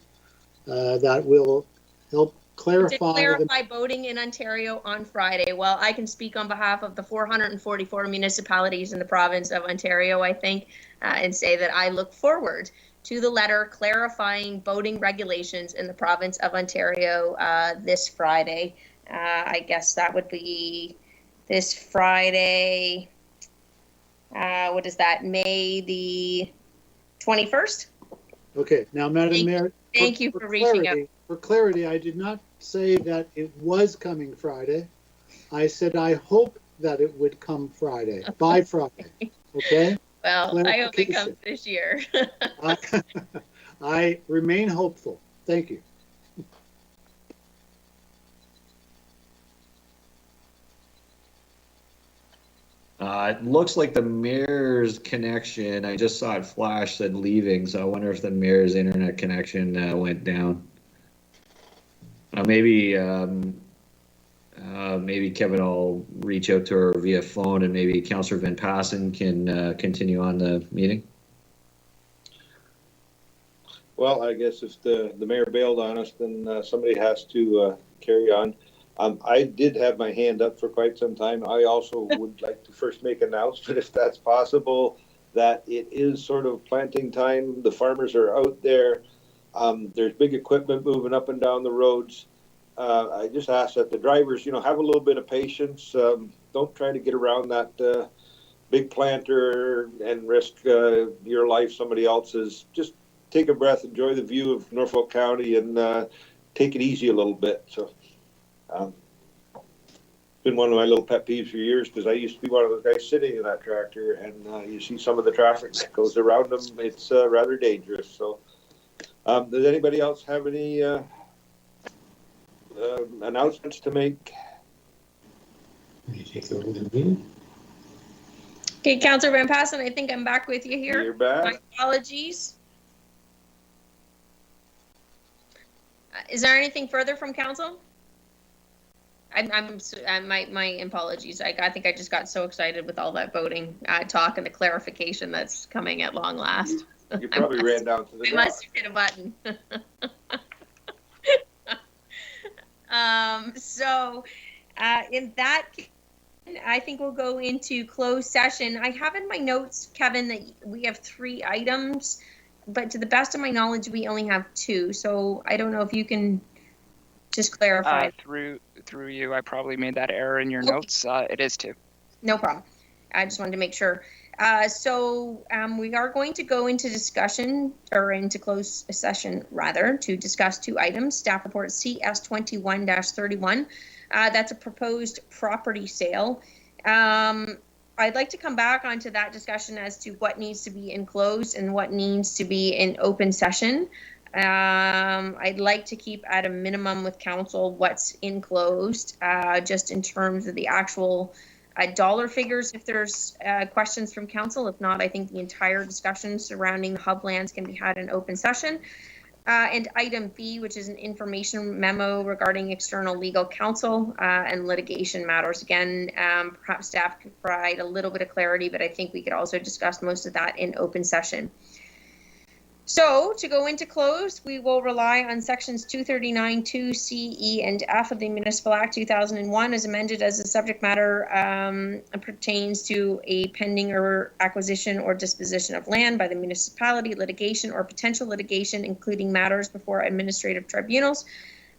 [SPEAKER 7] that will help clarify
[SPEAKER 1] boating in Ontario on Friday. Well, I can speak on behalf of the 444 municipalities in the province of Ontario, I think, and say that I look forward to the letter clarifying boating regulations in the province of Ontario this Friday. I guess that would be this Friday. What is that? May the 21st?
[SPEAKER 7] Okay. Now, Madam Mayor.
[SPEAKER 1] Thank you for reaching out.
[SPEAKER 7] For clarity, I did not say that it was coming Friday. I said I hope that it would come Friday, by Friday. Okay?
[SPEAKER 1] Well, I hope it comes this year.
[SPEAKER 7] I remain hopeful. Thank you.
[SPEAKER 6] It looks like the mayor's connection, I just saw it flash, said leaving, so I wonder if the mayor's internet connection went down. Maybe Kevin will reach out to her via phone, and maybe Councillor Van Passen can continue on the meeting.
[SPEAKER 4] Well, I guess if the mayor bailed on us, then somebody has to carry on. I did have my hand up for quite some time. I also would like to first make an announcement, if that's possible, that it is sort of planting time. The farmers are out there. There's big equipment moving up and down the roads. I just ask that the drivers, have a little bit of patience. Don't try to get around that big planter and risk your life, somebody else's. Just take a breath, enjoy the view of Norfolk County, and take it easy a little bit. So, it's been one of my little pet peeves for years, because I used to be one of those guys sitting in that tractor, and you see some of the traffic that goes around them. It's rather dangerous. So, does anybody else have any announcements to make?
[SPEAKER 1] Okay, Councillor Van Passen, I think I'm back with you here.
[SPEAKER 4] You're back.
[SPEAKER 1] My apologies. Is there anything further from council? My apologies. I think I just got so excited with all that voting talk and the clarification that's coming at long last.
[SPEAKER 4] You probably ran down to the dock.
[SPEAKER 1] I must have hit a button. So in that case, I think we'll go into closed session. I have in my notes, Kevin, that we have 3 items, but to the best of my knowledge, we only have 2. So I don't know if you can just clarify.
[SPEAKER 5] Through you, I probably made that error in your notes. It is 2.
[SPEAKER 1] No problem. I just wanted to make sure. So we are going to go into discussion, or into closed session rather, to discuss 2 items. Staff report CS21-31. That's a proposed property sale. I'd like to come back onto that discussion as to what needs to be in closed and what needs to be in open session. I'd like to keep at a minimum with council what's in closed, just in terms of the actual dollar figures, if there's questions from council. If not, I think the entire discussion surrounding the hub lands can be had in open session. And item B, which is an information memo regarding external legal counsel and litigation matters. Again, perhaps staff could provide a little bit of clarity, but I think we could also discuss most of that in open session. So to go into closed, we will rely on sections 239, 2, C, E, and F of the Municipal Act 2001 as amended, as the subject matter pertains to a pending or acquisition or disposition of land by the municipality, litigation or potential litigation, including matters before administrative tribunals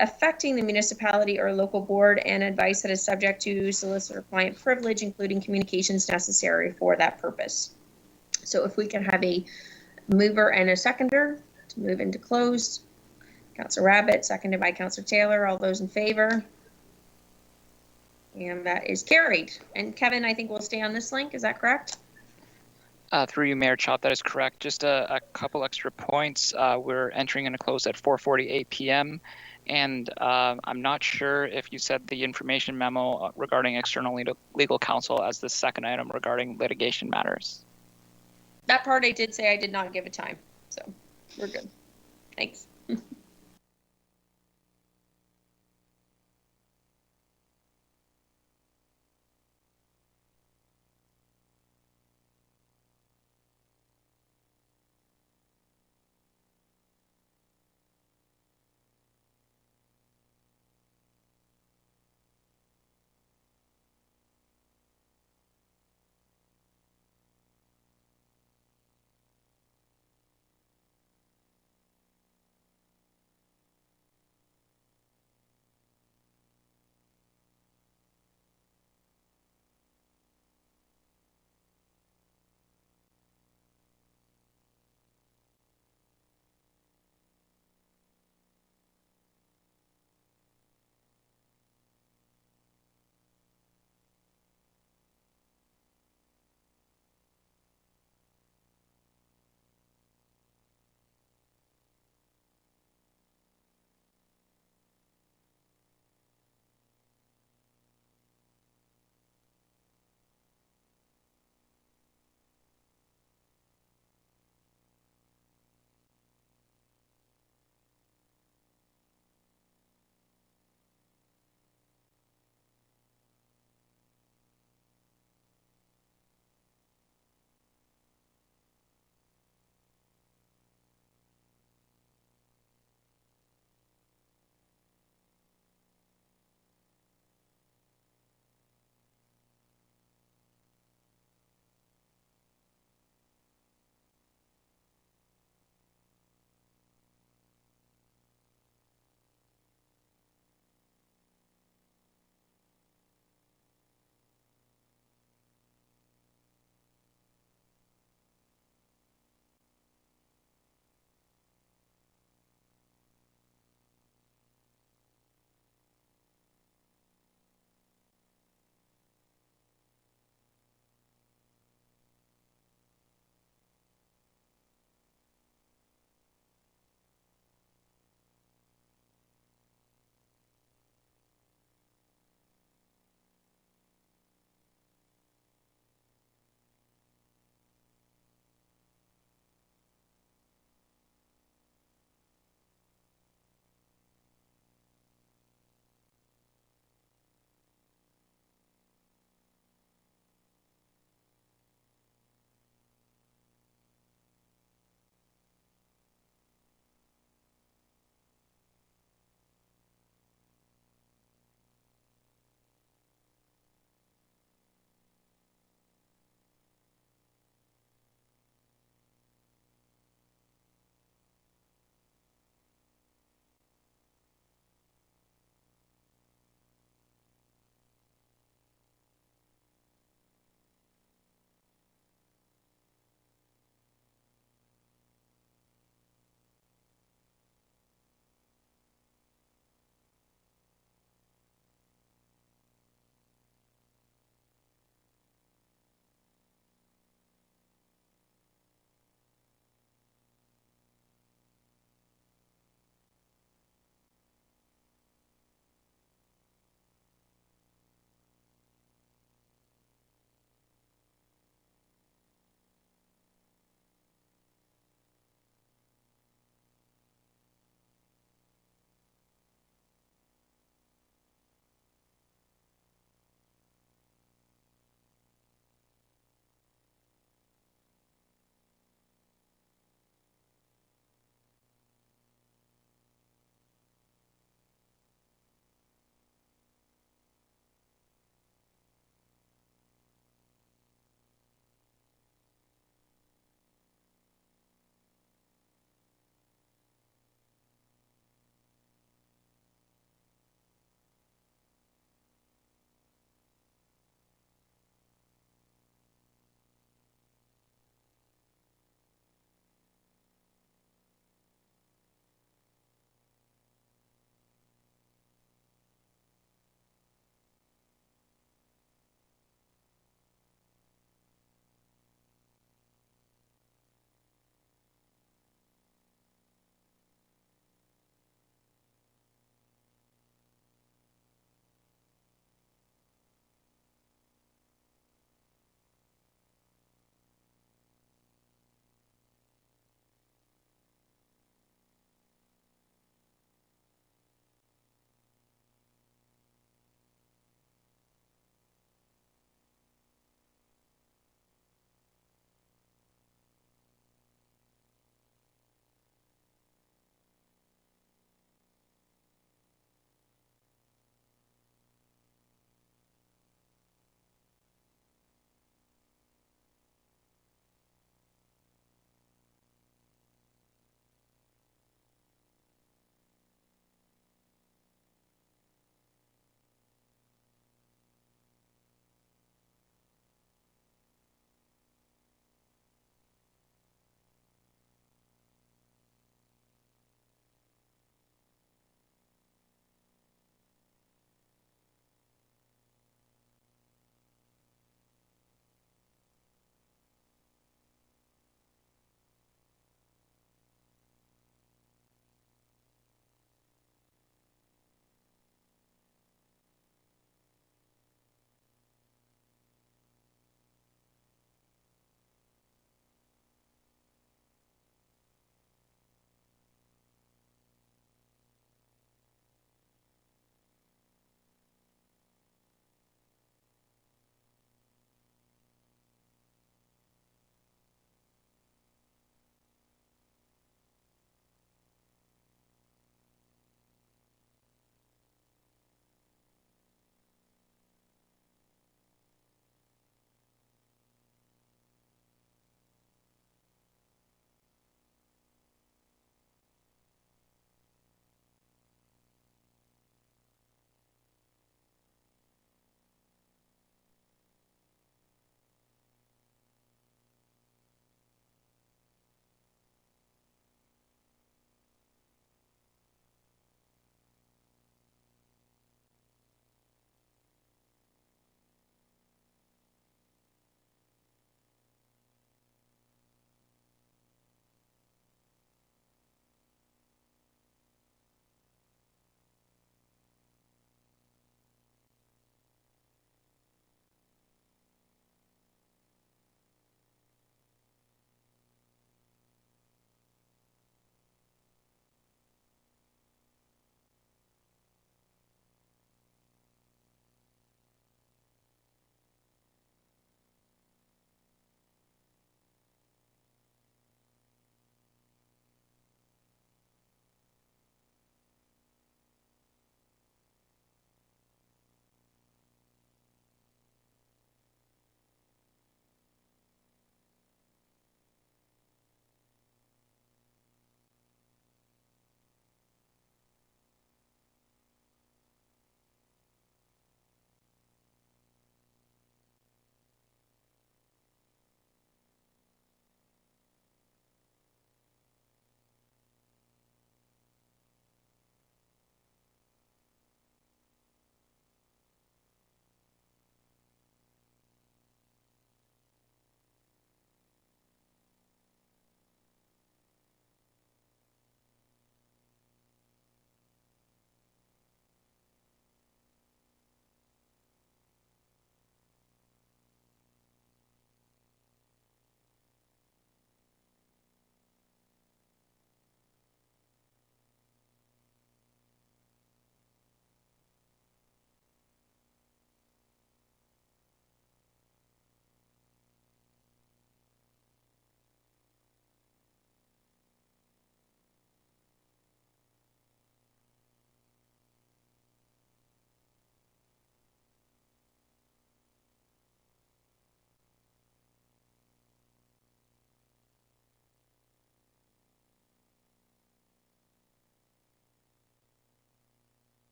[SPEAKER 1] affecting the municipality or local board, and advice that is subject to solicitor-client privilege, including communications necessary for that purpose. So if we can have a mover and a seconder to move into closed. Counselor Rabbit, seconded by Counselor Taylor. All those in favor? And that is carried. And Kevin, I think we'll stay on this link. Is that correct?
[SPEAKER 5] Through you, Mayor Chop, that is correct. Just a couple extra points. We're entering into close at 4:48 p.m. And I'm not sure if you said the information memo regarding external legal counsel as the second item regarding litigation matters.
[SPEAKER 1] That part I did say I did not give a time. So we're good. Thanks.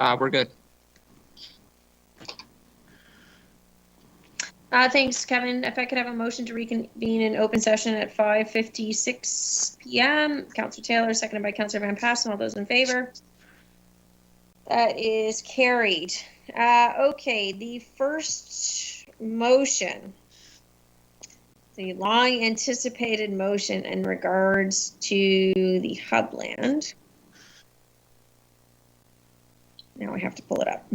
[SPEAKER 5] We're good.
[SPEAKER 1] Thanks, Kevin. If I could have a motion to reconvene in open session at 5:56 p.m. Councillor Taylor, seconded by Councillor Van Passen. All those in favor? That is carried. Okay, the first motion, the long anticipated motion in regards to the hubland. Now I have to pull it up.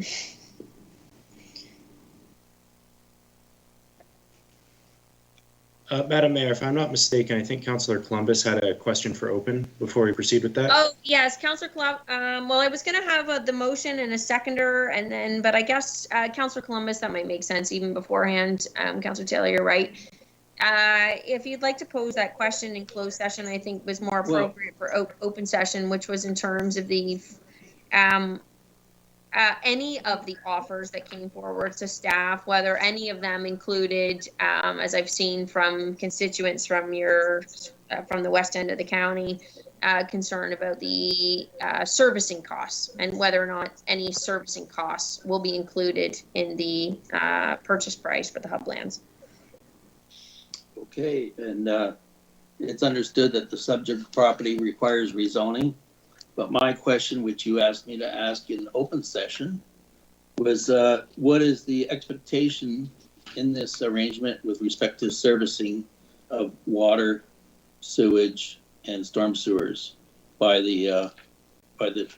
[SPEAKER 11] Madam Mayor, if I'm not mistaken, I think Councillor Columbus had a question for open before we proceed with that.
[SPEAKER 1] Oh, yes, Councillor Club. Well, I was going to have the motion and a seconder, and then, but I guess Councillor Columbus, that might make sense even beforehand. Councillor Taylor, you're right. If you'd like to pose that question in closed session, I think was more appropriate for open session, which was in terms of the any of the offers that came forward to staff, whether any of them included, as I've seen from constituents from from the west end of the county, concern about the servicing costs and whether or not any servicing costs will be included in the purchase price for the hub lands.
[SPEAKER 8] Okay, and it's understood that the subject property requires rezoning. But my question, which you asked me to ask in open session, was what is the expectation in this arrangement with respect to servicing of water, sewage, and storm sewers by the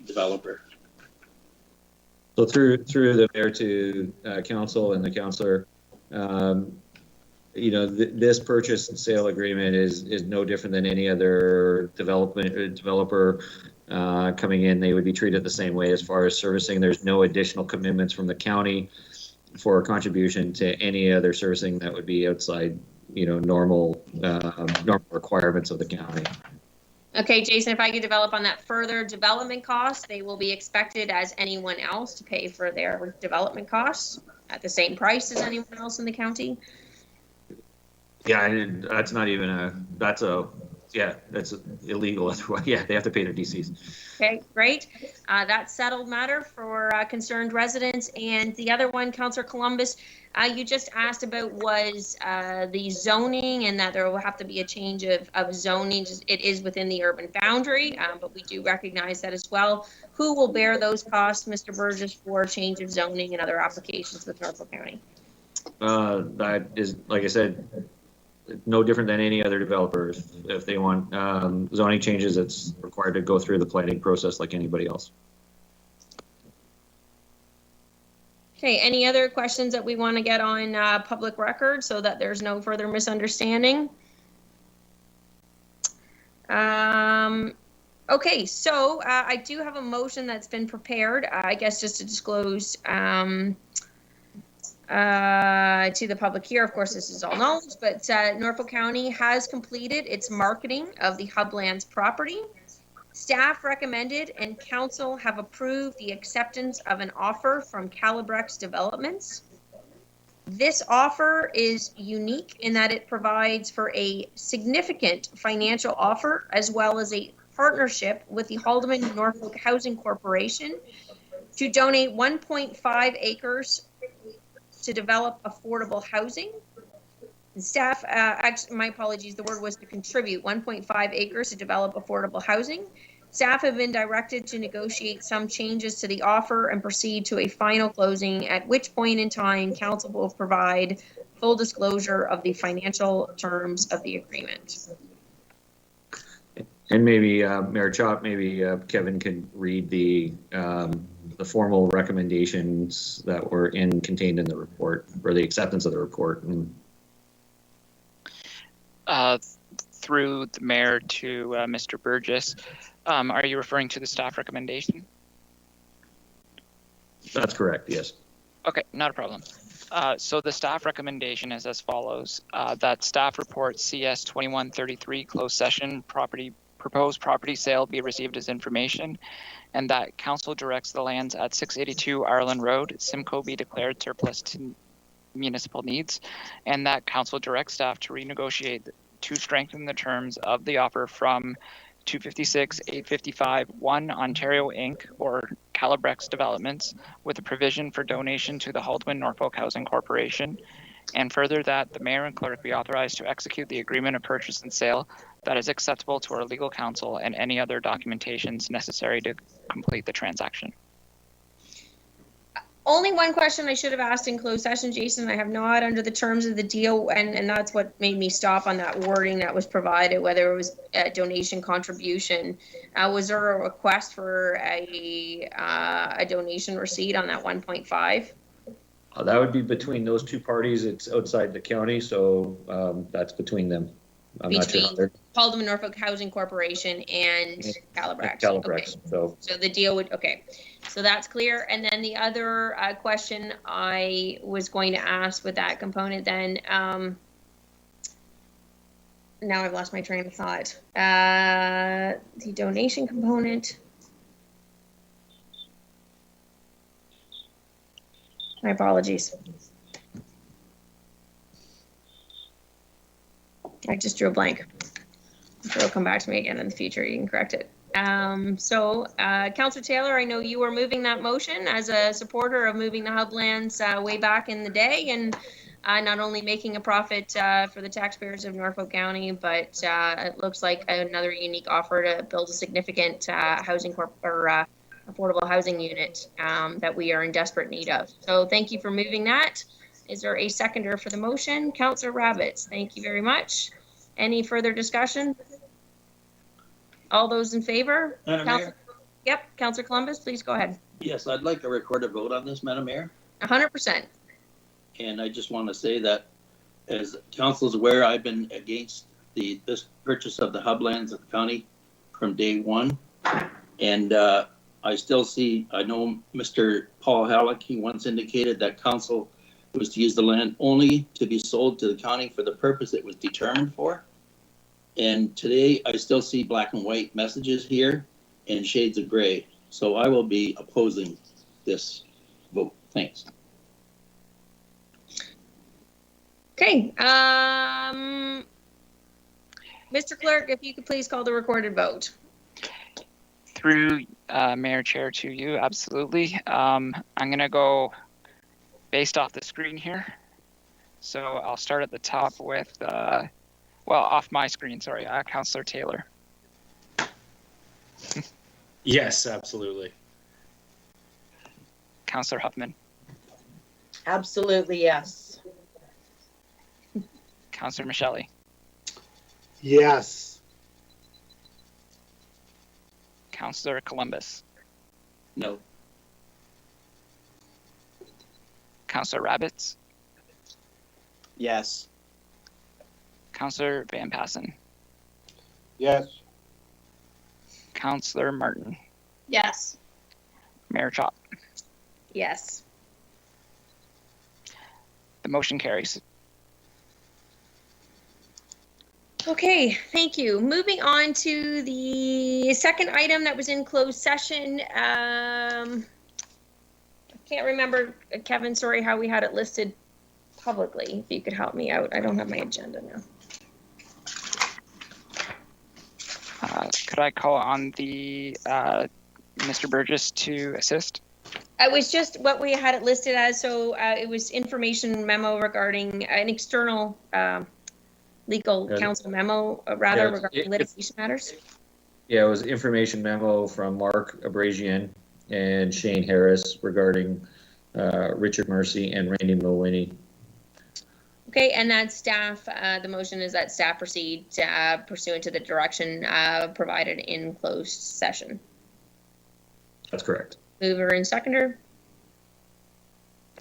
[SPEAKER 8] developer?
[SPEAKER 6] So through the mayor to council and the councillor, this purchase and sale agreement is no different than any other developer coming in. They would be treated the same way as far as servicing. There's no additional commitments from the county for a contribution to any other servicing that would be outside, normal requirements of the county.
[SPEAKER 1] Okay, Jason, if I could develop on that further, development costs, they will be expected as anyone else to pay for their development costs at the same price as anyone else in the county.
[SPEAKER 6] Yeah, that's not even that's illegal. Yeah, they have to pay their DCs.
[SPEAKER 1] Okay, great. That's settled matter for concerned residents. And the other one, Councillor Columbus, you just asked about was the zoning and that there will have to be a change of zoning. It is within the urban boundary, but we do recognize that as well. Who will bear those costs, Mr. Burgess, for change of zoning and other applications with Norfolk County?
[SPEAKER 6] That is, like I said, no different than any other developer. If they want zoning changes, it's required to go through the planning process like anybody else.
[SPEAKER 1] Okay, any other questions that we want to get on public record so that there's no further misunderstanding? Okay, so I do have a motion that's been prepared, I guess just to disclose to the public here. Of course, this is all knowledge, but Norfolk County has completed its marketing of the Hublands property. Staff recommended and council have approved the acceptance of an offer from Calibrex Developments. This offer is unique in that it provides for a significant financial offer as well as a partnership with the Haldeman Norfolk Housing Corporation to donate 1.5 acres to develop affordable housing. And staff, actually, my apologies, the word was to contribute 1.5 acres to develop affordable housing. Staff have been directed to negotiate some changes to the offer and proceed to a final closing, at which point in time council will provide full disclosure of the financial terms of the agreement.
[SPEAKER 6] And maybe Mayor Chop, maybe Kevin could read the formal recommendations that were contained in the report, or the acceptance of the report.
[SPEAKER 5] Through the mayor to Mr. Burgess, are you referring to the staff recommendation?
[SPEAKER 6] That's correct, yes.
[SPEAKER 5] Okay, not a problem. So the staff recommendation is as follows: that staff report CS 2133 closed session proposed property sale be received as information, and that council directs the lands at 682 Ireland Road, Simcoe, be declared surplus to municipal needs, and that council directs staff to renegotiate to strengthen the terms of the offer from 256 855 1 Ontario Inc. or Calibrex Developments with a provision for donation to the Haldwin Norfolk Housing Corporation. And further, that the mayor and clerk be authorized to execute the agreement of purchase and sale that is acceptable to our legal counsel and any other documentations necessary to complete the transaction.
[SPEAKER 1] Only one question I should have asked in closed session, Jason. I have not under the terms of the deal, and that's what made me stop on that wording that was provided, whether it was a donation contribution. Was there a request for a donation receipt on that 1.5?
[SPEAKER 6] That would be between those two parties. It's outside the county, so that's between them. I'm not sure.
[SPEAKER 1] Between Haldwin Norfolk Housing Corporation and Calibrex.
[SPEAKER 6] Calibrex.
[SPEAKER 1] Okay. So the deal would, okay. So that's clear. And then the other question I was going to ask with that component then, now I've lost my train of thought. The donation component. My apologies. I just drew a blank. It'll come back to me again in the future. You can correct it. Councillor Taylor, I know you were moving that motion as a supporter of moving the hublands way back in the day, and not only making a profit for the taxpayers of Norfolk County, but it looks like another unique offer to build a significant housing affordable housing unit that we are in desperate need of. So thank you for moving that. Is there a seconder for the motion? Councillor Rabbits, thank you very much. Any further discussion? All those in favor?
[SPEAKER 8] Madam Mayor?
[SPEAKER 1] Yep, Councillor Columbus, please go ahead.
[SPEAKER 8] Yes, I'd like a recorded vote on this, Madam Mayor.
[SPEAKER 1] 100%.
[SPEAKER 8] And I just want to say that, as council is aware, I've been against this purchase of the hublands of the county from day one. And I still see, I know Mr. Paul Halleck, he once indicated that council was to use the land only to be sold to the county for the purpose it was determined for. And today I still see black and white messages here and shades of gray. So I will be opposing this vote. Thanks.
[SPEAKER 1] Okay. Mr. Clerk, if you could please call the recorded vote.
[SPEAKER 5] Through Mayor Chair to you, absolutely. I'm going to go based off the screen here. So I'll start at the top with, well, off my screen, sorry, Councillor Taylor.
[SPEAKER 11] Yes, absolutely.
[SPEAKER 5] Councillor Huffman.
[SPEAKER 13] Absolutely, yes.
[SPEAKER 5] Councillor Michelle.
[SPEAKER 7] Yes.
[SPEAKER 5] Councillor Columbus.
[SPEAKER 8] No.
[SPEAKER 5] Councillor Rabbits.
[SPEAKER 10] Yes.
[SPEAKER 5] Councillor Van Passen.
[SPEAKER 4] Yes.
[SPEAKER 5] Councillor Martin.
[SPEAKER 12] Yes.
[SPEAKER 5] Mayor Chop.
[SPEAKER 1] Yes.
[SPEAKER 5] The motion carries.
[SPEAKER 1] Okay, thank you. Moving on to the second item that was in closed session. I can't remember, Kevin, sorry, how we had it listed publicly. If you could help me out. I don't have my agenda now.
[SPEAKER 5] Could I call on the Mr. Burgess to assist?
[SPEAKER 1] It was just what we had it listed as. So it was information memo regarding an external legal counsel memo, regarding litigation matters.
[SPEAKER 6] Yeah, it was information memo from Mark Abrazian and Shane Harris regarding Richard Mercy and Randy Mulwiney.
[SPEAKER 1] Okay, and that staff, the motion is that staff proceed pursuant to the direction provided in closed session.
[SPEAKER 6] That's correct.
[SPEAKER 1] Mover and seconder.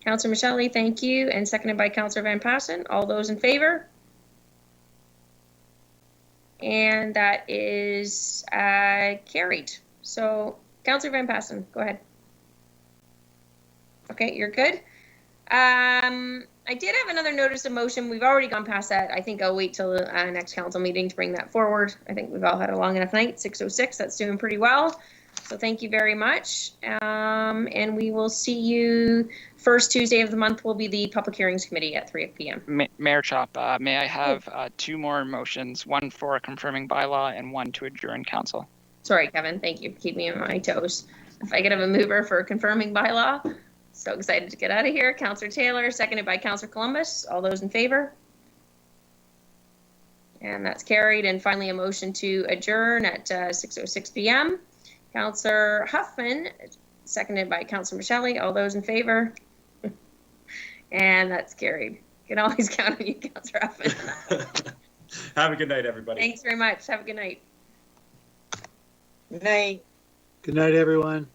[SPEAKER 1] Councillor Michelle, thank you, and seconded by Councillor Van Passen. All those in favor? And that is carried. So, Councillor Van Passen, go ahead. Okay, you're good. I did have another notice of motion. We've already gone past that. I think I'll wait till the next council meeting to bring that forward. I think we've all had a long enough night, 6:06. That's doing pretty well. So thank you very much. And we will see you first Tuesday of the month will be the Public Hearings Committee at 3 p.m.
[SPEAKER 5] Mayor Chop, may I have two more motions, one for confirming bylaw and one to adjourn council?
[SPEAKER 1] Sorry, Kevin. Thank you for keeping me on my toes. If I could have a mover for confirming bylaw. So excited to get out of here. Councillor Taylor, seconded by Councillor Columbus. All those in favor? And that's carried. And finally, a motion to adjourn at 6:06 p.m. Councillor Huffman, seconded by Councillor Michele. All those in favor? And that's carried. You can always count on you, Councillor Huffman.
[SPEAKER 11] Have a good night, everybody.
[SPEAKER 1] Thanks very much. Have a good night.
[SPEAKER 9] Good night.
[SPEAKER 7] Good night, everyone.